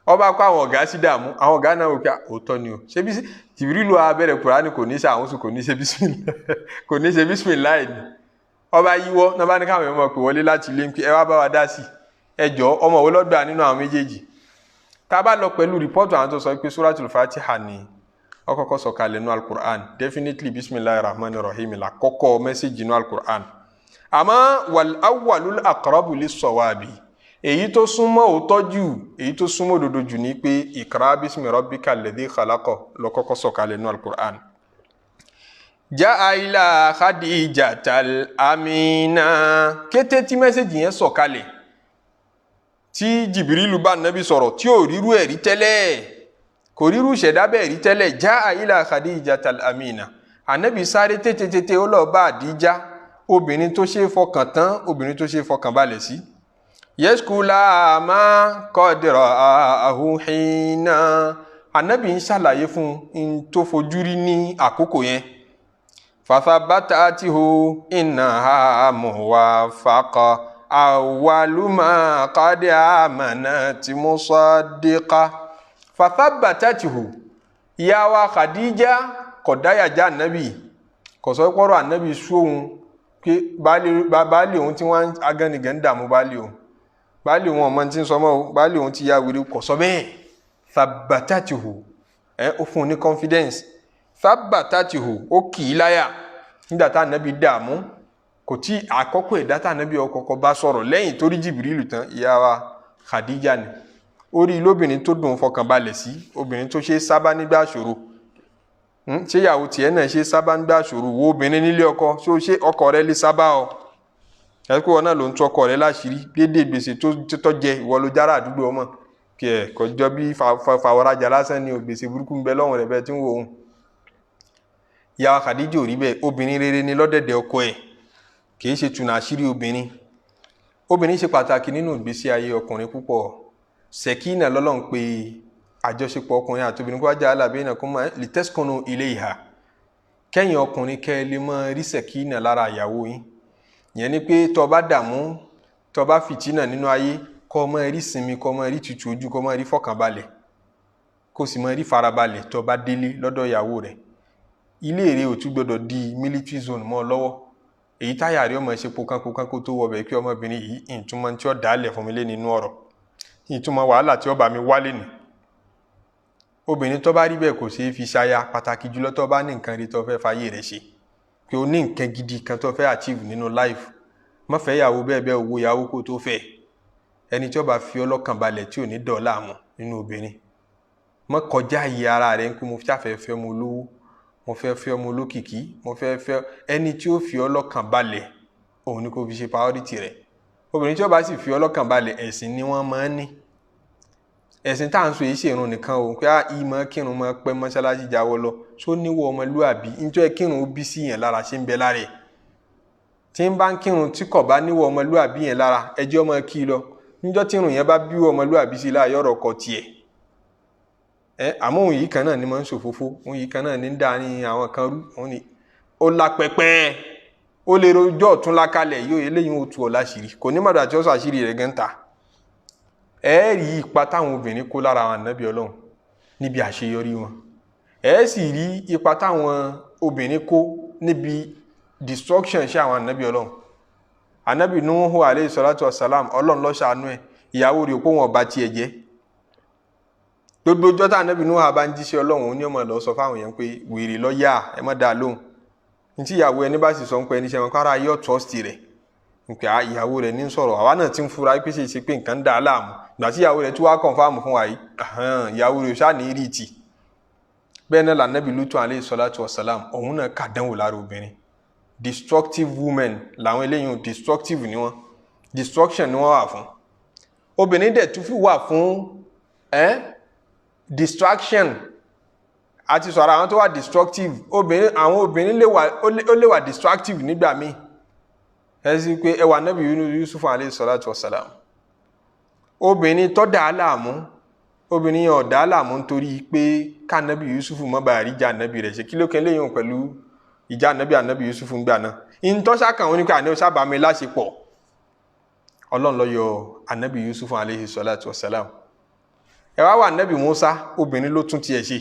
Ọba kó àwọn ọ̀gá sí dààmú àwọn ọ̀gá náà wò pé òótọ́ ni o ṣé bí Jibrilu á bẹ̀rẹ̀ Qur'ani kò ní ṣe àwọn sùn kò ní ṣe bisimilayi ni. Ọba yíwọ́ náà bá ní káwọn ọmọ pè wọlé láti ilé ẹ wá bá wa dá sí ẹjọ́ ọmọ wo lọ́gbà nínú àwọn méjèèjì. Tá a bá lọ pẹ̀lú rìpọ́ọ̀tù àwọn tó sọ pé Suratul Fatiha ni ó kọ́kọ́ sọ̀kalẹ̀ nínú Al-Qur'an definitely bismillahir rahmanir rahim la kọ́kọ́ mẹ́sẹ̀jì nínú Al-Qur'an. Àmọ́ wal awwalul aqrabu lis-sawabi èyí tó súnmọ́ òótọ́ jù èyí tó súnmọ́ òdodo jù ní pé ikra bismi rabbikal ladhi khalaq ló kọ́kọ́ sọ̀kalẹ̀ nínú Al-Qur'an. Ja'a ila Khadijatal amina kété tí mẹ́sẹ̀jì yẹn sọ̀kalẹ̀ tí Jibrilu bá Nábì sọ̀rọ̀ tí ò ríru ẹ̀rí tẹ́lẹ̀ kò ríru ṣẹ̀dá bẹ́ẹ̀ rí tẹ́lẹ̀ Ja'a ila Khadijatal amina Ànábì sáré tètè ó lọ bá Àdíjà obìnrin tó ṣe fọkàn tán obìnrin tó ṣe fọkàn balẹ̀ sí. Yẹ́sùkúlá máa kọ́dìrọ̀ àhúhìnà Ànábì ń ṣàlàyé fún un tó fojú rí ní àkókò yẹn. Fathabatatihu innaha muwafaqa awwaluma qad amanat musaddiqa. Fathabatatihu ìyá wa Khadija kọ̀dáyàjá Ànábì kò sọ pọ́rọ̀ Ànábì sóhun pé baálé òun tí wọ́n agánigẹ̀ ń dààmú baálé òun ọmọ tí ń sọmọ́ baálé òun ti ya wèrè kò sọ bẹ́ẹ̀. Thabatatihu ó fún un ní confidence. Thabatatihu ó kì í láyà nígbà tá Ànábì dààmú kò tí àkọ́kọ́ ẹ̀dá tá Ànábì ọkọ̀ọ̀kọ̀ bá sọ̀rọ̀ lẹ́yìn tó rí Jibrilu tán ìyá wa Khadija ni. Orí lóbìnrin tó dùn fọkàn balẹ̀ sí obìnrin tó ṣe sábà nígbà ṣòro. Ṣé ìyàwó tiẹ̀ náà ṣe sábà nígbà ṣòro wo obìnrin nílé ọkọ ṣé ọkọ rẹ lè sábà ọ. Ẹ̀kú wọn náà ló ń tún ọkọ rẹ láṣìírí déédéé gbèsè tó jẹ ìwọ ló jára àdúgbò ọmọ kí ẹ kọjọ bí fàwọrajà lásán ni gbèsè burúkú ń bẹ lọ́rùn rẹ̀ bẹ́ẹ̀ tí ń wò ó. Ìyá Khadija ò rí bẹ́ẹ̀ obìnrin rere ni lọ́dẹ̀dẹ̀ ọkọ ẹ̀ kì í ṣe tùnà àṣírí obìnrin. Obìnrin ṣe pàtàkì nínú ìgbésí ayé ọkùnrin púpọ̀. Sẹ̀kínà lọ́lọ́run pé àjọṣepọ̀ ọkùnrin àti obìnrin kó wá jẹ́ alábẹ́yìn kó máa litaskunu ilayha kẹ́yìn ọkùnrin kẹ́ lè máa rí sẹ̀kínà lára ìyàwó yín. Ìyẹn ni pé tó bá dààmú tó bá fìtínà nínú ayé kó máa rí sinmi kó máa rí tutù ojú kó máa rí fọkànbalẹ̀ kó sì máa rí farabalẹ̀ tó bá délé lọ́dọ̀ ìyàwó rẹ̀. Ilé rẹ̀ ò tún gbọdọ̀ di military zone mọ́ lọ́wọ́ èyí táyà rí ọmọ ṣe pokanpokan kó tó wọbẹ̀ kí ọmọbìnrin yìí ìtumọ̀ tí ó dálẹ̀ fún mi lé nínú ọ̀rọ̀ ìtumọ̀ wàhálà tí ó bá mi wálé nì. Obìnrin tó bá rí bẹ́ẹ̀ kò ṣeé fi ṣaya pàtàkì jùlọ tó bá ní nǹkan rí tó fẹ́ fàyè rẹ̀ ṣe pé o ní nǹkan gidi kan tó fẹ́ achieve nínú life. Má fẹ́ ìyàwó bẹ́ẹ̀ owó ìyàwó kó tó fẹ́ ẹni tí ó bá fi ọlọ́kàn balẹ̀ tí ò ní dọ̀ọ́lá mọ́ nínú obìnrin. Má kọjá iye ara rẹ̀ ń pé mo fẹ́ ọmọ olówó mo fẹ́ ọmọ olókìkí mo fẹ́ ẹni tí ó fi ọlọ́kàn balẹ̀ òun ni kò fi ṣe priority rẹ̀. Obìnrin tí ó bá sì fi ọlọ́kàn balẹ̀ ẹ̀sìn ni wọ́n máa ń ní. Ẹ̀sìn tá à ń sọ yìí ṣèrun nìkan o pé ìmọ̀ kírun máa pẹ́ mọ́ṣáláṣí jáwọ́ lọ tó níwọ̀ ọmọlúàbí níjọ́ kírun ó bí sí yẹn lára ṣe ń bẹ lára ẹ̀. Tí ń bá ń kírun tí kò bá níwọ̀ ọmọlúàbí yẹn lára ẹjọ́ máa kí lọ níjọ́ tírun yẹn bá bí ọmọlúàbí sí lára yọ̀rọ̀ kọ tiẹ̀. Àmọ́ òun yìí kan náà ni máa ń ṣòfófó òun yìí kan náà ní ń dá ní àwọn kan rú òun ni ó lápẹpẹ ó lè rojọ́ ọ̀tún lákàlẹ̀ yóò eléyìí ó tu ọ̀ láṣìírí kò ní mọ̀dà tí ó ṣàṣírí rẹ̀ gẹ́ńtà. Rí ipa táwọn obìnrin kó lára àwọn ànábì Ọlọ́run níbi àṣeyọrí wọn. Sì rí ipa táwọn obìnrin kó níbi destruction ṣe àwọn ànábì Ọlọ́run. Ànábì Nuhu alayhi salatu wassalam Ọlọ́run ló ṣàánú ẹ̀, ìyàwó rẹ̀ pé wọn bá tiẹ̀ jẹ́. Gbogbo ọjọ́ tá ànábì Nuhu bá ń jíṣẹ́ Ọlọ́run ní ọmọ lọ sọ fáwọn èèyàn pé wèrè ló yá ẹ má dá lóhùn. Ntí ìyàwó ẹni bá sì sọ pé ẹni ṣe wọn kára yọ trust rẹ̀. Nke ìyàwó rẹ̀ ní sọ̀rọ̀ àwa náà ti ń fura pé ṣe pé nǹkan dá láàmú. Ìgbà tí ìyàwó rẹ̀ tún wá confirm fún wa yìí, ìyàwó rẹ̀ ṣáà ní rí tì. Bẹ́ẹ̀ náà l'Ànábì Lutu alayhi salatu wassalam òun náà kàdánwò lára obìnrin. Destructive women làwọn eléyìí destructive ni wọ́n. Destruction ni wọ́n wà fún. Obìnrin dẹ̀ tún fi wà fún distraction. A ti sọ̀rọ̀ àwọn tó wà destructive. Àwọn obìnrin lè wà destructive nígbà míì. Ẹ sì pé ẹwà Ànábì Yusuf alayhi salatu wassalam. Obìnrin tó dá láàmú, obìnrin yẹn ò dá láàmú nítorí pé ká Ànábì Yusuf má bàa rí ìjà Ànábì rẹ̀ ṣe. Kí ló kẹ́ léyìn pẹ̀lú ìjà Ànábì Yusuf ń gbà náà. Ìntọ́sá kan oníkà àní sábà mi láṣepọ̀. Ọlọ́run ló yọ Ànábì Yusuf alayhi salatu wassalam. Ẹ wá wà Ànábì Musa, obìnrin ló tún tiẹ̀ ṣe.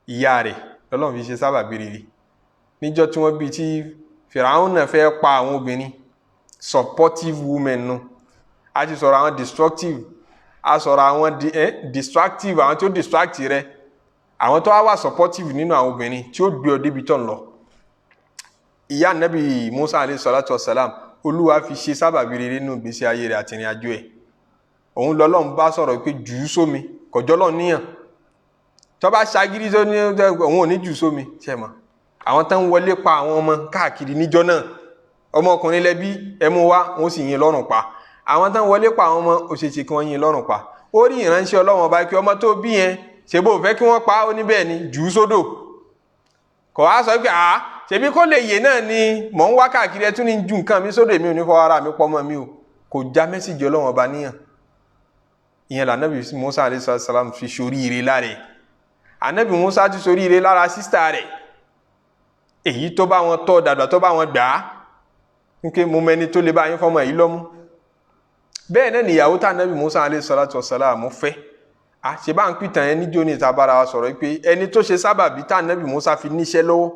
Ìyá rẹ̀ lọ́lọ́run fi ṣe sábàbí rere. Níjọ́ tí wọ́n bí tí Fìràún náà fẹ́ pa àwọn obìnrin, supportive women nù. A ti sọ̀rọ̀ àwọn destructive, a sọ̀rọ̀ àwọn distractive, àwọn tí ó distract rẹ̀, àwọn tó wà supportive nínú àwọn obìnrin tí ó gbé ọ débi tó ń lọ. Ìyá Ànábì Musa alayhi salatu wassalam, Olúwa fi ṣe sábàbí rere nínú ìgbésí ayé rẹ̀ àti ìrìn àjò ẹ̀. Òun lọ́lọ́run bá sọ̀rọ̀ pé jù ú sómi, kọjọ́ lọ níyàn. Tó bá ṣagídí tó ní òun ò ní jù sómi, ṣe mọ̀. Àwọn tán wọlé pa àwọn ọmọ káàkiri níjọ́ náà. Ọmọkùnrin lẹ́bí ẹmú wá, wọ́n sì yìn lọ́rùn pa. Àwọn tán wọlé pa àwọn ọmọ òṣèṣe kí wọ́n yìn lọ́rùn pa. Ó rí ìránṣẹ́ Ọlọ́run ọba kí ọmọ tó bí yẹn ṣe bó fẹ́ kí wọ́n pa ó ní bẹ́ẹ̀ ni jù ú sódò. Kò wá sọ pé ṣebí kó lè yè náà ni mò ń wá káàkiri ẹ tún ní ju nǹkan mi sódò mi ò ní fọwọ́ ara mi pọ́ mọ́ mi o. Kò já mẹ́sìgì Ọlọ́run ọba níyàn. Ìyẹn l'Ànábì Musa alayhi salam fi ṣoríire lára ẹ̀. Ànábì Musa ti ṣoríire lára sísítà rẹ̀. Èyí tó bá wọn tọ́ dàgbà tó bá wọn gbà á. Níké mo mẹni tó lè bá yín fọmọ yìí lọ́mú. Bẹ́ẹ̀ náà nìyàwó tá Ànábì Musa alayhi salatu wassalam fẹ́. Ṣe bá ń pìtàn yẹn níjó ní ìta bára wa sọ̀rọ̀ pé ẹni tó ṣe sábàbí tá Ànábì Musa fi níṣẹ́ lọ́wọ́.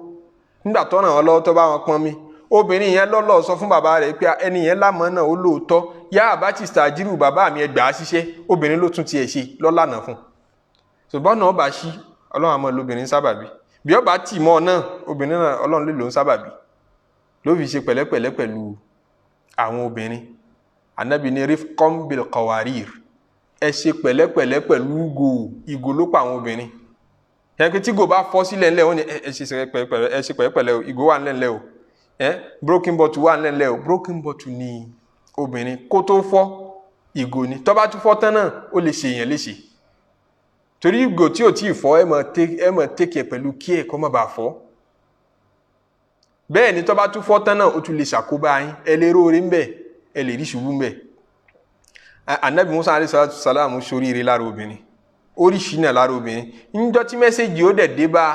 Nígbà tó ràn wọ́n lọ́wọ́ tó bá wọn pọn mi. Obìnrin yẹn lọ́lọ́ sọ fún bàbá rẹ̀ pé ẹni yẹn lámọ̀ náà ó lóòótọ́. Yá àbátì stàjírù bàbá mi ẹgbàá ṣiṣẹ́. Obìnrin ló tún tiẹ̀ ṣe lọ́lànà fún. Ṣùgbọ́n náà bá ṣí Ọlọ́run àmọ́ lóbìnrin sábàbí. Bí ó bá tì mọ́ náà obìnrin náà Ọlọ́run lè lò ń sábàbí ló fi ṣe pẹ̀lẹ́pẹ̀lẹ́ pẹ̀lú àwọn obìnrin. Ànábì ní rifqan bil qawarir, ẹ ṣe pẹ̀lẹ́pẹ̀lẹ́ pẹ̀lú ìgò ló pa àwọn obìnrin. Ẹ pé tí ìgò bá fọ́ sílẹ̀ ńlẹ̀ ó ní ẹ ṣe pẹ̀lẹ́pẹ̀lẹ́ ìgò wà ńlẹ̀ o, broken bottle wà ńlẹ̀ o. Broken bottle ni obìnrin kó tó fọ́ ìgò ni, tó bá tún fọ́ tán náà ó lè ṣe èèyàn léṣe. Torí ìgò tí ò tí ì fọ́ ẹ mọ̀ take pẹ̀lú kí ẹ̀ kó má bàa fọ́. Bẹ́ẹ̀ ni tó bá tún fọ́ tán náà ó tún lè ṣàkóbá yín, ẹ lè róore ńbẹ̀, ẹ lè rí ṣubú ńbẹ̀. Ànábì Musa alayhi salatu wassalam ṣoríire lára obìnrin, oríṣi náà lára obìnrin. Níjọ́ tí mẹ́sẹ̀jì ó dẹ̀ dé bá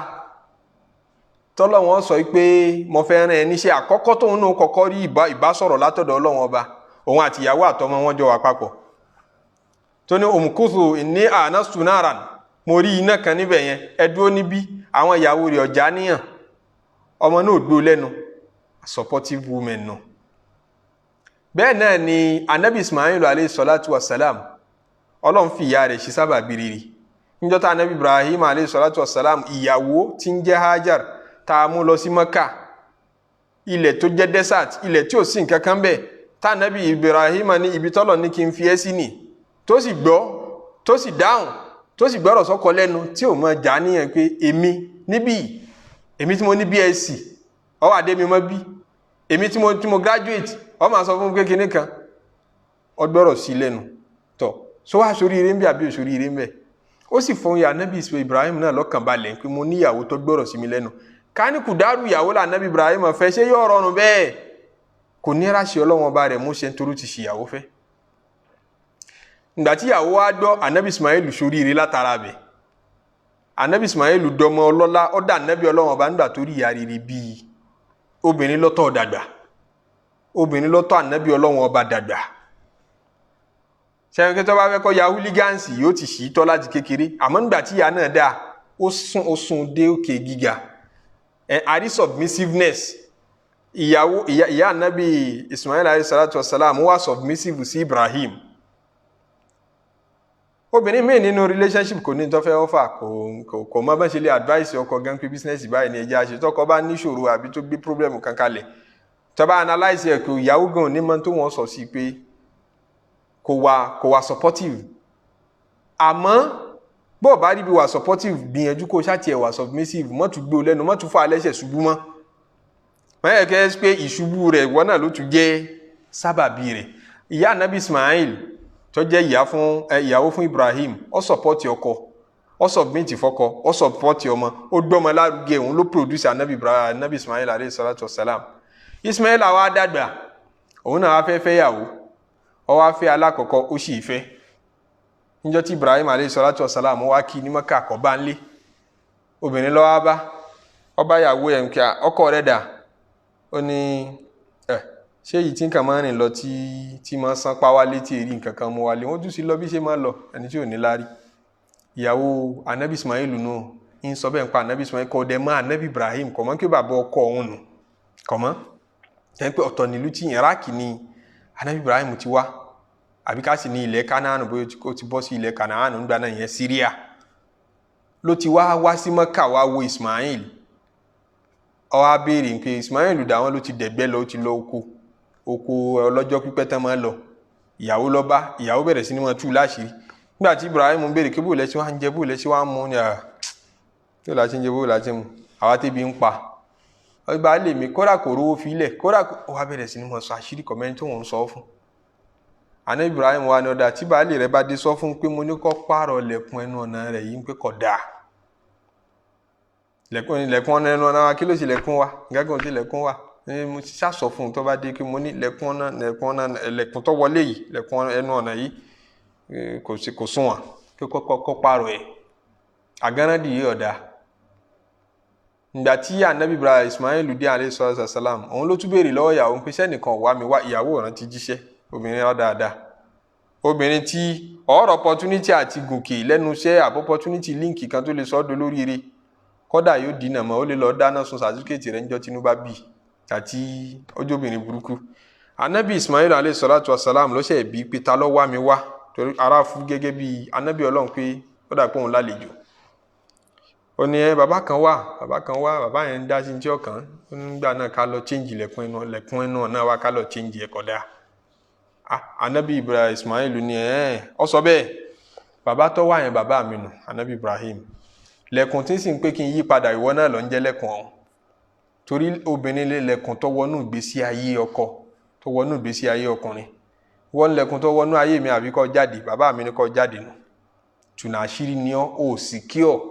tọ́lọ́wọ́n sọ pé mo fẹ́ rán ẹ níṣẹ́ àkọ́kọ́ tóun náà kọ́kọ́ rí ìbásọ̀rọ̀ látọ̀dọ̀ Ọlọ́run ọba, òun àti ìyàwó àtọmọ wọn jọ wà papọ̀. Tó ní umkuthu inni anastu naran, mo rí iná kan níbẹ̀ yẹn, ẹ dúró níbí, àwọn ìyàwó rẹ̀ ọ̀já níyàn. Ọmọ náà gbó lẹ́nu, supportive women nù. Bẹ́ẹ̀ náà ni Ànábì Ismail alayhi salatu wassalam, Ọlọ́run fi ìyá rẹ̀ ṣe sábàbí rere. Níjọ́ tá Ànábì Ibrahim alayhi salatu wassalam, ìyàwó tí ń jẹ́ Hajar tá mú lọ sí Mẹ́kà, ilẹ̀ tó jẹ́ desert, ilẹ̀ tí ò sí nǹkan kan bẹ́ẹ̀, tá Ànábì Ibrahim ní ibi tọ́lọ̀ ní kí n fi ẹ́ sí ni, tó sì gbọ́, tó sì dáhùn, tó sì gbọ́rọ̀ sọ́kọ lẹ́nu tí ò mọ jà níyàn pé èmi níbí, èmi tí mo ní BSc ó wá dé mi mọ́ bí, èmi tí mo graduate ó máa sọ fún mi pé kinní kan, ó gbọ́rọ̀ sí lẹ́nu tọ̀. So wá sórí ire ń bẹ àbí òsórí ire ń bẹ. Ó sì fún ya Ànábì Ibrahim náà lọ́kàn balẹ̀ pé mo níyàwó tó gbọ́rọ̀ sí mi lẹ́nu. Ká ní kùdárù ìyàwó là Ànábì Ibrahim fẹ́ ṣé yóò rọrùn bẹ́ẹ̀. Kò ní ráṣẹ Ọlọ́run ọba rẹ̀ mú ṣe nítorí ti ṣìyàwó fẹ́. Ìgbà tí ìyàwó wá gbọ́ Ànábì Ismail sórí ire látara bẹ̀. Ànábì Ismail dọmọ ọlọ́lá ó dá Ànábì Ọlọ́run ọba nígbà tó rí ìyá rere bí obìnrin lọ́tọ̀ dàgbà. Obìnrin lọ́tọ̀ Ànábì Ọlọ́run ọba dàgbà. Ṣé tó bá fẹ́ kọ́ ya hooligans yóò ti ṣì tọ́ láti kékeré, àmọ́ nígbà tí ìyá náà dá ó sún dé òkè gíga. àrí submissiveness ìyá anabi Ismail alayhi salatu wasalam wà submissive sí Ibrahim. Obìnrin míì nínú relationship kò ní tó fẹ́ offer kò mọ bá ṣe lè advice ọkọ gan pé business báyìí ni ẹja ṣe tọkọ bá níṣòro àbí tó gbé problem kan kalẹ̀ tó bá analyse ẹ̀ kò ìyàwó gan ní mọ́ tó wọ́n sọ sí pé kò wà supportive. Àmọ́ bó bá rí bí wà supportive gbìyànjú kó ṣáàtì ẹ̀ wà submissive mọ́ tún gbé lẹ́nu mọ́ tún fà lẹ́sẹ̀ ṣubú mọ́ mẹ́rin kẹ́ pé ìṣubú rẹ̀ wọ́n náà ló tún jẹ́ sábàbí rẹ̀. Ìyá anabi Ismail tó jẹ́ ìyàwó fún Ibrahim ó sọpọ́tì ọkọ ó sọbmìtì fọ́kọ ó sọpọ́tì ọmọ ó gbọ́mọ lárugẹ òun ló produce anabi Ismail alayhi salatu wasalam. Ismail àwa dàgbà òun náà wá fẹ́ fẹ́yàwó ó wá fẹ́ alákọ̀ọ́kọ́ ó sì fẹ́ níjọ́ tí Ibrahim alayhi salatu wasalam wá kí ní Mẹ́kà kọ́ bá ń lé obìnrin lọ́wọ́ bá ọba yàwó ẹ̀ ń kí ọkọ rẹ̀ dà ó ní ṣé yìí tí nǹkan máa ń rìn lọ tí máa ń sán pa wálé tí èrí nǹkan kan mú wálé wọ́n tún sí lọ bí ṣe máa lọ ẹni tí ò ní lárí. Ìyàwó anabi Ismail náà ń sọ bẹ́ẹ̀ ń pa anabi Ismail kọ́ ọdẹ mọ́ anabi Ibrahim kọ́ mọ́ kí bàbá ọkọ òun nù kọ́ mọ́ ẹ̀ ń pẹ́ ọ̀tọ̀ nílùú tí Iraq ni anabi Ibrahim ti wá àbí ká sì ní ilẹ̀ Canaan bóyá ó ti bọ́ sí ilẹ̀ Canaan nígbà náà yẹn Syria ló ti wá sí Mẹ́kà wá wo Ismail ó wá béèrè pé Ismail dà wọ́n ló ti dẹ̀gbẹ́ lọ ó ti lọ oko ọlọ́jọ́ pípẹ́ tán máa lọ ìyàwó lọ bá ìyàwó bẹ̀rẹ̀ sí ní wọn tú láṣìírí nígbà tí Ibrahim béèrè kí bóòlẹ̀ sí wá ń jẹ bóòlẹ̀ sí wá ń mú ní tí ó láti ń jẹ bóòlẹ̀ láti mú àwa tẹ́bi ń pa ọba lè mi kódà kò rówó filẹ̀ kódà ó wá bẹ̀rẹ̀ sí ní wọn sọ àṣírí kọ̀mẹ́ni tó wọ́n sọ fún àná Ibrahim wa ní ọ̀dà tí baálé rẹ̀ bá dé sọ fún pé mo ní kó pààrọ̀ lẹ̀kùn ẹnu ọ̀nà rẹ̀ yìí pé kò dáa lẹ̀kùn ẹnu ọ̀nà wa kí ló ṣe lẹ̀kùn wa gẹ́gùn tí lẹ̀kùn wa mo ti ṣàṣọ fún un tó bá dé kí mo ní lẹ̀kùn tó wọlé yìí lẹ̀kùn ẹnu ọ̀nà yìí kò sunwọ̀n kí kó pààrọ̀ ẹ̀ àgánádì yìí ọ̀dà. Ìgbà tí anabi Ibrahim Ismail dé alayhi salatu wasalam òun ló tún béèrè lọ́wọ́ ìyàwó pé sẹ́nìkan wá mi wá ìyàwó ọ̀ràn ti jíṣẹ́ obìnrin rẹ̀ dáadáa obìnrin tí ọ̀rọ̀ opportunity àti gòkè lẹ́nu iṣẹ́ àbọ̀ opportunity líǹkì kan tó lè sọ́dọ̀ lóríire kódà yóò dínà mọ́ ó lè lọ dáná sun sàtífíkẹ́tì rẹ̀ níjọ́ tínú bá bì àti ọjọ́bìnrin burúkú. Anabi Ismail alayhi salatu wasalam ló ṣe bí pé ta ló wá mi wá torí ara fún gẹ́gẹ́ bí anabi Ọlọ́run pé ó dà pé òun lálejò. Ó ní bàbá kan wá bàbá yẹn ń dá sí tí ọkàn nígbà náà ká lọ change lẹ̀kùn ẹnu náà wá ká lọ change ẹ̀ kódà. Anabi Ibrahim Ismail ní ọ sọ bẹ́ẹ̀ bàbá tó wá yẹn bàbá mi nù anabi Ibrahim lẹ̀kùn tí ń sì ń pé kí n yí padà ìwọ náà lọ ń jẹ́ lẹ̀kùn ọ̀hún torí obìnrin lè lẹ̀kùn tó wọnú ìgbésí ayé ọkọ tó wọnú ìgbésí ayé ọkùnrin wọ́n lẹ̀kùn tó wọnú ayé mi àbí kó jáde bàbá mi ní kó jáde nù tùnà àṣírí ni ó secure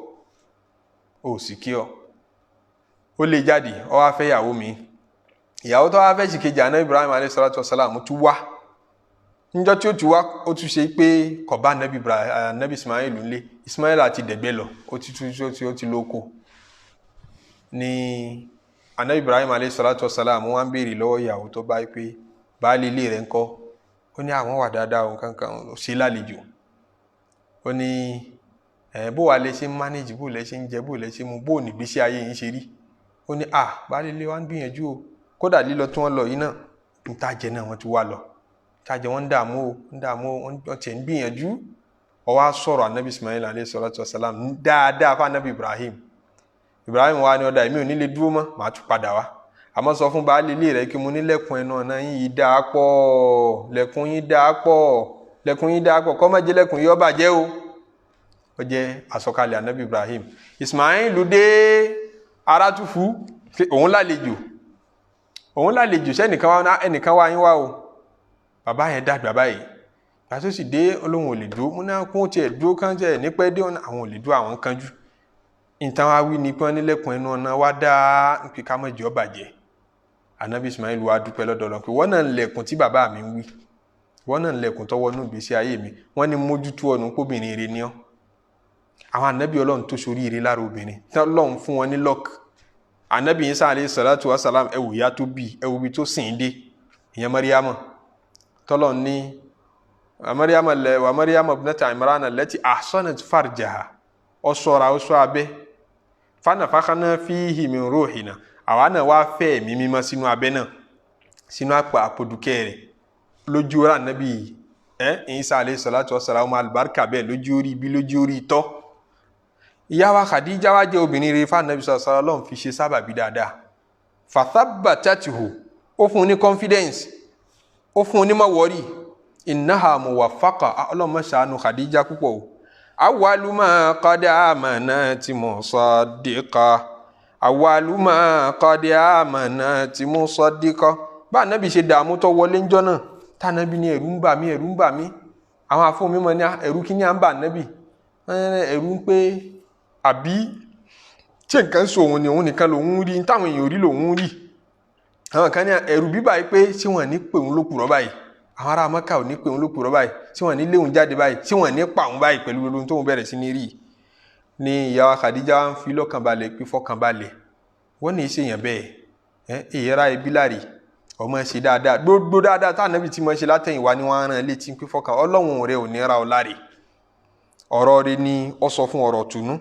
ó lè jáde ó wá fẹ́ ìyàwó mi ìyàwó tó wá fẹ́ sì kejì anabi Ibrahim alayhi salatu wasalam tún wá níjọ́ tí ó tún wá ó tún ṣe pé kò bá anabi Ismail ńlé Ismail àti dẹ̀gbẹ́ lọ ó ti lóko ní anabi Ibrahim alayhi salatu wasalam wọ́n béèrè lọ́wọ́ ìyàwó tó bá pé baálé ilé rẹ̀ ńkọ́ ó ní àwọn wà dáadáa òun kankan ó ṣe lálejò ó ní bó wà lè ṣe manage bó lè ṣe ń jẹ bó lè ṣe mu bó ní ìgbésí ayé yín ṣe rí ó ní baálé ilé wa ń gbìyànjú o kódà lílọ tí wọ́n lọ yìí náà ń tàjẹ náà wọ́n ti wá lọ tàjẹ wọ́n ń dààmú wọ́n ti ń gbìyànjú ó wá sọ̀rọ̀ anabi Ismail alayhi salatu wasalam dáadáa fún anabi Ibrahim wa ni ọ̀dà èmi ò ní lè dúró mọ́ màá tún padà wá àmọ́ sọ fún baálé ilé rẹ̀ kí mo ní lẹ̀kùn ẹnu ọ̀nà yìí dáa pọ̀ lẹ̀kùn yín dáa pọ̀ kó má jẹ́ lẹ̀kùn yìí ó bàjẹ́ o ó jẹ́ àsọkalẹ̀ anabi Ibrahim. Ismail dé ara tún fún òun lálejò sẹ́nìkan wá yín wá o bàbá yẹn dàgbà báyìí pàtó sì dé olóhùn ò lè dúró mú náà kún tiẹ̀ dúró kán tiẹ̀ nípẹ́ dé àwọn ò lè dúró àwọn kanjú ìtàn wa wí ni pé wọ́n nílẹ̀kùn ẹnu ọ̀nà wá dá pé ká má jẹ́ ó bàjẹ́ anabi Ismail wa dúpẹ́ lọ́dọ̀ Ọlọ́run pé wọ́n náà ń lẹ̀kùn tí bàbá mi ń wí wọ́n náà ń lẹ̀kùn tọ́wọ́ nù ìgbésí ayé mi wọ́n ní mójútó ọ̀nà kóbìnrin rẹ̀ ní ọ́ àwọn anabi Ọlọ́run tó sorí ire lára obìnrin tọ́lọ́run fún wọn ní lọ́ọ̀kì anabi Isa alayhi salatu wa salam ẹ̀wù ya tó bí ẹ̀wù bí tó sìn dé ìyẹn Mariama tọ́lọ́run ní wa Mariama ibnata Imran allati ahsanat farjaha ó ṣọ́ra ó ṣọ́ abẹ́ fanafakhna fihi min ruhina àwa náà wá fẹ́ ẹ̀mí mímọ́ sínú abẹ́ náà sínú àpòdùkẹ́ rẹ̀ lójú ọ̀rá nàbí Isa alayhi salatu wassalam albarka bẹ́ẹ̀ lójú orí ibi lójú orí tọ́. Ìyá wa Khadija wá jẹ́ obìnrin rere fún Ànábì sallallahu alaihi wasallam fi ṣe sábàbí dáadáa. Fathabbatatuhu ó fún ní confidence ó fún ní mawọ́rí innaha muwaffaqa ọlọ́mọ ṣàánú Khadija púpọ̀ o. Awwalu ma qad amanat musaddiqa awwalu ma qad amanat musaddiqa. Bá Ànábì ṣe dààmú tó wọlé ńjọ́ náà tá Ànábì ní ẹ̀rù ń bà mí àwọn àfún mi mọ̀ ní ẹ̀rù kí ní à ń bà Ànábì ẹ̀rù ń pé àbí tí nǹkan sọ òun ni òun nìkan lòun rí táwọn èèyàn rí lòun rí àwọn kan ní ẹ̀rù bíbà yìí pé tí wọ́n ní pè òun lókùrọ̀ báyìí àwọn ará Mẹ́kà ò ní pè òun lókùrọ̀ báyìí tí wọ́n ní lé òun jáde báyìí tí wọ́n ní pa òun báyìí pẹ̀lú gbogbo tó ń bẹ̀rẹ̀ sí ní rí ni ìyá wa Khadija ń fi lọ́kànbalẹ̀ pé fọ́kànbalẹ̀ wọ́n ní í ṣèyàn bẹ́ẹ̀ èyíra ẹbí láre ọmọ ṣe dáadáa gbogbo dáadáa tá Ànábì tí mo ṣe látẹ̀yìnwá ni wọ́n rán létí pé fọ́kàn Ọlọ́run rẹ̀ ò ní ra ọ láre ọ̀rọ̀ rẹ̀ ni ó sọ fún ọ̀rọ̀ tùnú.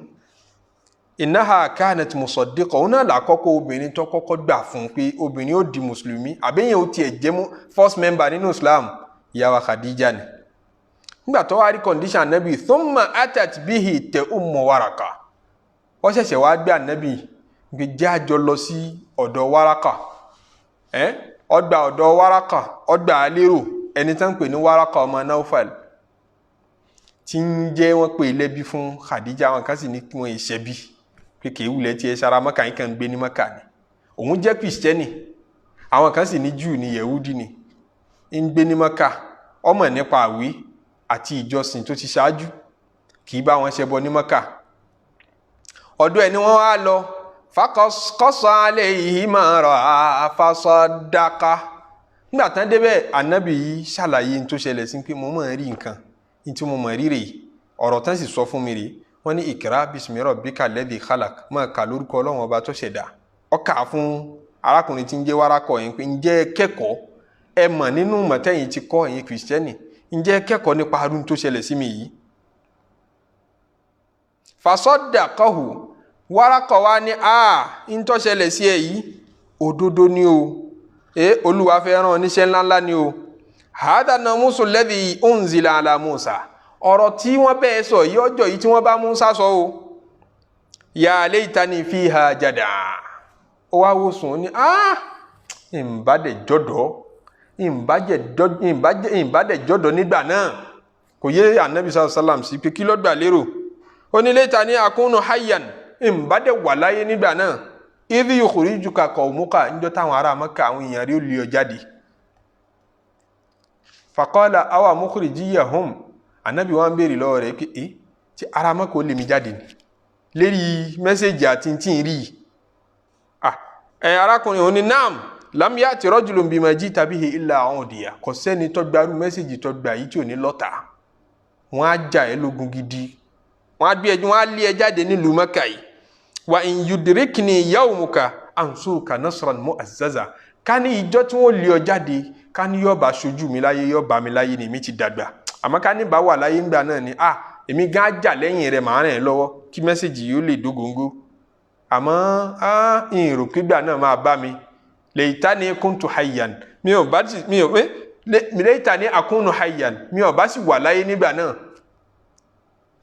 Innaha kanat musaddiqa òun náà làkọ́kọ́ obìnrin tó kọ́kọ́ gbà fún pé obìnrin ó di mùsùlùmí àbẹ́yẹn ó tiẹ̀ jẹ́ first member nínú Islam ìyá wa Khadija ni. Nígbà tó wá rí condition Ànábì thumma atat bihi te Ummu Waraka ó ṣẹ̀ṣẹ̀ wá gbé Ànábì pé jẹ́ àjọ lọ sí ọ̀dọ̀ Waraka ọgbà ọ̀dọ̀ Waraka ọgbà alérò ẹni tán pè ní Waraka ọmọ Naufal tí ń jẹ́ wọ́n pè lẹ́bí fún Khadija wọn kan sì ní kí wọ́n ìṣẹ́bí pé kì í wulẹ̀ tí ẹ sára Mẹ́kà yín kan gbé ní Mẹ́kà ni òun jẹ́ Kristẹni àwọn kan sì ní Júù ní Yehudi ni ń gbé ní Mẹ́kà ọmọ nípa àwí àti ìjọsìn tó ti ṣáájú kì í bá wọn ṣẹbọ ní Mẹ́kà ọ̀dọ̀ ẹni wọ́n wá lọ faqassa alayhi ma ra'a fasaddaqa nígbà tán débẹ̀ Ànábì yìí ṣàlàyé tó ṣẹlẹ̀ sí pé mo mọ̀ rí nǹkan tí mo mọ̀ rí rèé ọ̀rọ̀ tán sì sọ fún mi rèé wọ́n ní ikra bismi rabbika alladhi khalaq máa kà lórúkọ Ọlọ́run ọba tó ṣẹ̀dá ọkà fún arákùnrin tí ń jẹ́ Wárákọ̀ yẹn pé ǹjẹ́ kẹ́kọ̀ọ́ ẹ mọ̀ nínú mọ̀tẹ́yìn ti kọ́ ẹ̀yin Kristẹni ǹjẹ́ kẹ́kọ̀ọ́ nípa arún tó ṣẹlẹ̀ sí mi yìí. Fasaddaqahu Wárákọ̀ wá ní ń tó ṣẹlẹ̀ sí ẹ yìí òdodo ni o Olúwa fẹ́ rán oníṣẹ́ ńláńlá ni o hadha namusul ladhi unzila ala Musa ọ̀rọ̀ tí wọ́n bẹ́ẹ̀ sọ yìí ọjọ́ yìí tí wọ́n bá Musa sọ o ya laytani fiha jada ó wá wò sùn ní ìbádẹ̀ jọ́dọ̀ nígbà náà kò yé Ànábì sallallahu alaihi wasallam sí pé kí ló gbà lérò ó ní laytani akunu hayyan ìbádẹ̀ wà láyé nígbà náà idh yukhrijuka qaumuka níjọ́ táwọn ará Mẹ́kà àwọn èèyàn rí ó lé ọ jáde faqala awa mukhrijiyahum Ànábì wọn béèrè lọ́wọ́ rẹ̀ pé tí ará Mẹ́kà ó lè mi jáde ni lérí mẹ́sẹ̀jì àti tí ń rí arákùnrin òun ni naam lam ya'ti rajulun bima jita bihi illa udiya kò sẹ́ni tó gbarú mẹ́sẹ̀jì tó gbà yìí tí ò ní lọ́ta wọ́n á jà ẹ́ lógun gidi wọ́n á gbé ẹjọ́ wọ́n á lé ẹ jáde nílùú Mẹ́kà yìí wa in yudrikni yawmuka ansuruka nasran mu'azzaza ká ní ìjọ tí wọ́n lé ọ jáde ká ní yóò bá ṣojú mi láyé yóò bá mi láyé ni mi ti dàgbà àmọ́ ká ní bá wà láyé ńgbà náà ni èmi gan jà lẹ́yìn rẹ̀ màá ràn ẹ́ lọ́wọ́ kí mẹ́sẹ̀jì yóò lè dógóńgó àmọ́ ìrò pígbà náà máa bá mi laytani kuntu hayyan laytani akunu hayyan mi ò bá sì wà láyé nígbà náà.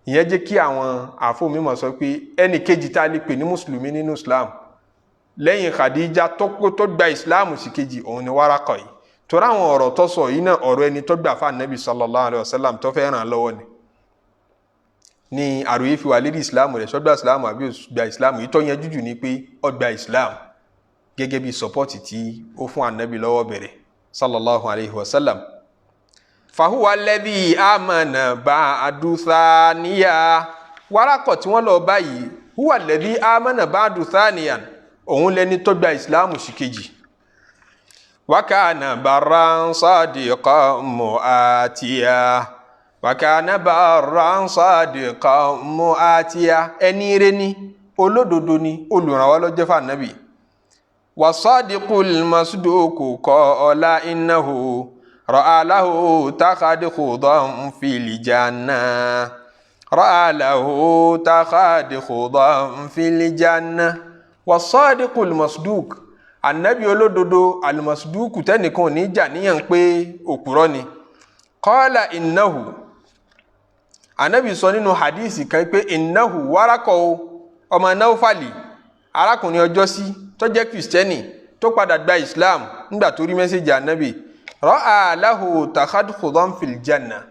Ìyẹn jẹ́ kí àwọn àfọ̀mímọ̀ sọ pé ẹnì kejì tá a lè pè ní mùsùlùmí nínú Islam lẹ́yìn Khadija tó gba Islam sí kejì òun ni Wárákọ̀ yìí torí àwọn ọ̀rọ̀ tó sọ yìí náà ọ̀rọ̀ ẹni tó gbà fún Ànábì sallallahu alaihi wasallam tó fẹ́ ràn lọ́wọ́ ni àròyé fi wà lérí Islam rẹ̀ sọ́gbà Islam àbí ògbà Islam yìí tó yẹn jújù ní pé ọgbà Islam gẹ́gẹ́ bí sọpọ́tì tí ó fún Ànábì lọ́wọ́ bẹ̀rẹ̀ sallallahu alaihi wasallam. Fahuwa alladhi amana ba'du thaniya Wárákọ̀ tí wọ́n lọ báyìí huwa alladhi amana ba'du thaniyan òun lẹni tó gba Islam sí kejì. Wa kana barran sadiqan mu'atiya Wakana barran sadiqan mu'atiya ẹni rere ni olódodo ni olùrànwọ́ ló jẹ́ fún Ànábì wasadiqul masduqu qala innahu ra'a lahu takhad khudan fil janna ra'a lahu takhadkhudan fil janna was-sadiqul masduq anabi olódodo al-masduq tẹ́nìkan ní jà níyàn pé òpùrọ́ ni qala innahu anabi sọ nínú hadisi kan pé innahu Waraqah ọmọ Nawfali arákùnrin ọjọ́ sí tó jẹ́ kristẹni tó padà gba islam nígbà tó rí mẹ́sẹ̀jì anabi ra'a lahu takhadkhudan fil janna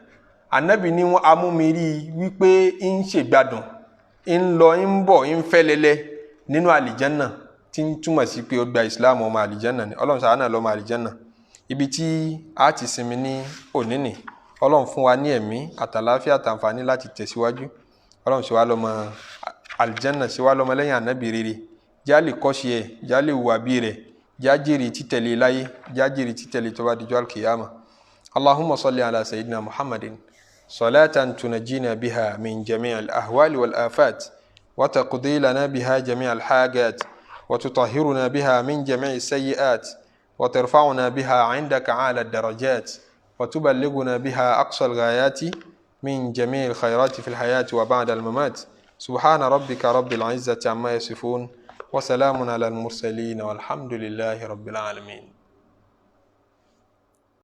anabi ní wọn amúmiri wípé ń ṣègbádùn ń lọ ń bọ̀ ń fẹ́lẹ́lẹ́ nínú àlìjánà tí ń túmọ̀ sí pé ó gba islam ọmọ àlìjánà ni ọlọ́run ṣàánà lọ́mọ àlìjánà ibi tí a ti sinmi ní òní ni ọlọ́run fún wa ní ẹ̀mí àtàláfíà àtàǹfààní láti tẹ̀síwájú ọlọ́run ṣe wá lọ́mọ àlìjánà ṣe wá lọ́mọ lẹ́yìn ànábì rere já lè kọ́ṣe ẹ̀ já lè wà bí rẹ̀ já jèrè títẹ̀lé láyé já jèrè títẹ̀lé tó bá dijọ́ alkiyama allahumma salli ala sayyidina muhammadin salatan tunajjina biha min jami' al-ahwali wal-afat wa taqdi lana biha jami' al-hajat wa tutahhiruna biha min jami' as-sayyi'at wa tarfa'una biha 'indaka 'ala ad-darajat wa tuballighuna biha aqsa al-ghayati min jami' al-khayrati fi al-hayati wa ba'da al-mamat subhana rabbika rabbil 'izzati 'amma yasifun wa salamun 'ala al-mursalin walhamdulillahi rabbil 'alamin.